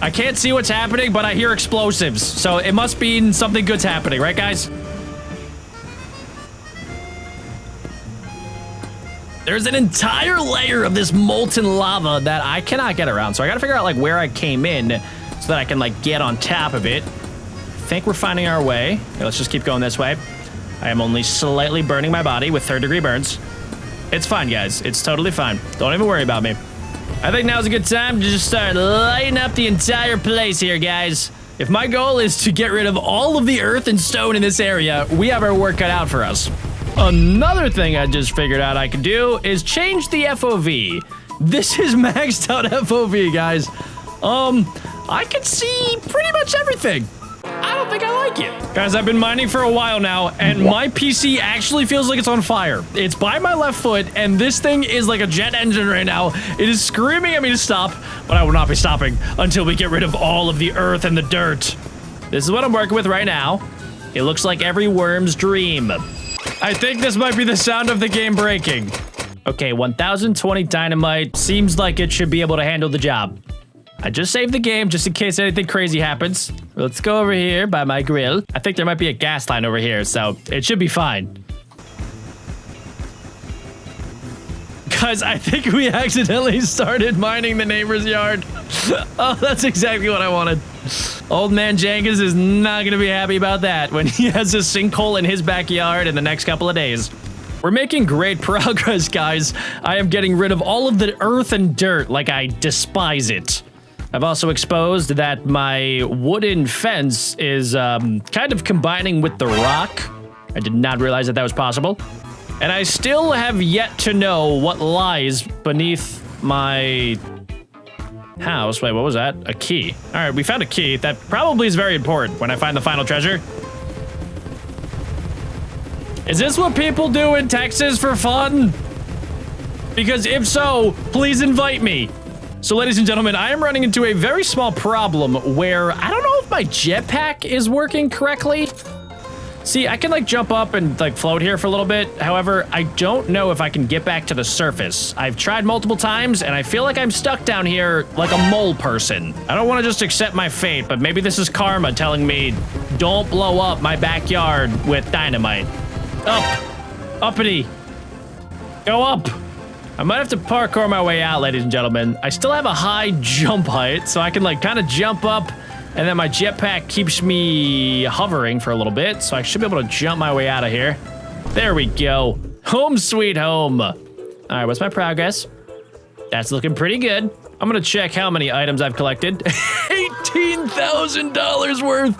I can't see what's happening, but I hear explosives. So it must be something good's happening, right, guys? There's an entire layer of this molten lava that I cannot get around. So I gotta figure out like where I came in so that I can like get on top of it. I think we're finding our way. Okay, let's just keep going this way. I am only slightly burning my body with 3rd-degree burns. It's fine, guys. It's totally fine. Don't even worry about me. I think now's a good time to just start lighting up the entire place here, guys. If my goal is to get rid of all of the earth and stone in this area, we have our work cut out for us. Another thing I just figured out I could do is change the FOV. This is maxed out FOV, guys. I can see pretty much everything. I don't think I like it. Guys, I've been mining for a while now, and my PC actually feels like it's on fire. It's by my left foot, and this thing is like a jet engine right now. It is screaming at me to stop, but I will not be stopping until we get rid of all of the earth and the dirt. This is what I'm working with right now. It looks like every worm's dream. I think this might be the sound of the game breaking. Okay, 1020 dynamite. Seems like it should be able to handle the job. I just saved the game just in case anything crazy happens. Let's go over here by my grill. I think there might be a gas line over here, so it should be fine. Guys, I think we accidentally started mining the neighbor's yard. Oh, that's exactly what I wanted. Old man Jenkins is not gonna be happy about that when he has a sinkhole in his backyard in the next couple of days. We're making great progress, guys. I am getting rid of all of the earth and dirt like I despise it. I've also exposed that my wooden fence is kind of combining with the rock. I did not realize that that was possible. And I still have yet to know what lies beneath my house. Wait, what was that? A key. All right, we found a key. That probably is very important when I find the final treasure. Is this what people do in Texas for fun? Because if so, please invite me. So ladies and gentlemen, I am running into a very small problem where I don't know if my jetpack is working correctly. See, I can like jump up and like float here for a little bit. However, I don't know if I can get back to the surface. I've tried multiple times and I feel like I'm stuck down here like a mole person. I don't want to just accept my fate, but maybe this is karma telling me don't blow up my backyard with dynamite. Up, uppity, go up. I might have to parkour my way out, ladies and gentlemen. I still have a high jump height, so I can like kind of jump up, and then my jetpack keeps me hovering for a little bit, so I should be able to jump my way out of here. There we go. Home sweet home. All right, what's my progress? That's looking pretty good. I'm gonna check how many items I've collected. $18,000 worth.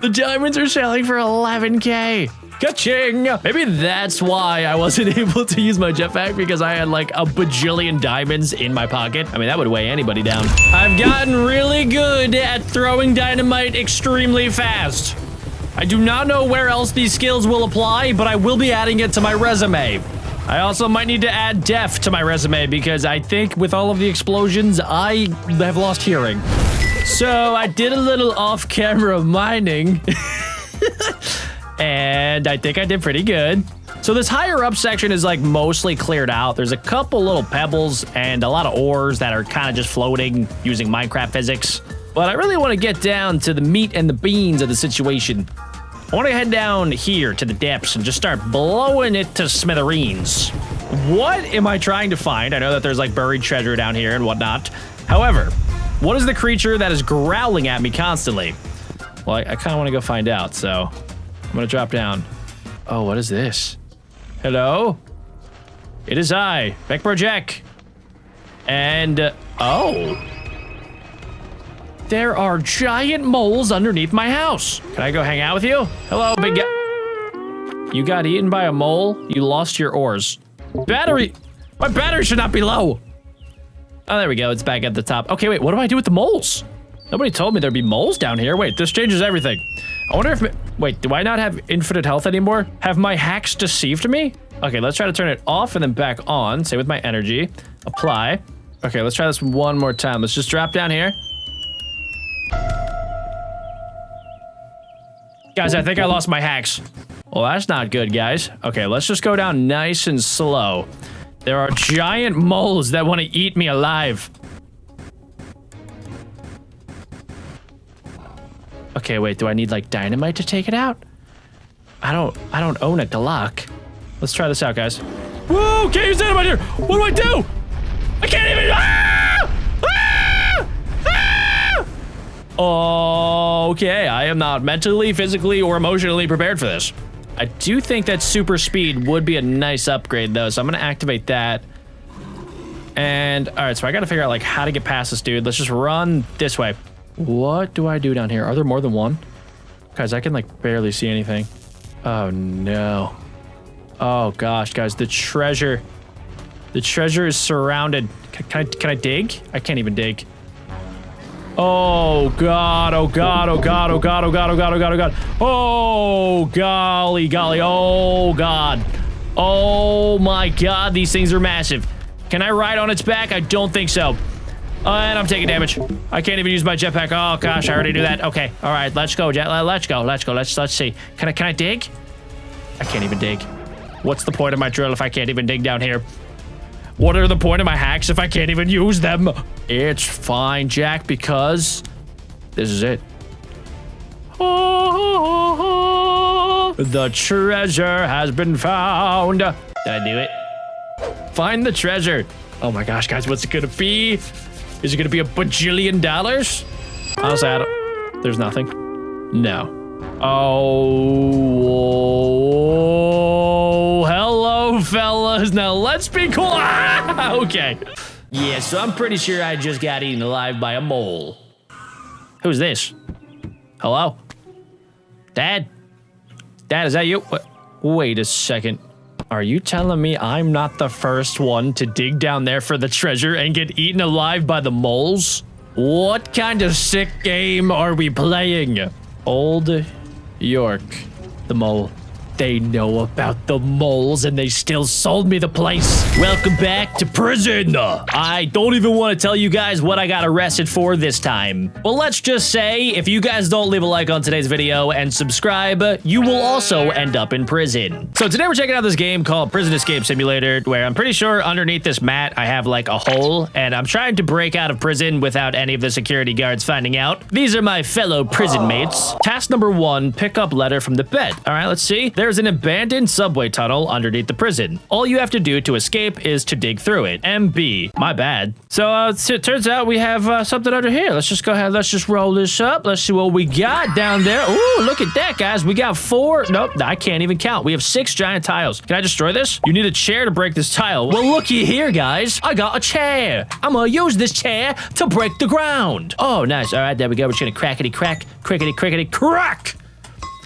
The diamonds are selling for 11K. Ka-ching! Maybe that's why I wasn't able to use my jetpack, because I had like a bajillion diamonds in my pocket. I mean, that would weigh anybody down. I've gotten really good at throwing dynamite extremely fast. I do not know where else these skills will apply, but I will be adding it to my resume. I also might need to add def to my resume, because I think with all of the explosions, I have lost hearing. So I did a little off-camera mining. And I think I did pretty good. So this higher up section is like mostly cleared out. There's a couple little pebbles and a lot of ores that are kind of just floating using Minecraft physics. But I really want to get down to the meat and the beans of the situation. I want to head down here to the depths and just start blowing it to smithereens. What am I trying to find? I know that there's like buried treasure down here and whatnot. However, what is the creature that is growling at me constantly? Well, I kind of want to go find out, so I'm gonna drop down. Oh, what is this? Hello? It is I, BeckBroJack. And, oh. There are giant moles underneath my house. Can I go hang out with you? Hello, big guy. You got eaten by a mole? You lost your ores. Battery! My battery should not be low. Oh, there we go, it's back at the top. Okay, wait, what do I do with the moles? Nobody told me there'd be moles down here. Wait, this changes everything. I wonder if... Wait, do I not have infinite health anymore? Have my hacks deceived me? Okay, let's try to turn it off and then back on. Same with my energy. Apply. Okay, let's try this one more time. Let's just drop down here. Guys, I think I lost my hacks. Well, that's not good, guys. Okay, let's just go down nice and slow. There are giant moles that want to eat me alive. Okay, wait, do I need like dynamite to take it out? I don't own a Glock. Let's try this out, guys. Whoa, can't use dynamite here. What do I do? I can't even. Okay, I am not mentally, physically, or emotionally prepared for this. I do think that super speed would be a nice upgrade though, so I'm gonna activate that. And all right, so I gotta figure out like how to get past this dude. Let's just run this way. What do I do down here? Are there more than one? Guys, I can like barely see anything. Oh no. Oh gosh, guys, the treasure. The treasure is surrounded. Can I dig? I can't even dig. Oh god, oh god, oh god, oh god, oh god, oh god, oh god, oh god. Oh golly, golly, oh god. Oh my god, these things are massive. Can I ride on its back? I don't think so. And I'm taking damage. I can't even use my jetpack. Oh gosh, I already do that. Okay, all right, let's go, Jet. Let's go. Let's see. Can I dig? I can't even dig. What's the point of my drill if I can't even dig down here? What are the point of my hacks if I can't even use them? It's fine, Jack, because this is it. The treasure has been found. Did I do it? Find the treasure. Oh my gosh, guys, what's it gonna be? Is it gonna be $1 bajillion? Honestly, there's nothing. No. Oh, hello, fellas. Now let's be cool. Ah, okay. Yeah, so I'm pretty sure I just got eaten alive by a mole. Who's this? Hello? Dad? Dad, is that you? What? Wait a second. Are you telling me I'm not the first one to dig down there for the treasure and get eaten alive by the moles? What kind of sick game are we playing? Old York, the mole. They know about the moles and they still sold me the place. Welcome back to prison. I don't even want to tell you guys what I got arrested for this time. Well, let's just say if you guys don't leave a like on today's video and subscribe, you will also end up in prison. So today we're checking out this game called Prison Escape Simulator, where I'm pretty sure underneath this mat I have like a hole, and I'm trying to break out of prison without any of the security guards finding out. These are my fellow prison mates. Task number 1, pick up letter from the bed. All right, let's see. There's an abandoned subway tunnel underneath the prison. All you have to do to escape is to dig through it. MB. My bad. So it turns out we have something under here. Let's just go ahead. Let's just roll this up. Let's see what we got down there. Ooh, look at that, guys. We got 4. Nope, I can't even count. We have 6 giant tiles. Can I destroy this? You need a chair to break this tile. Well, looky here, guys. I got a chair. I'm gonna use this chair to break the ground. Oh, nice. All right, there we go. We're just gonna crackety crack, crickety crickety crack.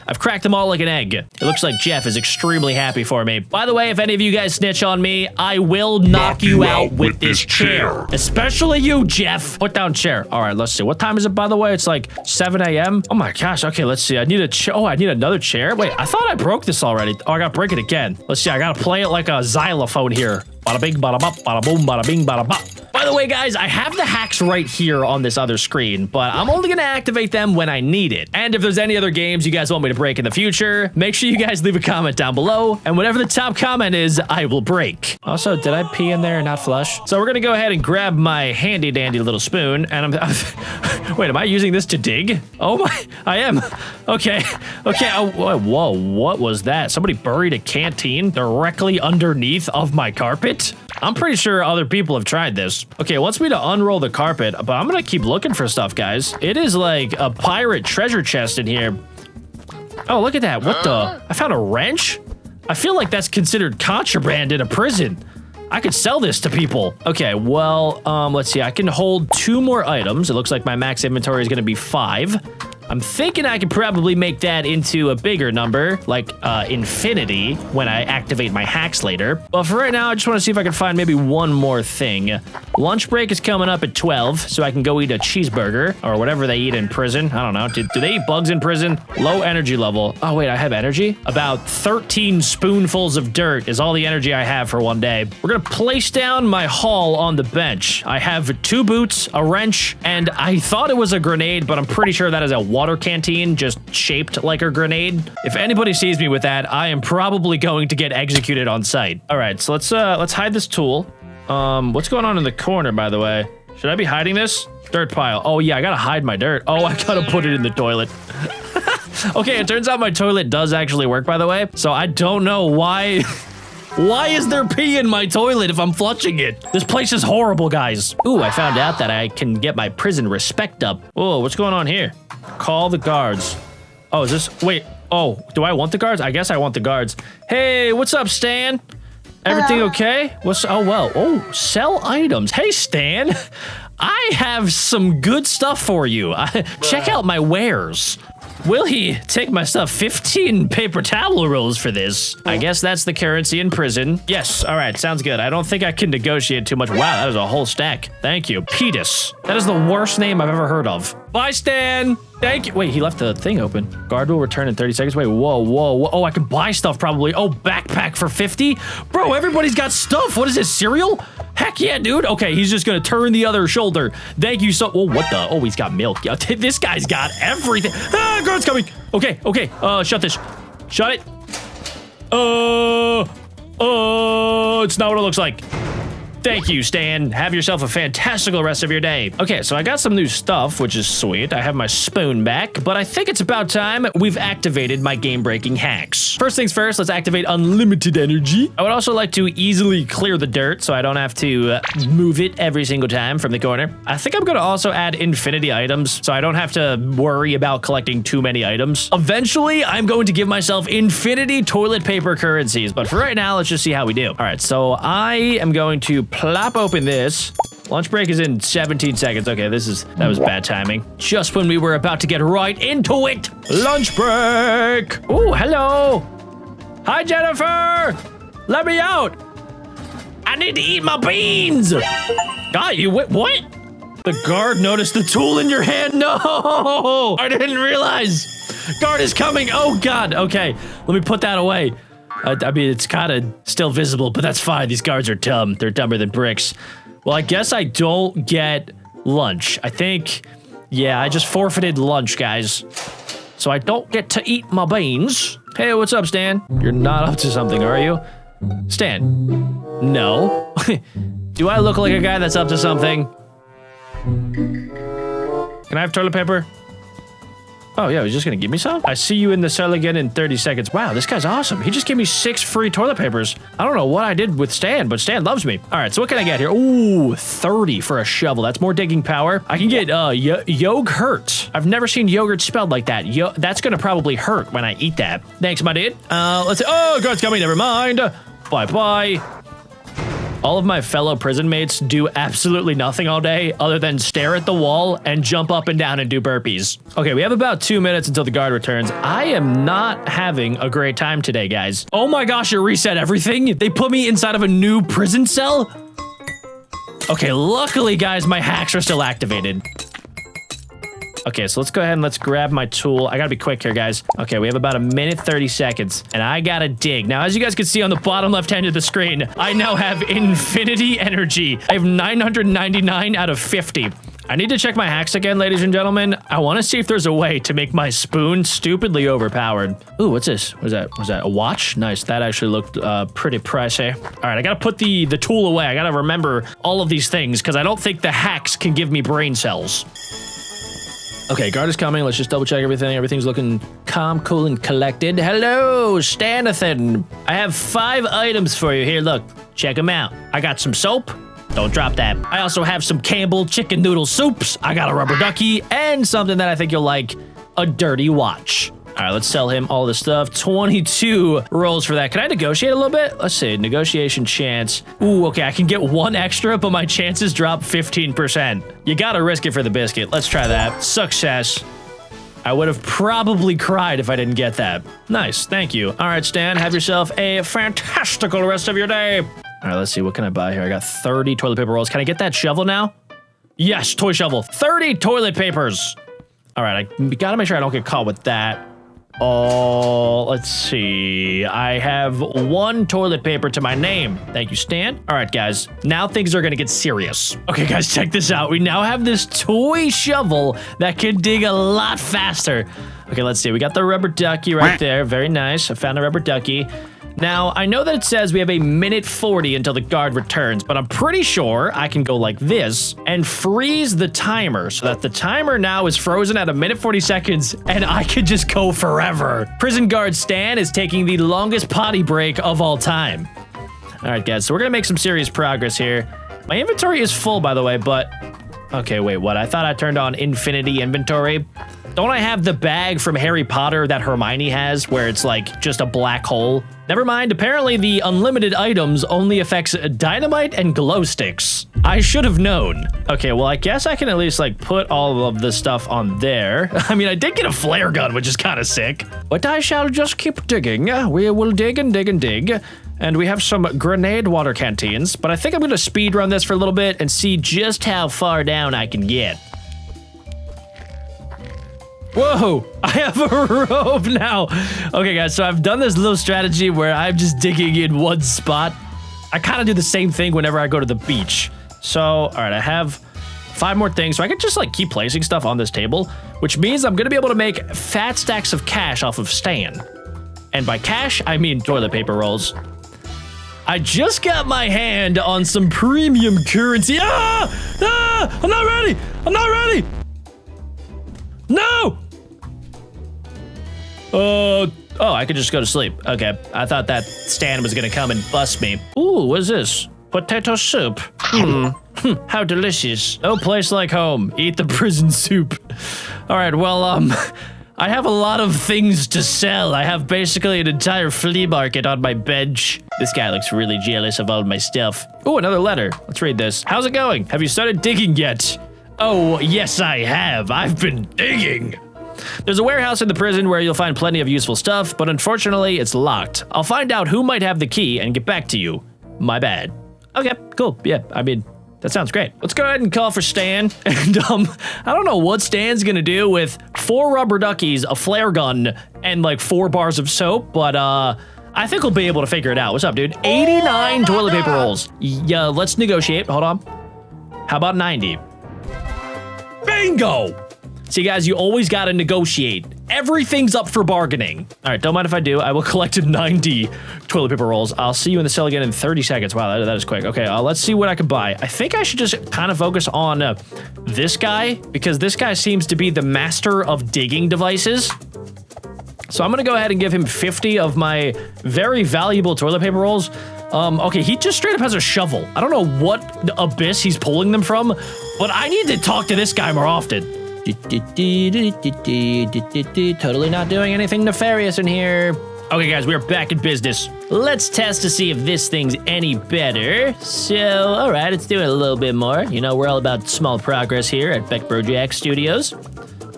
I've cracked them all like an egg. It looks like Jeff is extremely happy for me. By the way, if any of you guys snitch on me, I will knock you out with this chair. Especially you, Jeff. Put down chair. All right, let's see. What time is it, by the way? It's like 7 a.m. Oh my gosh. Okay, let's see. I need a chair. Oh, I need another chair. Wait, I thought I broke this already. Oh, I gotta break it again. Let's see. I gotta play it like a xylophone here. Bada bing, bada bop, bada boom, bada bing, bada bop. By the way, guys, I have the hacks right here on this other screen, but I'm only gonna activate them when I need it. And if there's any other games you guys want me to break in the future, make sure you guys leave a comment down below, and whatever the top comment is, I will break. Also, did I pee in there and not flush? So we're gonna go ahead and grab my handy dandy little spoon, and wait, am I using this to dig? Oh my, I am. Okay, okay, oh, whoa, what was that? Somebody buried a canteen directly underneath of my carpet? I'm pretty sure other people have tried this. Okay, it wants me to unroll the carpet, but I'm gonna keep looking for stuff, guys. It is like a pirate treasure chest in here. Oh, look at that. What the? I found a wrench? I feel like that's considered contraband in a prison. I could sell this to people. Okay, well, let's see. I can hold 2 more items. It looks like my max inventory is gonna be 5. I'm thinking I could probably make that into a bigger number, like infinity, when I activate my hacks later. But for right now, I just want to see if I can find maybe one more thing. Lunch break is coming up at 12, so I can go eat a cheeseburger, or whatever they eat in prison. I don't know. Do they eat bugs in prison? Low energy level. Oh, wait, I have energy? About 13 spoonfuls of dirt is all the energy I have for one day. We're gonna place down my haul on the bench. I have 2 boots, a wrench, and I thought it was a grenade, but I'm pretty sure that is a water canteen just shaped like a grenade. If anybody sees me with that, I am probably going to get executed on sight. All right, so let's hide this tool. What's going on in the corner, by the way? Should I be hiding this? Dirt pile. Oh, yeah, I gotta hide my dirt. Oh, I gotta put it in the toilet. Okay, it turns out my toilet does actually work, by the way. So I don't know why... Why is there pee in my toilet if I'm flushing it? This place is horrible, guys. Ooh, I found out that I can get my prison respect up. Whoa, what's going on here? Call the guards. Oh, is this... Wait. Oh, do I want the guards? I guess I want the guards. Hey, what's up, Stan? Everything okay? What's... Oh, well. Oh, sell items. Hey, Stan. I have some good stuff for you. Check out my wares. Will he take my stuff? 15 paper towel rolls for this. I guess that's the currency in prison. Yes, all right, sounds good. I don't think I can negotiate too much. Wow, that was a whole stack. Thank you. Petus. That is the worst name I've ever heard of. Bye, Stan. Thank you. Wait, he left the thing open. Guard will return in 30 seconds. Wait, whoa, whoa, whoa. Oh, I can buy stuff probably. Oh, backpack for 50? Bro, everybody's got stuff. What is this, cereal? Heck yeah, dude. Okay, he's just gonna turn the other shoulder. Thank you so... Oh, what the... Oh, he's got milk. This guy's got everything. Ah, guard's coming. Okay, okay. Shut this. Shut it. It's not what it looks like. Thank you, Stan. Have yourself a fantastical rest of your day. Okay, so I got some new stuff, which is sweet. I have my spoon back, but I think it's about time we've activated my game-breaking hacks. First things first, let's activate unlimited energy. I would also like to easily clear the dirt so I don't have to move it every single time from the corner. I think I'm gonna also add infinity items so I don't have to worry about collecting too many items. Eventually, I'm going to give myself infinity toilet paper currencies, but for right now, let's just see how we do. All right, so I am going to plop open this. Lunch break is in 17 seconds. Okay, that was bad timing. Just when we were about to get right into it. Lunch break. Oh, hello. Hi, Jennifer. Let me out. I need to eat my beans. God, you what? The guard noticed the tool in your hand. No, I didn't realize. Guard is coming. Oh, God. Okay, let me put that away. I mean, it's kind of still visible, but that's fine. These guards are dumb. They're dumber than bricks. Well, I guess I don't get lunch. I think, yeah, I just forfeited lunch, guys. So I don't get to eat my beans. Hey, what's up, Stan? You're not up to something, are you? Stan. No. Do I look like a guy that's up to something? Can I have toilet paper? Oh, yeah, he's just gonna give me some? I see you in the cell again in 30 seconds. Wow, this guy's awesome. He just gave me 6 free toilet papers. I don't know what I did with Stan, but Stan loves me. All right, so what can I get here? Ooh, 30 for a shovel. That's more digging power. I can get yogurt. I've never seen yogurt spelled like that. That's gonna probably hurt when I eat that. Thanks, my dude. Let's see. Oh, guard's coming, never mind. Bye-bye. All of my fellow prison mates do absolutely nothing all day other than stare at the wall and jump up and down and do burpees. Okay, we have about 2 minutes until the guard returns. I am not having a great time today, guys. Oh my gosh, it reset everything? They put me inside of a new prison cell? Okay, luckily, guys, my hacks are still activated. Okay, so let's go ahead and let's grab my tool. I gotta be quick here, guys. Okay, we have about 1 minute 30 seconds, and I gotta dig. Now, as you guys can see on the bottom left hand of the screen, I now have infinity energy. I have 999 out of 50. I need to check my hacks again, ladies and gentlemen. I want to see if there's a way to make my spoon stupidly overpowered. Ooh, what's this? Was that a watch? Nice. That actually looked pretty pricey. All right, I gotta put the tool away. I gotta remember all of these things because I don't think the hacks can give me brain cells. Okay, guard is coming. Let's just double check everything. Everything's looking calm, cool, and collected. Hello, Stanathan. I have 5 items for you. Here, look. Check them out. I got some soap. Don't drop that. I also have some Campbell chicken noodle soups. I got a rubber ducky and something that I think you'll like, a dirty watch. All right, let's sell him all this stuff. 22 rolls for that. Can I negotiate a little bit? Let's see, negotiation chance. Ooh, okay, I can get 1 extra, but my chances drop 15%. You gotta risk it for the biscuit. Let's try that. Success. I would have probably cried if I didn't get that. Nice, thank you. All right, Stan, have yourself a fantastical rest of your day. All right, let's see, what can I buy here? I got 30 toilet paper rolls. Can I get that shovel now? Yes, toy shovel. 30 toilet papers. All right, I gotta make sure I don't get caught with that. Oh, let's see. I have 1 toilet paper to my name. Thank you, Stan. All right, guys. Now things are gonna get serious. Okay, guys, check this out. We now have this toy shovel that can dig a lot faster. Okay, let's see. We got the rubber ducky right there. Very nice. I found a rubber ducky. Now, I know that it says we have a minute 40 until the guard returns, but I'm pretty sure I can go like this and freeze the timer so that the timer now is frozen at a minute 40 seconds and I could just go forever. Prison guard Stan is taking the longest potty break of all time. All right, guys, so we're gonna make some serious progress here. My inventory is full, by the way, but... Okay, wait, what? I thought I turned on infinity inventory. Don't I have the bag from Harry Potter that Hermione has, where it's like just a black hole? Never mind, apparently the unlimited items only affects dynamite and glow sticks. I should have known. Okay, well, I guess I can at least like put all of this stuff on there. I mean, I did get a flare gun, which is kind of sick. But I shall just keep digging. We will dig and dig and dig. And we have some grenade water canteens, but I think I'm gonna speed run this for a little bit and see just how far down I can get. Whoa, I have a rope now. Okay, guys, so I've done this little strategy where I'm just digging in one spot. I kind of do the same thing whenever I go to the beach. So, all right, I have 5 more things. So I can just like keep placing stuff on this table, which means I'm gonna be able to make fat stacks of cash off of Stan. And by cash, I mean toilet paper rolls. I just got my hand on some premium currency. Ah! I'm not ready! I'm not ready! No! Oh, I could just go to sleep. Okay, I thought that Stan was gonna come and bust me. Ooh, what's this? Potato soup. How delicious. No place like home. Eat the prison soup. All right, well, I have a lot of things to sell. I have basically an entire flea market on my bench. This guy looks really jealous of all my stuff. Ooh, another letter. Let's read this. How's it going? Have you started digging yet? Oh, yes, I have. I've been digging. There's a warehouse in the prison where you'll find plenty of useful stuff, but unfortunately, it's locked. I'll find out who might have the key and get back to you. My bad. Okay, cool. Yeah, I mean, that sounds great. Let's go ahead and call for Stan. And I don't know what Stan's gonna do with 4 rubber duckies, a flare gun, and like 4 bars of soap, but I think we'll be able to figure it out. What's up, dude? 89 toilet paper rolls. Yeah, let's negotiate. Hold on. How about 90? Bingo! See, guys, you always gotta negotiate. Everything's up for bargaining. All right, don't mind if I do. I will collect 90 toilet paper rolls. I'll see you in the cell again in 30 seconds. Wow, that is quick. Okay, let's see what I can buy. I think I should just kind of focus on this guy, because this guy seems to be the master of digging devices. So I'm gonna go ahead and give him 50 of my very valuable toilet paper rolls. Okay, he just straight up has a shovel. I don't know what abyss he's pulling them from, but I need to talk to this guy more often. Totally not doing anything nefarious in here. Okay, guys, we're back in business. Let's test to see if this thing's any better. So, all right, it's doing a little bit more. You know, we're all about small progress here at BeckBroJack Studios.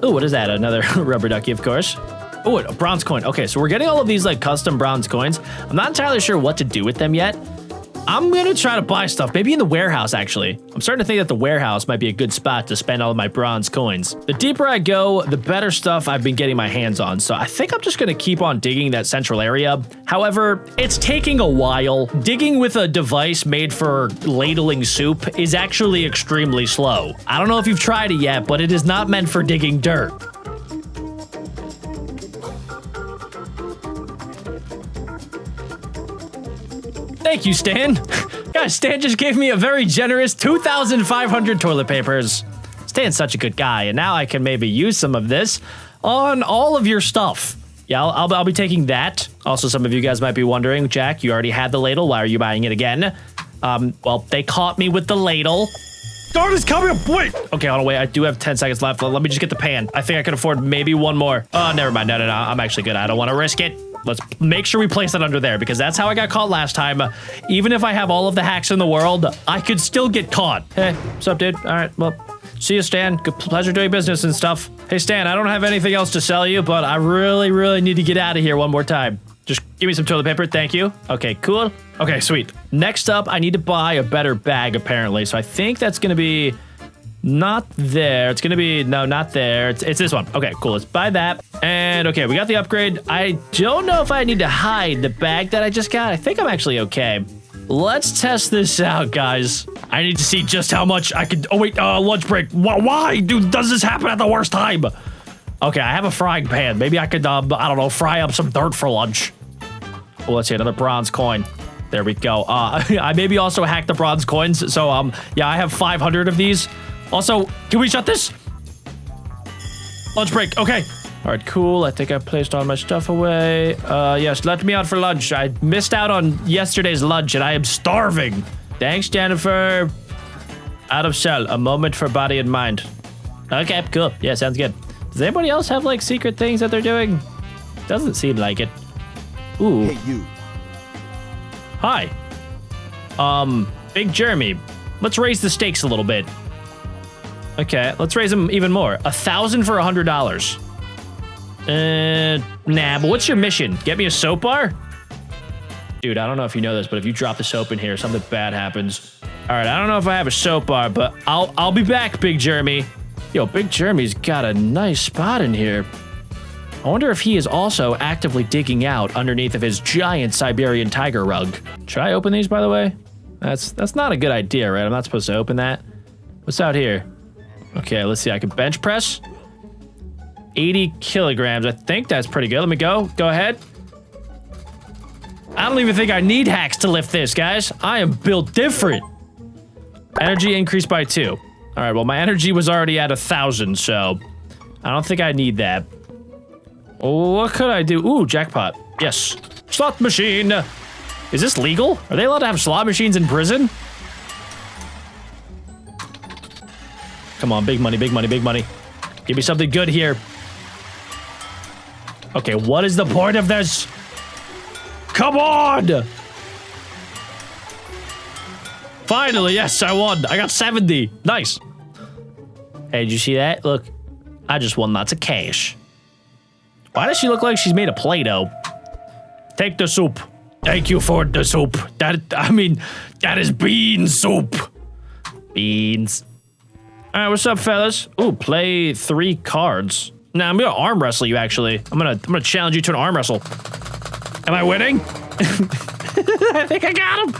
Oh, what is that? Another rubber ducky, of course. Oh, a bronze coin. Okay, so we're getting all of these like custom bronze coins. I'm not entirely sure what to do with them yet. I'm gonna try to buy stuff, maybe in the warehouse, actually. I'm starting to think that the warehouse might be a good spot to spend all of my bronze coins. The deeper I go, the better stuff I've been getting my hands on, so I think I'm just gonna keep on digging that central area. However, it's taking a while. Digging with a device made for ladling soup is actually extremely slow. I don't know if you've tried it yet, but it is not meant for digging dirt. Thank you, Stan. Guys, Stan just gave me a very generous 2,500 toilet papers. Stan's such a good guy, and now I can maybe use some of this on all of your stuff. Yeah, I'll be taking that. Also, some of you guys might be wondering, Jack, you already had the ladle. Why are you buying it again? Well, they caught me with the ladle. Guard is coming up. Wait. Okay, hold on, wait. I do have 10 seconds left. Let me just get the pan. I think I can afford maybe one more. Oh, never mind. No. I'm actually good. I don't want to risk it. Let's make sure we place it under there, because that's how I got caught last time. Even if I have all of the hacks in the world, I could still get caught. Hey, what's up, dude? All right, well, see you, Stan. Good pleasure doing business and stuff. Hey, Stan, I don't have anything else to sell you, but I really, really need to get out of here one more time. Just give me some toilet paper, thank you. Okay, cool. Okay, sweet. Next up, I need to buy a better bag, apparently. So I think that's gonna be not there. It's gonna be, no, not there. It's this one. Okay, cool, let's buy that. And okay, we got the upgrade. I don't know if I need to hide the bag that I just got. I think I'm actually okay. Let's test this out, guys. I need to see just how much I could, oh wait, lunch break. Why does this happen at the worst time? Okay, I have a frying pan. Maybe I could, I don't know, fry up some dirt for lunch. Oh, let's see, another bronze coin. There we go. I maybe also hacked the bronze coins. So, yeah, I have 500 of these. Also, can we shut this? Lunch break. Okay. All right, cool. I think I placed all my stuff away. Yes, let me out for lunch. I missed out on yesterday's lunch and I am starving. Thanks, Jennifer. Out of cell. A moment for body and mind. Okay, cool. Yeah, sounds good. Does anybody else have, like, secret things that they're doing? Doesn't seem like it. Ooh. Hey, you. Hi. Big Jeremy. Let's raise the stakes a little bit. Okay, let's raise them even more. 1,000 for $100. Nah, but what's your mission? Get me a soap bar? Dude, I don't know if you know this, but if you drop the soap in here, something bad happens. All right, I don't know if I have a soap bar, but I'll be back, Big Jeremy. Yo, Big Jeremy's got a nice spot in here. I wonder if he is also actively digging out underneath of his giant Siberian tiger rug. Should I open these, by the way? That's not a good idea, right? I'm not supposed to open that. What's out here? Okay, let's see. I can bench press. 80 kilograms. I think that's pretty good. Let me go. Go ahead. I don't even think I need hacks to lift this, guys. I am built different. Energy increased by 2. All right, well, my energy was already at 1,000, so I don't think I need that. What could I do? Ooh, jackpot. Yes. Slot machine. Is this legal? Are they allowed to have slot machines in prison? Come on, big money, big money, big money. Give me something good here. Okay, what is the point of this? Come on! Finally, yes, I won. I got 70. Nice. Hey, did you see that? Look, I just won lots of cash. Why does she look like she's made of Play-Doh? Take the soup. Thank you for the soup. That is bean soup. Beans. All right, what's up, fellas? Ooh, play 3 cards. Nah, I'm gonna arm wrestle you, actually. I'm gonna challenge you to an arm wrestle. Am I winning? I think I got him.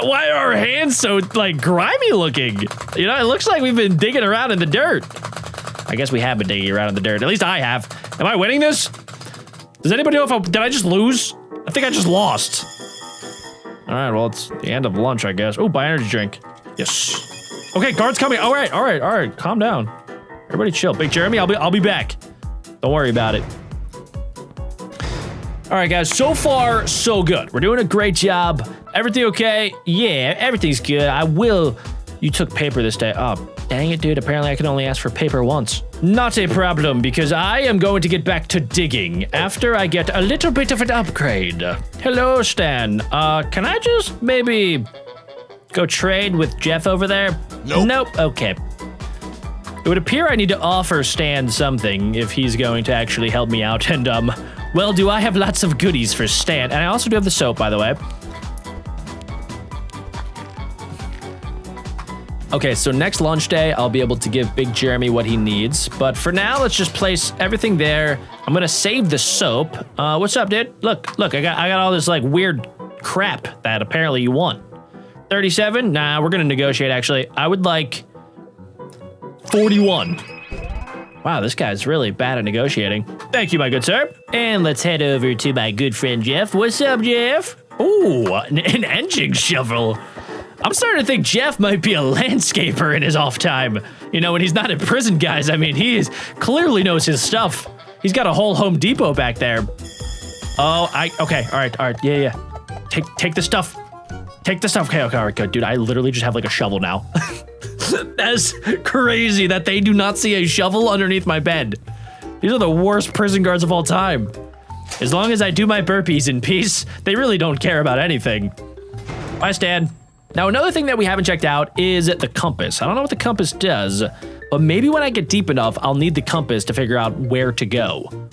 Why are our hands so, like, grimy looking? You know, it looks like we've been digging around in the dirt. I guess we have been digging around in the dirt. At least I have. Am I winning this? Does anybody know if did I just lose? I think I just lost. All right, well, it's the end of lunch, I guess. Oh, buy energy drink. Yes. Okay, guard's coming. All right. Calm down. Everybody chill. Big Jeremy, I'll be back. Don't worry about it. All right, guys, so far, so good. We're doing a great job. Everything okay? Yeah, everything's good. You took paper this day. Oh, dang it, dude. Apparently, I can only ask for paper once. Not a problem, because I am going to get back to digging after I get a little bit of an upgrade. Hello, Stan. Can I just maybe go trade with Jeff over there? Nope. Okay. It would appear I need to offer Stan something if he's going to actually help me out. And, well, do I have lots of goodies for Stan? And I also do have the soap, by the way. Okay, so next lunch day, I'll be able to give Big Jeremy what he needs. But for now, let's just place everything there. I'm gonna save the soap. What's up, dude? Look, I got all this, like, weird crap that apparently you want. 37? Nah, we're gonna negotiate, actually. I would like 41. Wow, this guy's really bad at negotiating. Thank you, my good sir. And let's head over to my good friend Jeff. What's up, Jeff? Ooh, an engine shovel. I'm starting to think Jeff might be a landscaper in his off time. You know, when he's not in prison, guys. I mean, clearly knows his stuff. He's got a whole Home Depot back there. Oh, okay, all right, yeah. Take the stuff. Take the stuff. Okay, all right, good. Dude, I literally just have like a shovel now. That's crazy that they do not see a shovel underneath my bed. These are the worst prison guards of all time. As long as I do my burpees in peace, they really don't care about anything. Bye, Stan. Now, another thing that we haven't checked out is the compass. I don't know what the compass does, but maybe when I get deep enough, I'll need the compass to figure out where to go.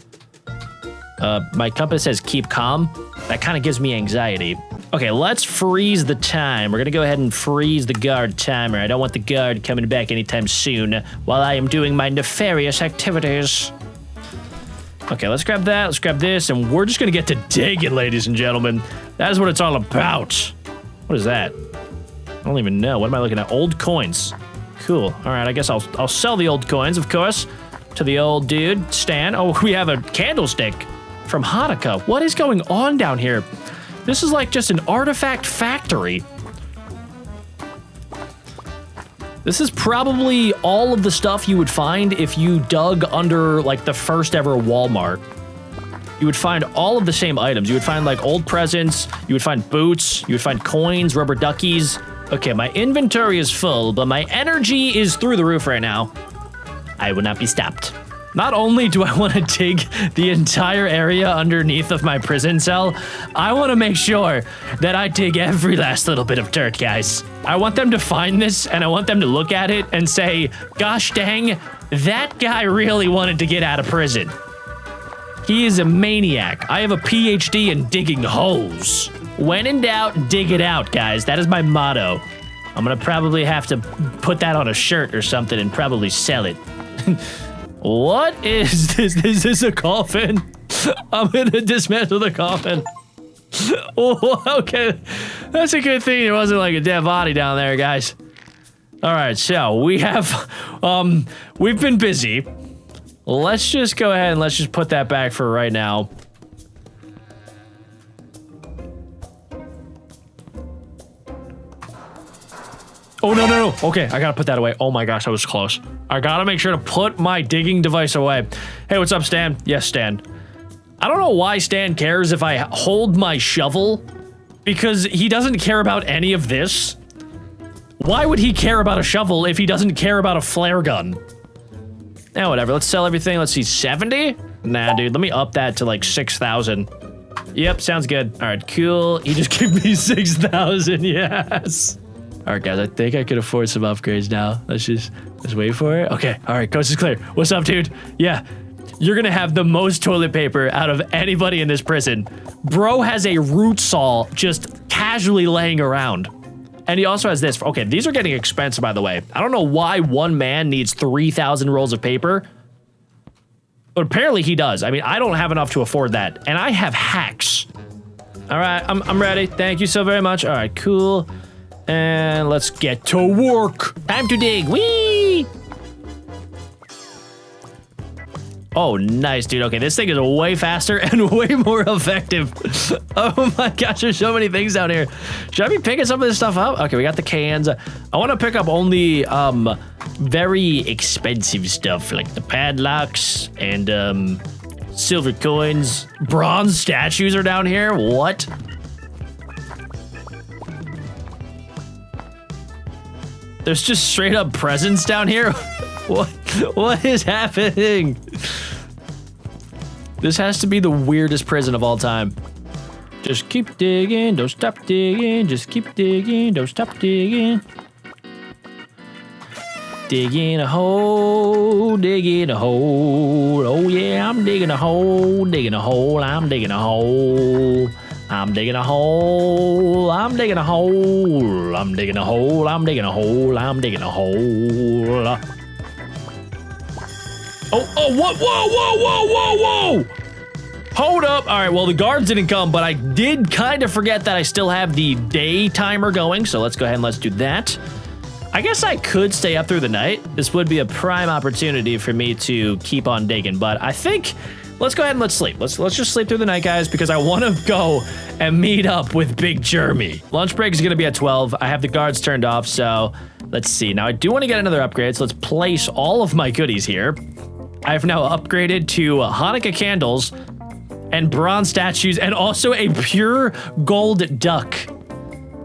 My compass says keep calm. That kind of gives me anxiety. Okay, let's freeze the time. We're gonna go ahead and freeze the guard timer. I don't want the guard coming back anytime soon while I am doing my nefarious activities. Okay, let's grab that, let's grab this, and we're just gonna get to digging, ladies and gentlemen. That is what it's all about. What is that? I don't even know. What am I looking at? Old coins. Cool. All right, I guess I'll sell the old coins, of course, to the old dude, Stan. Oh, we have a candlestick from Hanukkah. What is going on down here? This is like just an artifact factory. This is probably all of the stuff you would find if you dug under like the first ever Walmart. You would find all of the same items. You would find like old presents, you would find boots, you would find coins, rubber duckies. Okay, my inventory is full, but my energy is through the roof right now. I will not be stopped. Not only do I want to dig the entire area underneath of my prison cell, I want to make sure that I dig every last little bit of dirt, guys. I want them to find this, and I want them to look at it and say, gosh dang, that guy really wanted to get out of prison. He is a maniac. I have a PhD in digging holes. When in doubt, dig it out, guys. That is my motto. I'm gonna probably have to put that on a shirt or something and probably sell it. What is this? Is this a coffin? I'm gonna dismantle the coffin. Oh, okay. That's a good thing there wasn't like a dead body down there, guys. All right, so we have, we've been busy. Let's just go ahead and let's just put that back for right now. Oh, no, no, no. Okay, I gotta put that away. Oh my gosh, I was close. I gotta make sure to put my digging device away. Hey, what's up, Stan? Yes, Stan. I don't know why Stan cares if I hold my shovel, because he doesn't care about any of this. Why would he care about a shovel if he doesn't care about a flare gun? Now, whatever. Let's sell everything. Let's see, 70? Nah, dude. Let me up that to like 6,000. Yep, sounds good. All right, cool. He just gave me 6,000. Yes. All right, guys. I think I could afford some upgrades now. Let's wait for it. Okay. All right, coast is clear. What's up, dude? Yeah. You're gonna have the most toilet paper out of anybody in this prison. Bro has a root saw just casually laying around. And he also has this. Okay, these are getting expensive, by the way. I don't know why one man needs 3,000 rolls of paper, but apparently he does. I mean, I don't have enough to afford that, and I have hacks. All right, I'm ready. Thank you so very much. All right, cool. And let's get to work. Time to dig. Whee! Oh, nice, dude. Okay, this thing is way faster and way more effective. Oh my gosh, there's so many things down here. Should I be picking some of this stuff up? Okay, we got the cans. I want to pick up only very expensive stuff, like the padlocks and silver coins. Bronze statues are down here. What? There's just straight up presents down here. What is happening? This has to be the weirdest prison of all time. Just keep digging, don't stop digging. Just keep digging, don't stop digging. Digging a hole, digging a hole. Oh yeah, I'm digging a hole, digging a hole, I'm digging a hole. I'm digging a hole, I'm digging a hole. I'm digging a hole, I'm digging a hole, I'm digging a hole. Oh, what? Whoa. Hold up. All right, well, the guards didn't come, but I did kind of forget that I still have the day timer going, so let's go ahead and let's do that. I guess I could stay up through the night. This would be a prime opportunity for me to keep on digging, but I think let's go ahead and let's sleep. Let's just sleep through the night, guys, because I want to go and meet up with Big Jeremy. Lunch break is going to be at 12. I have the guards turned off, so let's see. Now, I do want to get another upgrade, so let's place all of my goodies here. I've now upgraded to Hanukkah candles and bronze statues and also a pure gold duck.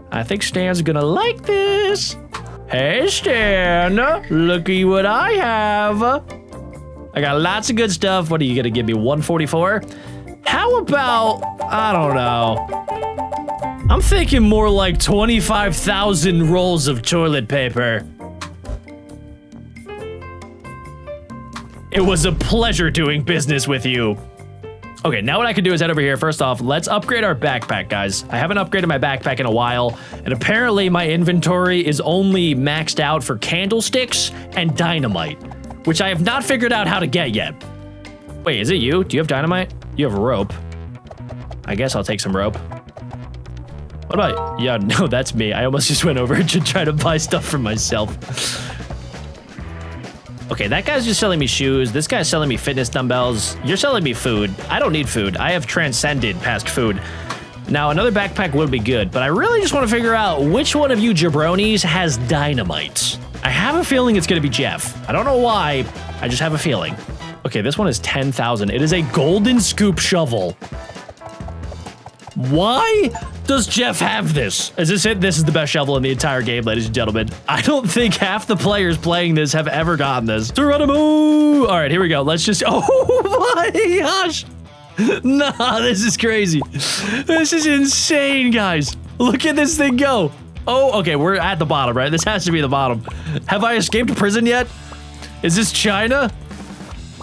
I think Stan's gonna like this. Hey, Stan, looky what I have. I got lots of good stuff. What are you gonna give me, 144? How about, I don't know. I'm thinking more like 25,000 rolls of toilet paper. It was a pleasure doing business with you. Okay, now what I can do is head over here. First off, let's upgrade our backpack, guys. I haven't upgraded my backpack in a while, and apparently my inventory is only maxed out for candlesticks and dynamite, which I have not figured out how to get yet. Wait, is it you? Do you have dynamite? You have rope. I guess I'll take some rope. What about, yeah, no, that's me. I almost just went over to try to buy stuff for myself. Okay, that guy's just selling me shoes. This guy's selling me fitness dumbbells. You're selling me food. I don't need food. I have transcended past food. Now, another backpack would be good, but I really just want to figure out which one of you jabronis has dynamite. I have a feeling it's going to be Jeff. I don't know why. I just have a feeling. Okay, this one is 10,000. It is a golden scoop shovel. Why does Jeff have this? Is this it? This is the best shovel in the entire game, ladies and gentlemen. I don't think half the players playing this have ever gotten this. Geronimo! All right, here we go. Let's just, oh my gosh. Nah, this is crazy. This is insane, guys. Look at this thing go. Oh, okay, we're at the bottom, right? This has to be the bottom. Have I escaped prison yet? Is this China?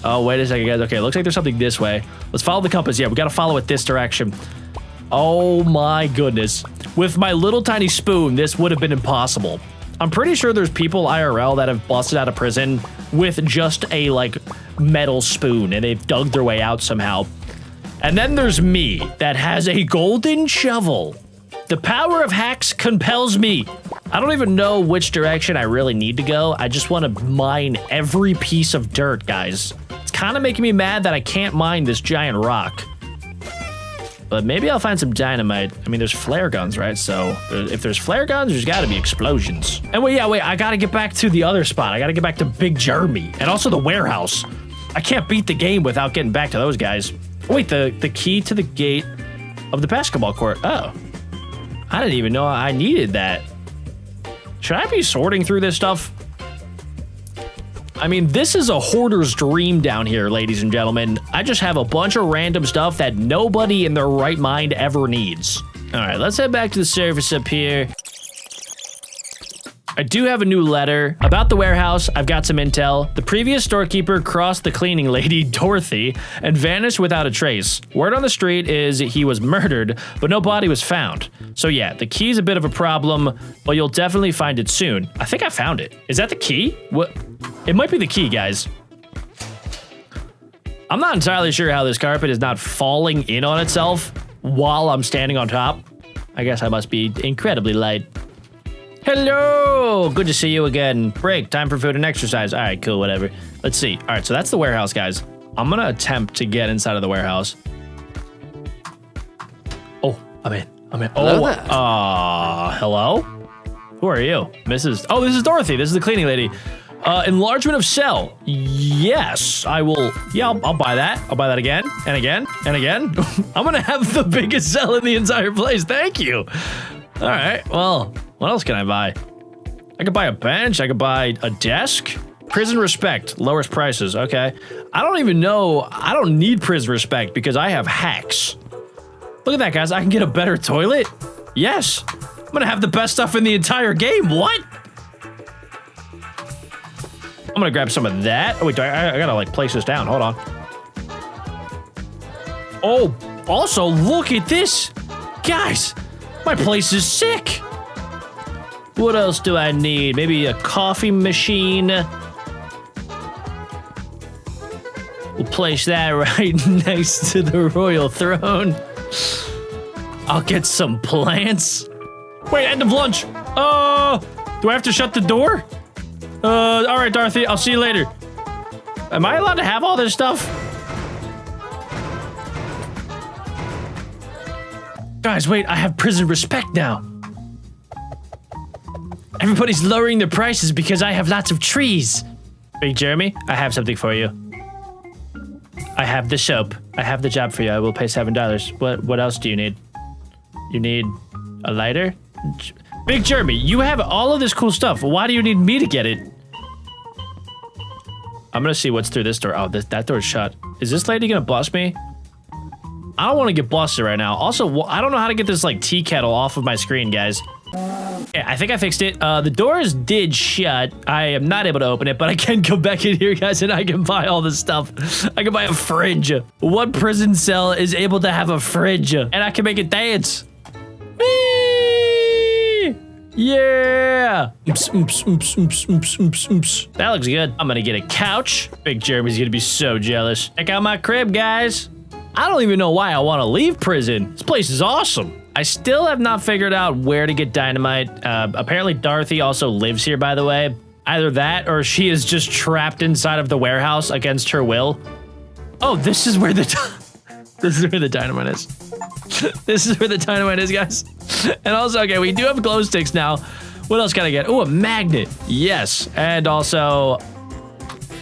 Oh, wait a second, guys. Okay, looks like there's something this way. Let's follow the compass. Yeah, we gotta follow it this direction. Oh my goodness. With my little tiny spoon, this would have been impossible. I'm pretty sure there's people IRL that have busted out of prison with just a, like, metal spoon, and they've dug their way out somehow. And then there's me, that has a golden shovel. The power of hacks compels me. I don't even know which direction I really need to go. I just want to mine every piece of dirt, guys. It's kind of making me mad that I can't mine this giant rock. But maybe I'll find some dynamite. I mean, there's flare guns, right? So if there's flare guns, there's got to be explosions. And wait, I got to get back to the other spot. I got to get back to Big Jeremy and also the warehouse. I can't beat the game without getting back to those guys. Wait, the key to the gate of the basketball court. Oh, I didn't even know I needed that. Should I be sorting through this stuff? I mean, this is a hoarder's dream down here, ladies and gentlemen. I just have a bunch of random stuff that nobody in their right mind ever needs. All right, let's head back to the surface up here. I do have a new letter about the warehouse. I've got some intel. The previous storekeeper crossed the cleaning lady, Dorothy, and vanished without a trace. Word on the street is he was murdered, but no body was found. So yeah, the key's a bit of a problem, but you'll definitely find it soon. I think I found it. Is that the key? What? It might be the key, guys. I'm not entirely sure how this carpet is not falling in on itself while I'm standing on top. I guess I must be incredibly light. Hello! Good to see you again. Break, time for food and exercise. All right, cool, whatever. Let's see. All right, so that's the warehouse, guys. I'm gonna attempt to get inside of the warehouse. Oh, I'm in. Oh, hello? Who are you? Mrs. Oh, this is Dorothy. This is the cleaning lady. Enlargement of cell. Yes, I will. Yeah, I'll buy that. I'll buy that again and again and again. I'm gonna have the biggest cell in the entire place. Thank you. All right, well, what else can I buy? I could buy a bench. I could buy a desk. Prison respect, lowest prices. Okay. I don't even know. I don't need prison respect because I have hacks. Look at that, guys. I can get a better toilet. Yes. I'm gonna have the best stuff in the entire game. What? I'm gonna grab some of that. Oh, wait, I gotta like place this down. Hold on. Oh, also look at this. Guys, my place is sick. What else do I need? Maybe a coffee machine. We'll place that right next to the royal throne. I'll get some plants. Wait, end of lunch. Do I have to shut the door? All right, Dorothy, I'll see you later. Am I allowed to have all this stuff? Guys, wait, I have prison respect now. Everybody's lowering their prices because I have lots of trees. Big Jeremy, I have something for you. I have the soap. I have the job for you. I will pay $7. What else do you need? You need a lighter? Big Jeremy, you have all of this cool stuff. Why do you need me to get it? I'm gonna see what's through this door. Oh, that door's shut. Is this lady gonna bust me? I don't want to get busted right now. Also, I don't know how to get this like tea kettle off of my screen, guys. Yeah, I think I fixed it. The doors did shut. I am not able to open it, but I can go back in here, guys, and I can buy all this stuff. I can buy a fridge. What prison cell is able to have a fridge? And I can make it dance. Whee! Yeah! Oops, oops, oops, oops, oops, oops, oops. That looks good. I'm gonna get a couch. Big Jeremy's gonna be so jealous. Check out my crib, guys. I don't even know why I want to leave prison. This place is awesome. I still have not figured out where to get dynamite. Apparently Dorothy also lives here, by the way. Either that or she is just trapped inside of the warehouse against her will. Oh, this is where the dynamite is. This is where the dynamite is, guys. And also, okay, we do have glow sticks now. What else can I get? Oh, a magnet. Yes. And also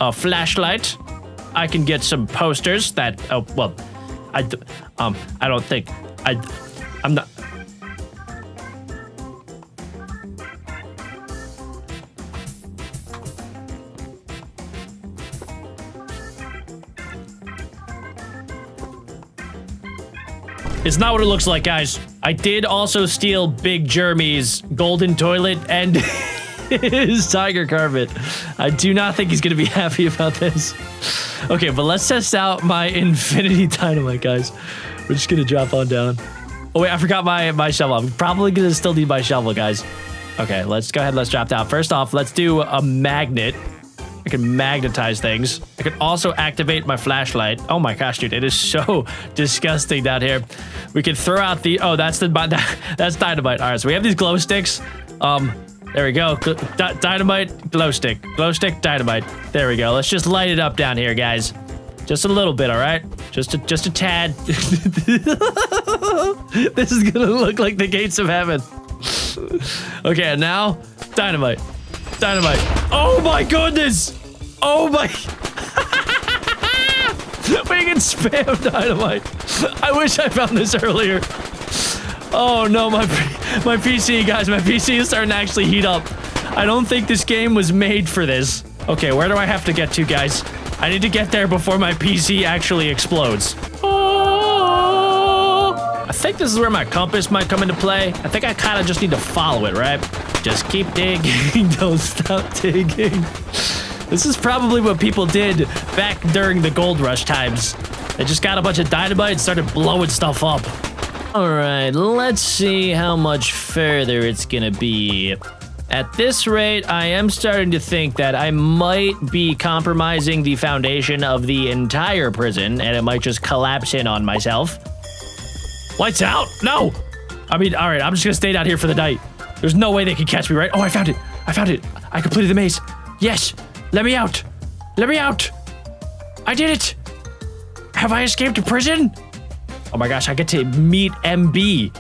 a flashlight. I can get some posters that, oh, well, I don't think, I'm not. It's not what it looks like, guys. I did also steal Big Jeremy's golden toilet and his tiger carpet. I do not think he's going to be happy about this. Okay, but let's test out my infinity dynamite, guys. We're just going to drop on down. Oh, wait, I forgot my shovel. I'm probably going to still need my shovel, guys. Okay, let's go ahead. Let's drop down. First off, let's do a magnet. I can magnetize things. I can also activate my flashlight. Oh my gosh, dude, it is so disgusting down here. We can throw out the, oh, that's dynamite. All right, so we have these glow sticks. There we go. Dynamite, glow stick, dynamite. There we go. Let's just light it up down here, guys. Just a little bit, all right? Just a tad. This is gonna look like the gates of heaven. Okay, and now dynamite. Oh my goodness! Oh my! We can spam dynamite. I wish I found this earlier. Oh no, my PC, guys, my PC is starting to actually heat up. I don't think this game was made for this. Okay, where do I have to get to, guys? I need to get there before my PC actually explodes. Oh! I think this is where my compass might come into play. I think I kind of just need to follow it, right? Just keep digging, don't stop digging. This is probably what people did back during the gold rush times. They just got a bunch of dynamite and started blowing stuff up. All right, let's see how much further it's gonna be. At this rate, I am starting to think that I might be compromising the foundation of the entire prison, and it might just collapse in on myself. Lights out? No! I mean, all right, I'm just gonna stay down here for the night. There's no way they can catch me, right? Oh, I found it. I completed the maze. Yes. Let me out. I did it. Have I escaped to prison? Oh my gosh, I get to meet MB.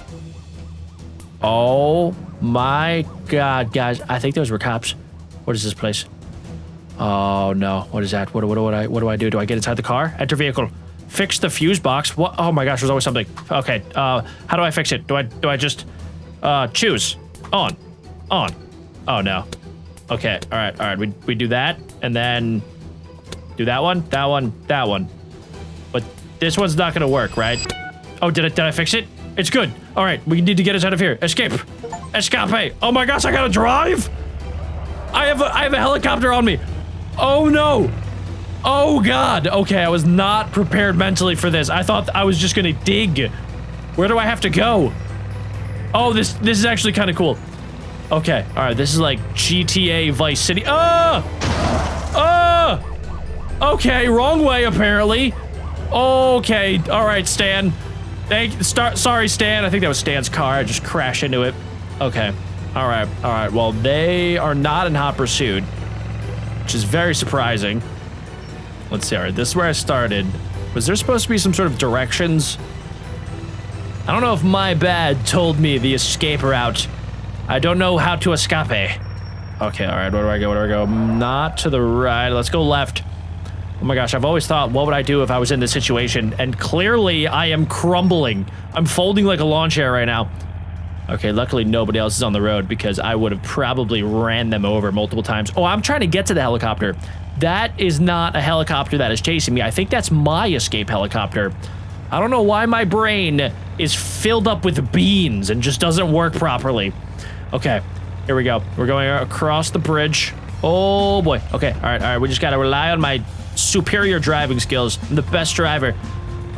Oh my God, guys. I think those were cops. What is this place? Oh no, what is that? What do I do? Do I get inside the car? Enter vehicle. Fix the fuse box. What? Oh my gosh, there's always something. Okay, how do I fix it? Do I just, choose? On. Oh no. Okay, all right. We do that, and then do that one. But this one's not gonna work, right? Oh, did I fix it? It's good. All right, we need to get us out of here. Escape. Oh my gosh, I gotta drive. I have a helicopter on me. Oh no. Oh God. Okay, I was not prepared mentally for this. I thought I was just gonna dig. Where do I have to go? Oh, this is actually kind of cool. Okay, all right, this is like GTA Vice City. Okay, wrong way apparently. Okay, all right, Stan. Sorry, Stan. I think that was Stan's car. I just crashed into it. Okay, all right. Well, they are not in hot pursuit, which is very surprising. Let's see. All right, this is where I started. Was there supposed to be some sort of directions? I don't know if my bad told me the escape route. I don't know how to escape. Okay, all right, where do I go? Not to the right. Let's go left. Oh my gosh, I've always thought, what would I do if I was in this situation? And clearly, I am crumbling. I'm folding like a lawn chair right now. Okay, luckily nobody else is on the road because I would have probably ran them over multiple times. Oh, I'm trying to get to the helicopter. That is not a helicopter that is chasing me. I think that's my escape helicopter. I don't know why my brain is filled up with beans and just doesn't work properly. Okay, here we go. We're going across the bridge. Oh boy. Okay, all right. We just gotta rely on my superior driving skills. I'm the best driver.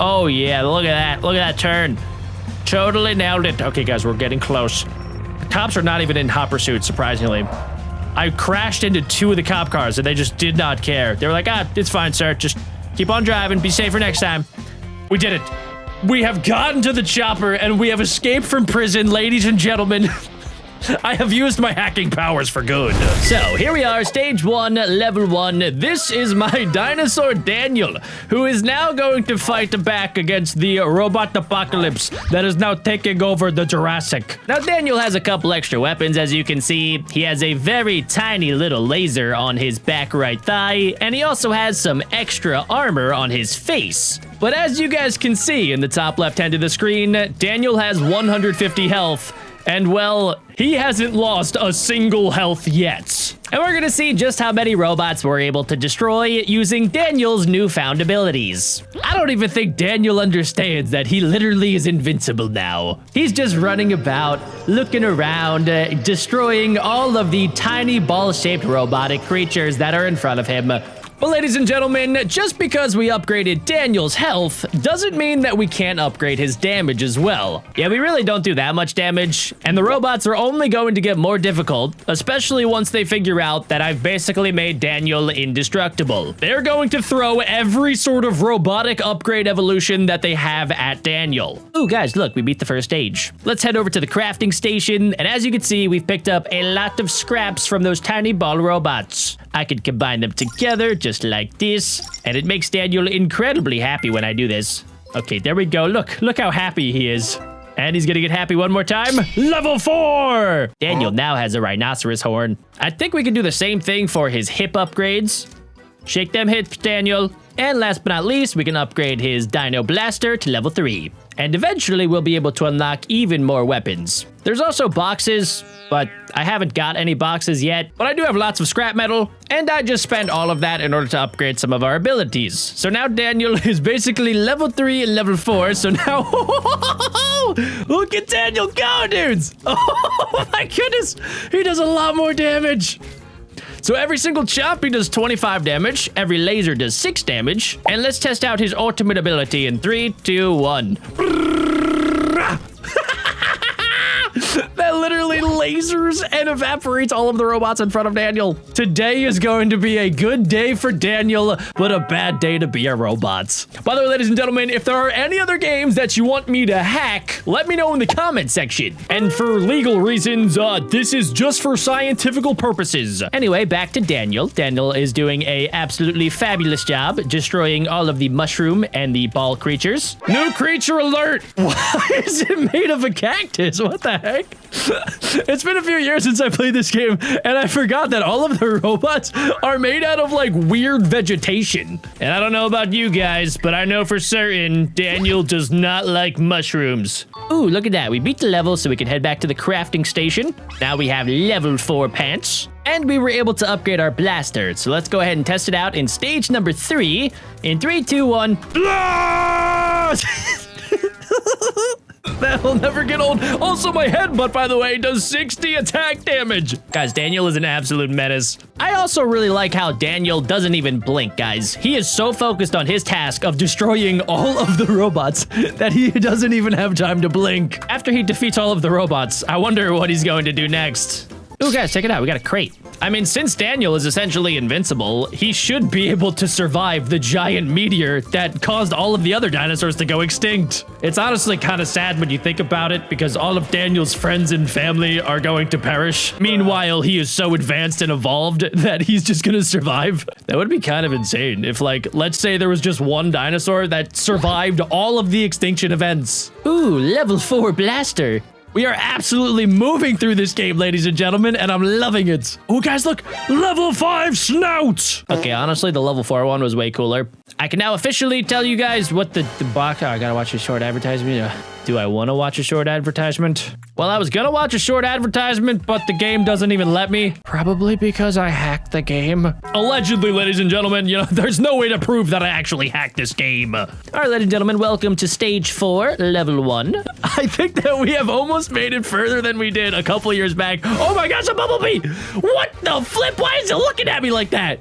Oh yeah, look at that turn. Totally nailed it. Okay, guys, we're getting close. The cops are not even in hot pursuit, surprisingly. I crashed into 2 of the cop cars and they just did not care. They were like, it's fine, sir. Just keep on driving. Be safer next time. We did it. We have gotten to the chopper and we have escaped from prison, ladies and gentlemen. I have used my hacking powers for good. So here we are, stage 1, level 1. This is my dinosaur Daniel, who is now going to fight back against the robot apocalypse that is now taking over the Jurassic. Now Daniel has a couple extra weapons, as you can see. He has a very tiny little laser on his back right thigh, and he also has some extra armor on his face. But as you guys can see in the top left hand of the screen, Daniel has 150 health. And well, he hasn't lost a single health yet. And we're gonna see just how many robots we're able to destroy using Daniel's newfound abilities. I don't even think Daniel understands that he literally is invincible now. He's just running about, looking around, destroying all of the tiny ball-shaped robotic creatures that are in front of him. Well, ladies and gentlemen, just because we upgraded Daniel's health doesn't mean that we can't upgrade his damage as well. Yeah, we really don't do that much damage, and the robots are only going to get more difficult, especially once they figure out that I've basically made Daniel indestructible. They're going to throw every sort of robotic upgrade evolution that they have at Daniel. Ooh, guys, look, we beat the first stage. Let's head over to the crafting station, and as you can see, we've picked up a lot of scraps from those tiny ball robots. I could combine them together just like this, and it makes Daniel incredibly happy when I do this. Okay, there we go. Look how happy he is. And he's gonna get happy one more time. Level 4! Daniel now has a rhinoceros horn. I think we can do the same thing for his hip upgrades. Shake them hips, Daniel. And last but not least, we can upgrade his Dino Blaster to level 3. And eventually, we'll be able to unlock even more weapons. There's also boxes, but I haven't got any boxes yet. But I do have lots of scrap metal, and I just spent all of that in order to upgrade some of our abilities. So now Daniel is basically level 3 and level 4, so now... Look at Daniel go, dudes! Oh my goodness! He does a lot more damage! So every single chop, he does 25 damage, every laser does 6 damage, and let's test out his ultimate ability in 3, 2, 1. That literally lasers and evaporates all of the robots in front of Daniel. Today is going to be a good day for Daniel, but a bad day to be a robot. By the way, ladies and gentlemen, if there are any other games that you want me to hack, let me know in the comment section. And for legal reasons, this is just for scientific purposes. Anyway, back to Daniel. Daniel is doing a absolutely fabulous job destroying all of the mushroom and the ball creatures. New creature alert! Why is it made of a cactus? What the heck? It's been a few years since I played this game, and I forgot that all of the robots are made out of like weird vegetation. And I don't know about you guys, but I know for certain Daniel does not like mushrooms. Ooh, look at that. We beat the level, so we can head back to the crafting station. Now we have level 4 pants. And we were able to upgrade our blaster. So let's go ahead and test it out in stage number 3. In 3, 2, 1. Blast! That will never get old. Also, my headbutt, by the way, does 60 attack damage. Guys, Daniel is an absolute menace. I also really like how Daniel doesn't even blink, guys. He is so focused on his task of destroying all of the robots that he doesn't even have time to blink. After he defeats all of the robots, I wonder what he's going to do next. Ooh, guys, check it out. We got a crate. I mean, since Daniel is essentially invincible, he should be able to survive the giant meteor that caused all of the other dinosaurs to go extinct. It's honestly kind of sad when you think about it, because all of Daniel's friends and family are going to perish. Meanwhile, he is so advanced and evolved that he's just gonna survive. That would be kind of insane if, like, let's say there was just one dinosaur that survived all of the extinction events. Ooh, level 4 blaster. We are absolutely moving through this game, ladies and gentlemen, and I'm loving it. Oh, guys, look. Level 5 snout. Okay, honestly, the level 4 one was way cooler. I can now officially tell you guys what the box... Oh, I gotta watch a short advertisement. Do I want to watch a short advertisement? Well, I was gonna watch a short advertisement, but the game doesn't even let me. Probably because I hacked the game. Allegedly, ladies and gentlemen, you know, there's no way to prove that I actually hacked this game. All right, ladies and gentlemen, welcome to stage 4, level 1. I think that we have almost made it further than we did a couple years back. Oh my gosh, a bumblebee! What the flip? Why is it looking at me like that?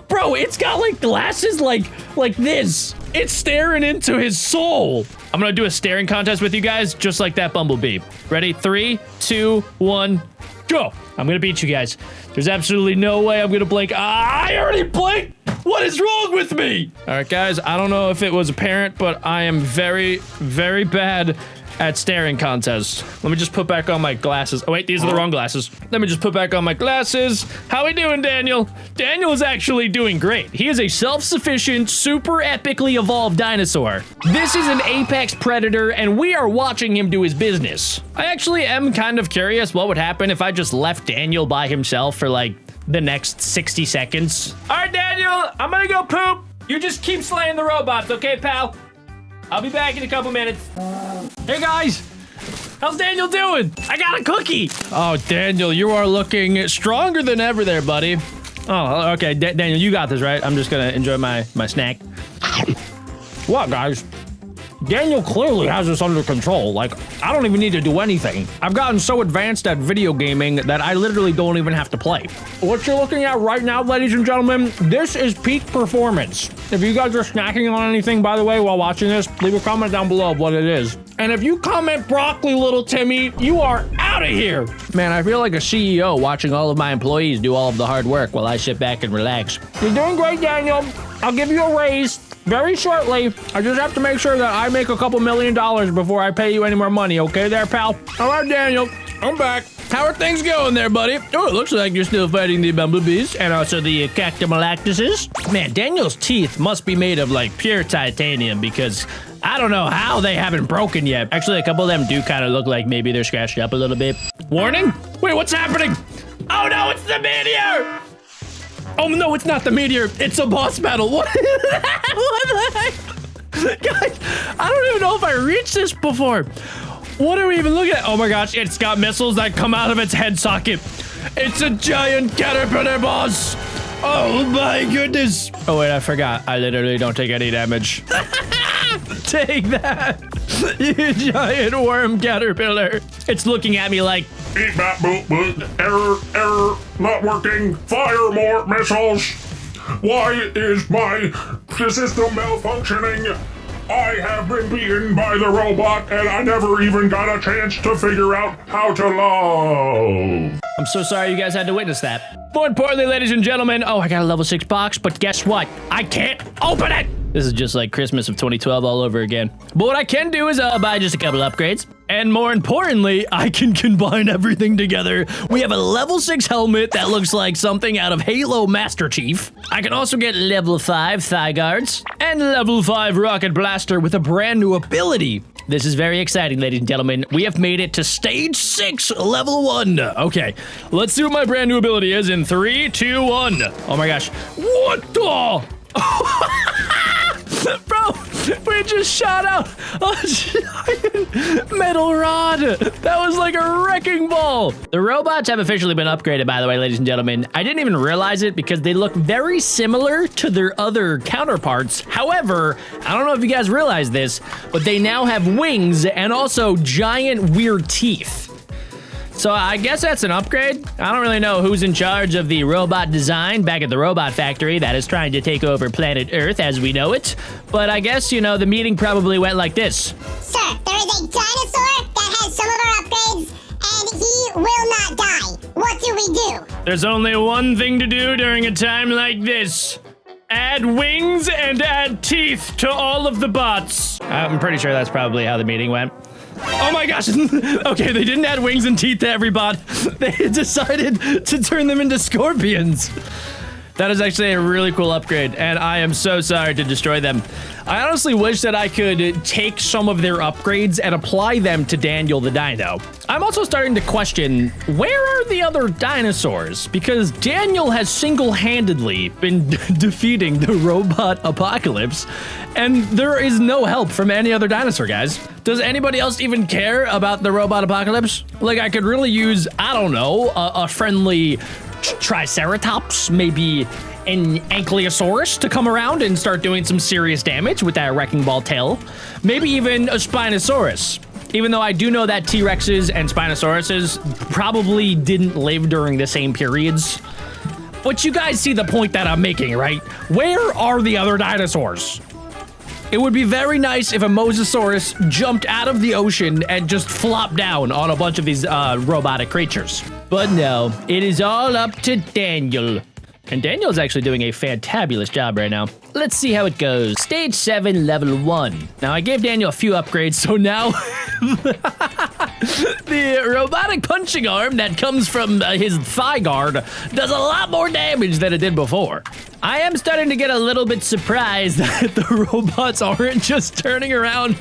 Bro, it's got like glasses like this. It's staring into his soul. I'm gonna do a staring contest with you guys, just like that bumblebee. Ready? 3, 2, 1, go. I'm gonna beat you guys. There's absolutely no way I'm gonna blink. I already blinked. What is wrong with me? All right, guys, I don't know if it was apparent, but I am very, very bad at staring contests. Let me just put back on my glasses. Oh wait, these are the wrong glasses. Let me just put back on my glasses. How we doing, Daniel? Daniel is actually doing great. He is a self-sufficient, super epically evolved dinosaur. This is an apex predator, and we are watching him do his business. I actually am kind of curious what would happen if I just left Daniel by himself for like the next 60 seconds. All right, Daniel, I'm gonna go poop. You just keep slaying the robots, okay, pal? I'll be back in a couple minutes. Hey, guys. How's Daniel doing? I got a cookie. Oh, Daniel, you are looking stronger than ever there, buddy. Oh, okay. Daniel, you got this, right? I'm just gonna enjoy my snack. What, guys? Daniel clearly has this under control. Like, I don't even need to do anything. I've gotten so advanced at video gaming that I literally don't even have to play. What you're looking at right now, ladies and gentlemen, this is peak performance. If you guys are snacking on anything, by the way, while watching this, leave a comment down below of what it is. And if you comment broccoli, little Timmy, you are out of here. Man, I feel like a CEO watching all of my employees do all of the hard work while I sit back and relax. You're doing great, Daniel. I'll give you a raise very shortly. I just have to make sure that I make a couple $1 million before I pay you any more money, okay there, pal? All right, Daniel, I'm back. How are things going there, buddy? Oh, it looks like you're still fighting the bumblebees and also the cactomolactuses. Man, Daniel's teeth must be made of like pure titanium because I don't know how they haven't broken yet. Actually, a couple of them do kind of look like maybe they're scratched up a little bit. Warning? Wait, what's happening? Oh no, it's the meteor! Oh no, it's not the meteor. It's a boss battle. What? What the heck? Guys, I don't even know if I reached this before. What are we even looking at? Oh my gosh, it's got missiles that come out of its head socket. It's a giant caterpillar boss. Oh my goodness. Oh wait, I forgot. I literally don't take any damage. Take that, you giant worm caterpillar. It's looking at me like, Beep, bap, boop, boop. Error, not working. Fire more missiles. Why is my system malfunctioning? I have been beaten by the robot and I never even got a chance to figure out how to love. I'm so sorry you guys had to witness that. More importantly, ladies and gentlemen, oh, I got a level 6 box, but guess what? I can't open it. This is just like Christmas of 2012 all over again. But what I can do is buy just a couple upgrades. And more importantly, I can combine everything together. We have a level 6 helmet that looks like something out of Halo Master Chief. I can also get level 5 thigh guards and level 5 rocket blaster with a brand new ability. This is very exciting, ladies and gentlemen. We have made it to stage 6, level 1. Okay, let's see what my brand new ability is in 3, 2, 1. Oh my gosh. What the? Bro, we just shot out a giant metal rod. That was like a wrecking ball. The robots have officially been upgraded, by the way, ladies and gentlemen. I didn't even realize it because they look very similar to their other counterparts. However, I don't know if you guys realize this, but they now have wings and also giant weird teeth. So I guess that's an upgrade. I don't really know who's in charge of the robot design back at the robot factory that is trying to take over planet Earth as we know it. But I guess, you know, the meeting probably went like this. Sir, there is a dinosaur that has some of our upgrades, and he will not die. What do we do? There's only one thing to do during a time like this. Add wings and add teeth to all of the bots. I'm pretty sure that's probably how the meeting went. Oh my gosh. Okay, they didn't add wings and teeth to every bot. They decided to turn them into scorpions. That is actually a really cool upgrade, and I am so sorry to destroy them. I honestly wish that I could take some of their upgrades and apply them to Daniel the Dino. I'm also starting to question, where are the other dinosaurs? Because Daniel has single-handedly been defeating the robot apocalypse, and there is no help from any other dinosaur, guys. Does anybody else even care about the robot apocalypse? Like, I could really use, I don't know, a friendly Triceratops, maybe an Ankylosaurus to come around and start doing some serious damage with that wrecking ball tail. Maybe even a Spinosaurus. Even though I do know that T-Rexes and Spinosauruses probably didn't live during the same periods. But you guys see the point that I'm making, right? Where are the other dinosaurs? It would be very nice if a Mosasaurus jumped out of the ocean and just flopped down on a bunch of these robotic creatures. But no, it is all up to Daniel. And Daniel's actually doing a fantabulous job right now. Let's see how it goes. Stage 7, level 1. Now, I gave Daniel a few upgrades, so now the robotic punching arm that comes from his thigh guard does a lot more damage than it did before. I am starting to get a little bit surprised that the robots aren't just turning around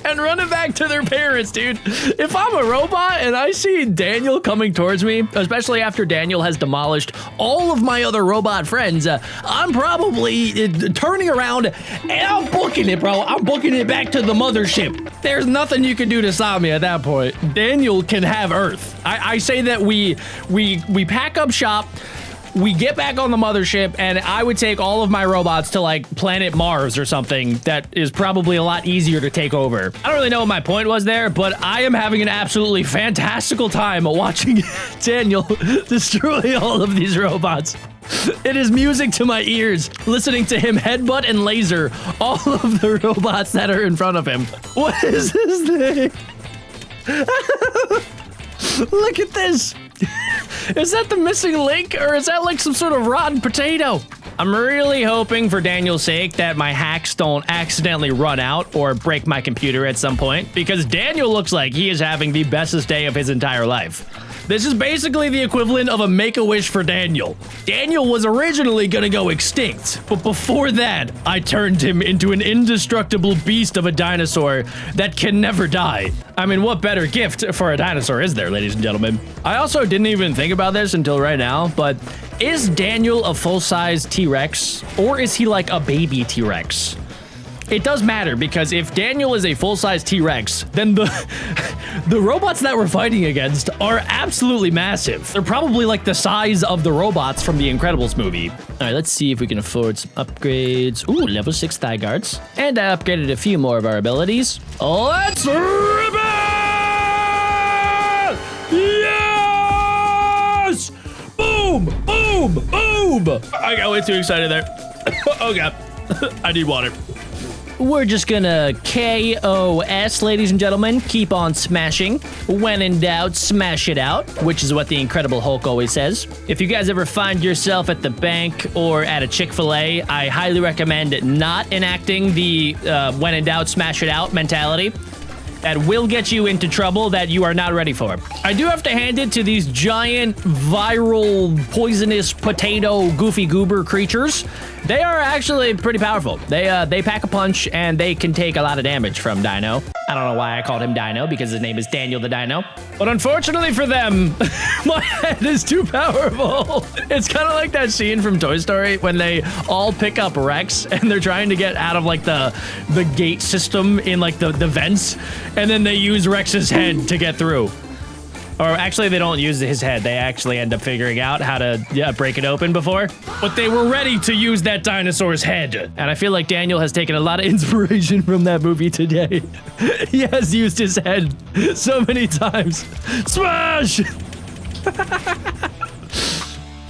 and running back to their parents, dude. If I'm a robot and I see Daniel coming towards me, especially after Daniel has demolished all of my other robot friends, I'm probably turning around and I'm booking it, bro. I'm booking it back to the mothership. There's nothing you can do to stop me at that point. Daniel can have Earth. I say that we pack up shop, we get back on the mothership, and I would take all of my robots to like planet Mars or something that is probably a lot easier to take over. I don't really know what my point was there, but I am having an absolutely fantastical time watching Daniel destroy all of these robots. It is music to my ears, listening to him headbutt and laser all of the robots that are in front of him. What is this thing? Look at this. Is that the missing link, or is that like some sort of rotten potato? I'm really hoping for Daniel's sake that my hacks don't accidentally run out or break my computer at some point, because Daniel looks like he is having the bestest day of his entire life. This is basically the equivalent of a Make-A-Wish for Daniel. Daniel was originally gonna go extinct, but before that, I turned him into an indestructible beast of a dinosaur that can never die. I mean, what better gift for a dinosaur is there, ladies and gentlemen? I also didn't even think about this until right now, but is Daniel a full-size T-Rex, or is he like a baby T-Rex? It does matter, because if Daniel is a full-size T-Rex, then the robots that we're fighting against are absolutely massive. They're probably like the size of the robots from the Incredibles movie. All right, let's see if we can afford some upgrades. Ooh, level 6 thigh guards. And I upgraded a few more of our abilities. Let's rip it! Yes! Boom! Boom! Boom! I got way too excited there. Oh, God. I need water. We're just gonna KOS, ladies and gentlemen. Keep on smashing. When in doubt, smash it out, which is what the Incredible Hulk always says. If you guys ever find yourself at the bank or at a Chick-fil-A, I highly recommend not enacting the when in doubt, smash it out mentality. That will get you into trouble that you are not ready for. I do have to hand it to these giant, viral, poisonous, potato, goofy goober creatures. They are actually pretty powerful. They pack a punch, and they can take a lot of damage from Dino. I don't know why I called him Dino, because his name is Daniel the Dino. But unfortunately for them, my head is too powerful. It's kind of like that scene from Toy Story when they all pick up Rex, and they're trying to get out of like the gate system in like the vents, and then they use Rex's head to get through. Or actually, they don't use his head. They actually end up figuring out how to break it open before. But they were ready to use that dinosaur's head. And I feel like Daniel has taken a lot of inspiration from that movie today. He has used his head so many times. Smash!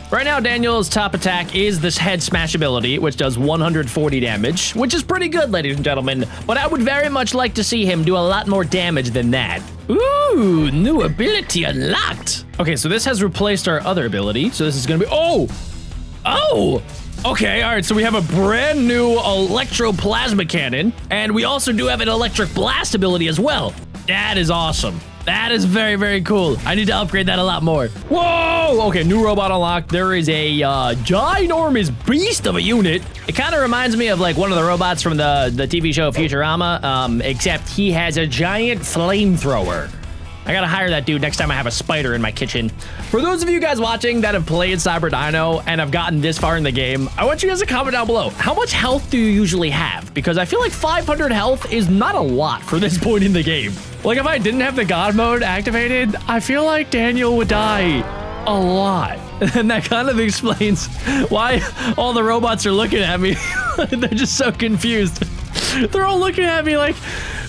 Right now, Daniel's top attack is this head smash ability, which does 140 damage, which is pretty good, ladies and gentlemen. But I would very much like to see him do a lot more damage than that. Ooh, new ability unlocked. Okay, so this has replaced our other ability. So this is gonna be, oh! Okay, all right, so we have a brand new electroplasma cannon, and we also do have an electric blast ability as well. That is awesome. That is very, very cool. I need to upgrade that a lot more. Whoa! Okay, new robot unlocked. There is a ginormous beast of a unit. It kind of reminds me of like one of the robots from the TV show Futurama, except he has a giant flamethrower. I gotta hire that dude next time I have a spider in my kitchen. For those of you guys watching that have played Cyber Dino and have gotten this far in the game, I want you guys to comment down below. How much health do you usually have? Because I feel like 500 health is not a lot for this point in the game. Like if I didn't have the God mode activated, I feel like Daniel would die a lot. And that kind of explains why all the robots are looking at me. They're just so confused. They're all looking at me like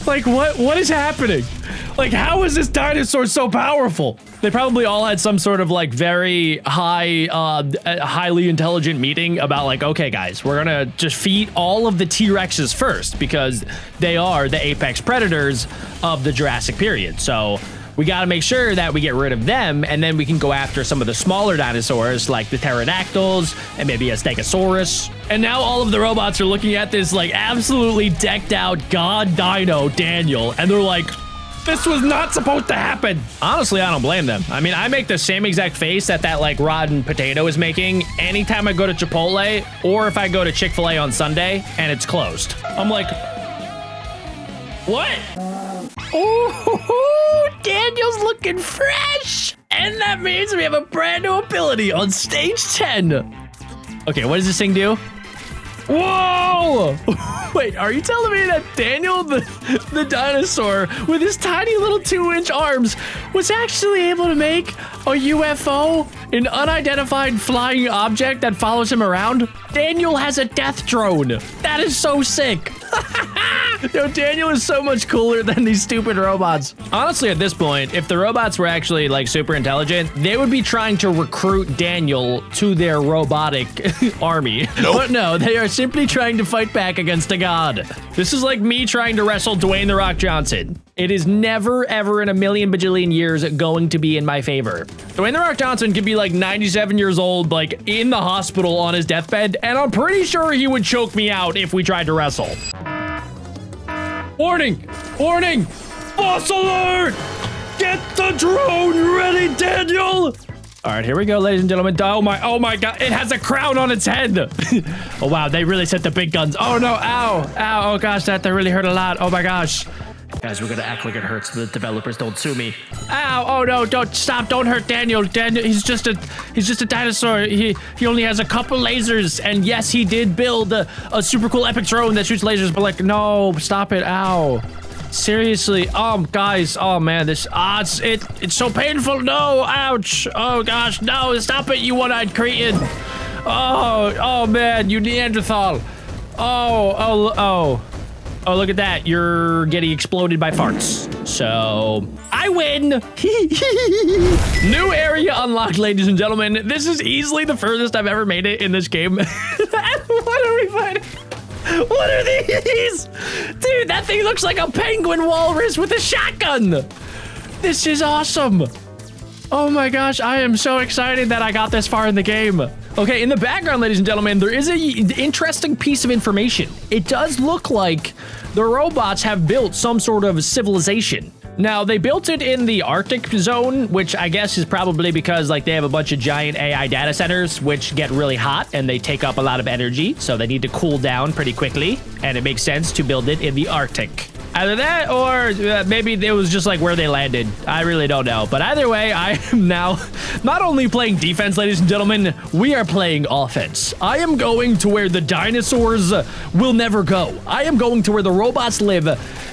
what is happening? Like, how is this dinosaur so powerful? They probably all had some sort of like very highly intelligent meeting about like, okay, guys, we're gonna just feed all of the T-Rexes first because they are the apex predators of the Jurassic period. So We got to make sure that we get rid of them, and then we can go after some of the smaller dinosaurs, like the pterodactyls and maybe a stegosaurus. And now all of the robots are looking at this like absolutely decked out god dino Daniel, and they're like, this was not supposed to happen. Honestly, I don't blame them. I mean, I make the same exact face that like rotten potato is making anytime I go to Chipotle or if I go to Chick-fil-A on Sunday and it's closed. I'm like, what? Oh, Daniel's looking fresh. And that means we have a brand new ability on stage 10. Okay, what does this thing do? Whoa! Wait, are you telling me that Daniel, the dinosaur, with his tiny little 2-inch arms, was actually able to make a UFO, an unidentified flying object that follows him around? Daniel has a death drone. That is so sick. Yo, Daniel is so much cooler than these stupid robots. Honestly, at this point, if the robots were actually like super intelligent, they would be trying to recruit Daniel to their robotic army. Nope. But no, they are simply trying to fight back against a god. This is like me trying to wrestle Dwayne "The Rock" Johnson. It is never, ever in a million bajillion years going to be in my favor. Dwayne "The Rock" Johnson could be like 97 years old, like in the hospital on his deathbed, and I'm pretty sure he would choke me out if we tried to wrestle. Warning! Warning! Boss alert! Get the drone ready, Daniel! All right, here we go, ladies and gentlemen. Oh my God, it has a crown on its head. Oh wow, they really set the big guns. Oh no, ow, ow, oh gosh, that really hurt a lot. Oh my gosh. Guys, we're gonna act like it hurts so the developers don't sue me. Ow, oh no, don't stop, don't hurt Daniel. Daniel, he's just a dinosaur. He only has a couple lasers, and yes, he did build a super cool epic drone that shoots lasers, but like, no, stop it, ow. Seriously, guys, oh man, this, it's so painful, no, ouch, oh gosh, no, stop it, you one-eyed cretin. Oh man, you Neanderthal. Oh, look at that. You're getting exploded by farts. So, I win. New area unlocked, ladies and gentlemen. This is easily the furthest I've ever made it in this game. What are we fighting? What are these? Dude, that thing looks like a penguin walrus with a shotgun. This is awesome. Oh my gosh, I am so excited that I got this far in the game. Okay, in the background, ladies and gentlemen, there is an interesting piece of information. It does look like the robots have built some sort of civilization. Now, they built it in the Arctic zone, which I guess is probably because like they have a bunch of giant AI data centers, which get really hot and they take up a lot of energy. So they need to cool down pretty quickly. And it makes sense to build it in the Arctic. Either that or maybe it was just like where they landed. I really don't know. But either way, I am now not only playing defense, ladies and gentlemen, we are playing offense. I am going to where the dinosaurs will never go. I am going to where the robots live,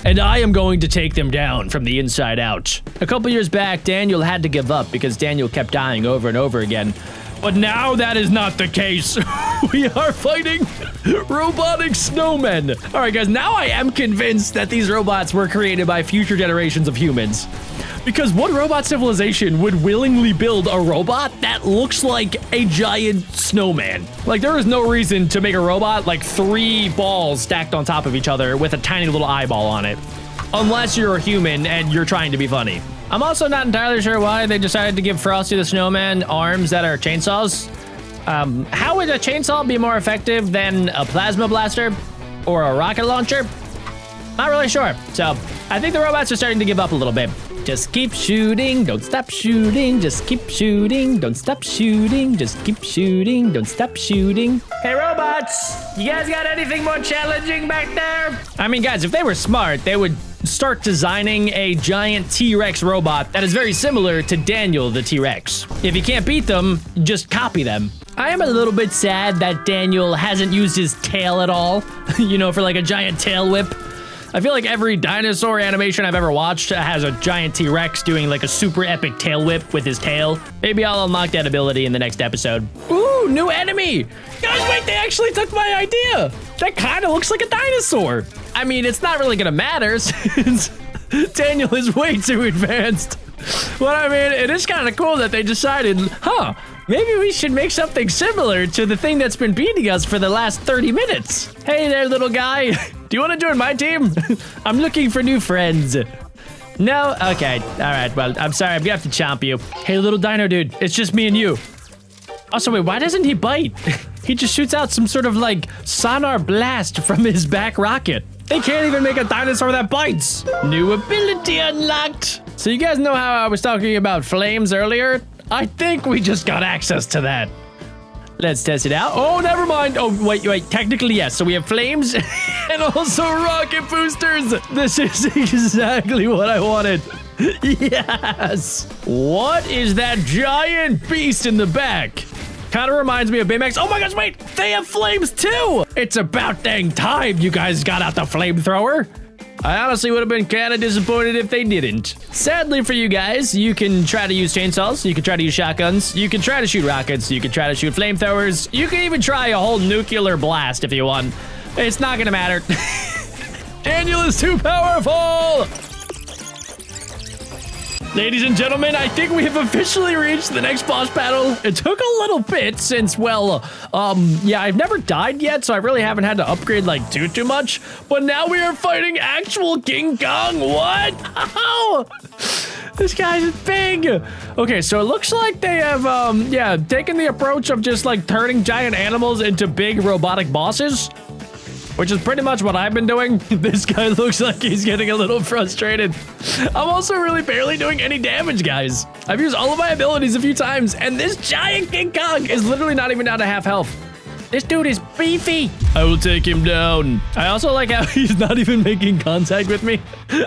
and I am going to take them down from the inside out. A couple years back, Daniel had to give up because Daniel kept dying over and over again. But now that is not the case. We are fighting robotic snowmen. All right, guys, now I am convinced that these robots were created by future generations of humans. Because what robot civilization would willingly build a robot that looks like a giant snowman? Like, there is no reason to make a robot like 3 balls stacked on top of each other with a tiny little eyeball on it. Unless you're a human and you're trying to be funny. I'm also not entirely sure why they decided to give Frosty the Snowman arms that are chainsaws. How would a chainsaw be more effective than a plasma blaster or a rocket launcher? Not really sure. So I think the robots are starting to give up a little bit. Just keep shooting, don't stop shooting, just keep shooting, don't stop shooting, just keep shooting, don't stop shooting. Hey robots, you guys got anything more challenging back there? I mean guys, if they were smart, they would start designing a giant T-Rex robot that is very similar to Daniel the T-Rex. If you can't beat them, just copy them. I am a little bit sad that Daniel hasn't used his tail at all, you know, for like a giant tail whip. I feel like every dinosaur animation I've ever watched has a giant T-Rex doing like a super epic tail whip with his tail. Maybe I'll unlock that ability in the next episode. Ooh, new enemy! Guys, wait, they actually took my idea! That kind of looks like a dinosaur. I mean, it's not really gonna matter since Daniel is way too advanced. But I mean, it is kind of cool that they decided, maybe we should make something similar to the thing that's been beating us for the last 30 minutes. Hey there, little guy. Do you want to join my team? I'm looking for new friends. No? Okay. All right. Well, I'm sorry. I'm gonna have to chomp you. Hey, little dino dude. It's just me and you. Also, wait, why doesn't he bite? He just shoots out some sort of like sonar blast from his back rocket. They can't even make a dinosaur that bites. New ability unlocked. So you guys know how I was talking about flames earlier? I think we just got access to that. Let's test it out. Oh, never mind. Oh, wait. Technically, yes. So we have flames and also rocket boosters. This is exactly what I wanted. Yes. What is that giant beast in the back? Kind of reminds me of Baymax. Oh my gosh, wait. They have flames too. It's about dang time you guys got out the flamethrower. I honestly would have been kind of disappointed if they didn't. Sadly for you guys, you can try to use chainsaws, you can try to use shotguns, you can try to shoot rockets, you can try to shoot flamethrowers, you can even try a whole nuclear blast if you want. It's not gonna matter. Daniel is too powerful! Ladies and gentlemen, I think we have officially reached the next boss battle. It took a little bit since, well, yeah, I've never died yet, so I really haven't had to upgrade like too much. But now we are fighting actual King Kong. What? Ow! This guy's big. Okay, so it looks like they have, yeah, taken the approach of just like turning giant animals into big robotic bosses, which is pretty much what I've been doing. This guy looks like he's getting a little frustrated. I'm also really barely doing any damage, guys. I've used all of my abilities a few times, and this giant King Kong is literally not even down to half health. This dude is beefy. I will take him down. I also like how he's not even making contact with me.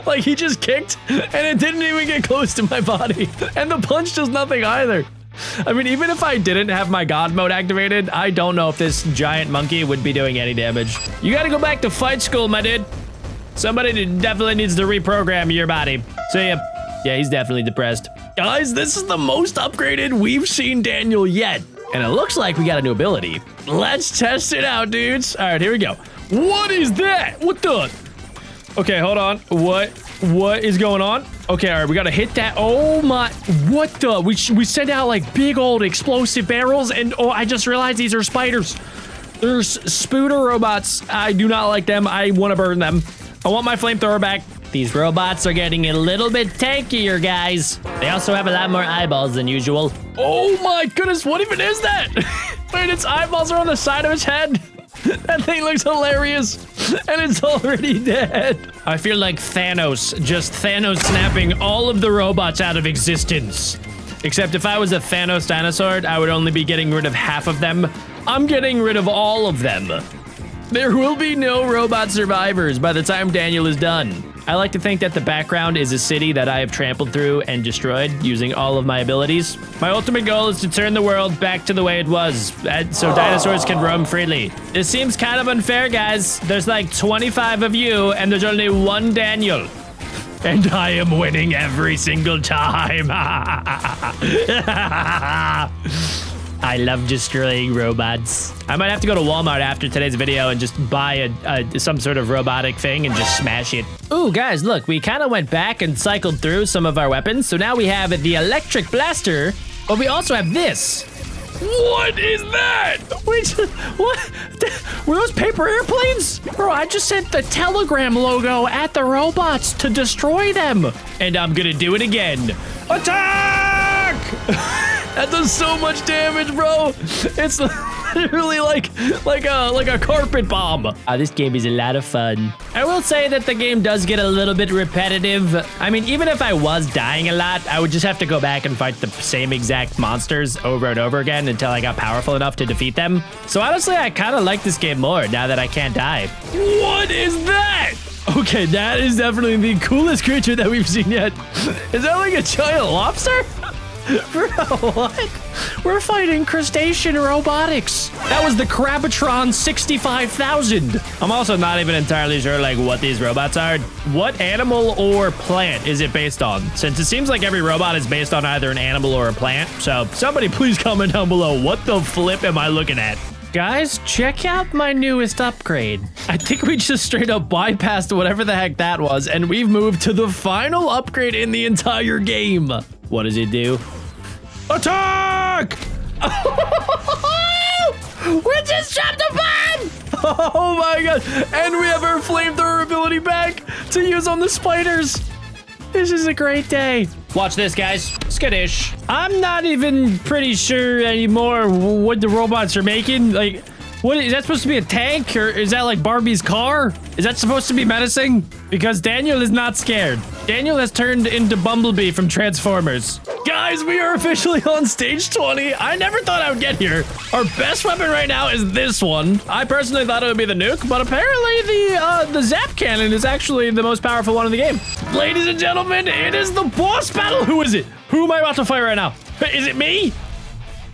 Like, he just kicked, and it didn't even get close to my body. And the punch does nothing either. I mean, even if I didn't have my God mode activated, I don't know if this giant monkey would be doing any damage. You gotta go back to fight school, my dude. Somebody definitely needs to reprogram your body. So yeah, he's definitely depressed. Guys, this is the most upgraded we've seen Daniel yet. And it looks like we got a new ability. Let's test it out, dudes. All right, here we go. What is that? What the? Okay, hold on. What is going on? Okay, all right, we gotta hit that. Oh my, what the? We sent out like big old explosive barrels, and oh, I just realized these are spiders. There's spooter robots. I do not like them. I want to burn them. I want my flamethrower back. These robots are getting a little bit tankier, guys. They also have a lot more eyeballs than usual. Oh my goodness, what even is that? Wait, its eyeballs are on the side of its head. That thing looks hilarious, and it's already dead. I feel like Thanos, just Thanos snapping all of the robots out of existence. Except if I was a Thanos dinosaur, I would only be getting rid of half of them. I'm getting rid of all of them. There will be no robot survivors by the time Daniel is done. I like to think that the background is a city that I have trampled through and destroyed using all of my abilities. My ultimate goal is to turn the world back to the way it was, so dinosaurs can roam freely. This seems kind of unfair, guys. There's like 25 of you, and there's only one Daniel. And I am winning every single time. I love destroying robots. I might have to go to Walmart after today's video and just buy some sort of robotic thing and just smash it. Ooh, guys, look, we kind of went back and cycled through some of our weapons. So now we have the electric blaster, but we also have this. What is that? Wait, what? Were those paper airplanes? Bro, I just sent the Telegram logo at the robots to destroy them. And I'm gonna do it again. Attack! That does so much damage, bro. It's literally like a carpet bomb. This game is a lot of fun. I will say that the game does get a little bit repetitive. I mean, even if I was dying a lot, I would just have to go back and fight the same exact monsters over and over again until I got powerful enough to defeat them. So honestly, I kind of like this game more now that I can't die. What is that? Okay, that is definitely the coolest creature that we've seen yet. Is that like a giant lobster? Bro, what? We're fighting crustacean robotics. That was the Krabatron 65,000. I'm also not even entirely sure like what these robots are. What animal or plant is it based on? Since it seems like every robot is based on either an animal or a plant. So somebody please comment down below. What the flip am I looking at? Guys, check out my newest upgrade. I think we just straight up bypassed whatever the heck that was, and we've moved to the final upgrade in the entire game. What does it do? Attack! We just dropped a bomb! Oh my god. And we have our flamethrower ability back to use on the spiders. This is a great day. Watch this, guys. Skaddish. I'm not even pretty sure anymore what the robots are making. Like, what is that supposed to be, a tank, or is that like Barbie's car? Is that supposed to be menacing? Because Daniel is not scared. Daniel has turned into Bumblebee from Transformers. Guys, we are officially on stage 20. I never thought I would get here. Our best weapon right now is this one. I personally thought it would be the nuke, but apparently the zap cannon is actually the most powerful one in the game. Ladies and gentlemen, it is the boss battle. Who is it? Who am I about to fight right now? Is it me?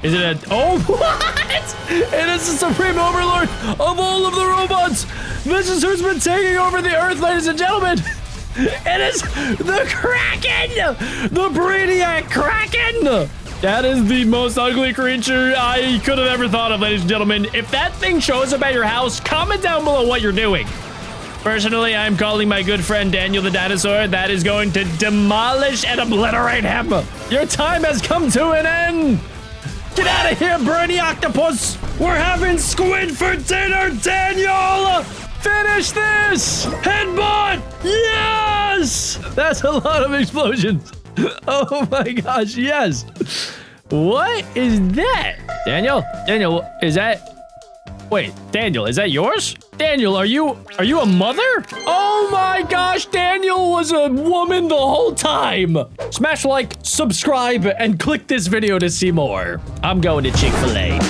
Is it a... Oh, what? It is the Supreme Overlord of all of the robots. This is who's been taking over the Earth, ladies and gentlemen. It is the Kraken! The Brainiac Kraken! That is the most ugly creature I could have ever thought of, ladies and gentlemen. If that thing shows up at your house, comment down below what you're doing. Personally, I'm calling my good friend Daniel the dinosaur. That is going to demolish and obliterate him. Your time has come to an end. Get out of here, Brainy Octopus! We're having squid for dinner, Daniel! Finish this! Headbutt! Yes! That's a lot of explosions. Oh my gosh, yes. What is that? Daniel, is that... Wait, Daniel, is that yours? Daniel, are you a mother? Oh my gosh, Daniel was a woman the whole time. Smash like, subscribe, and click this video to see more. I'm going to Chick-fil-A.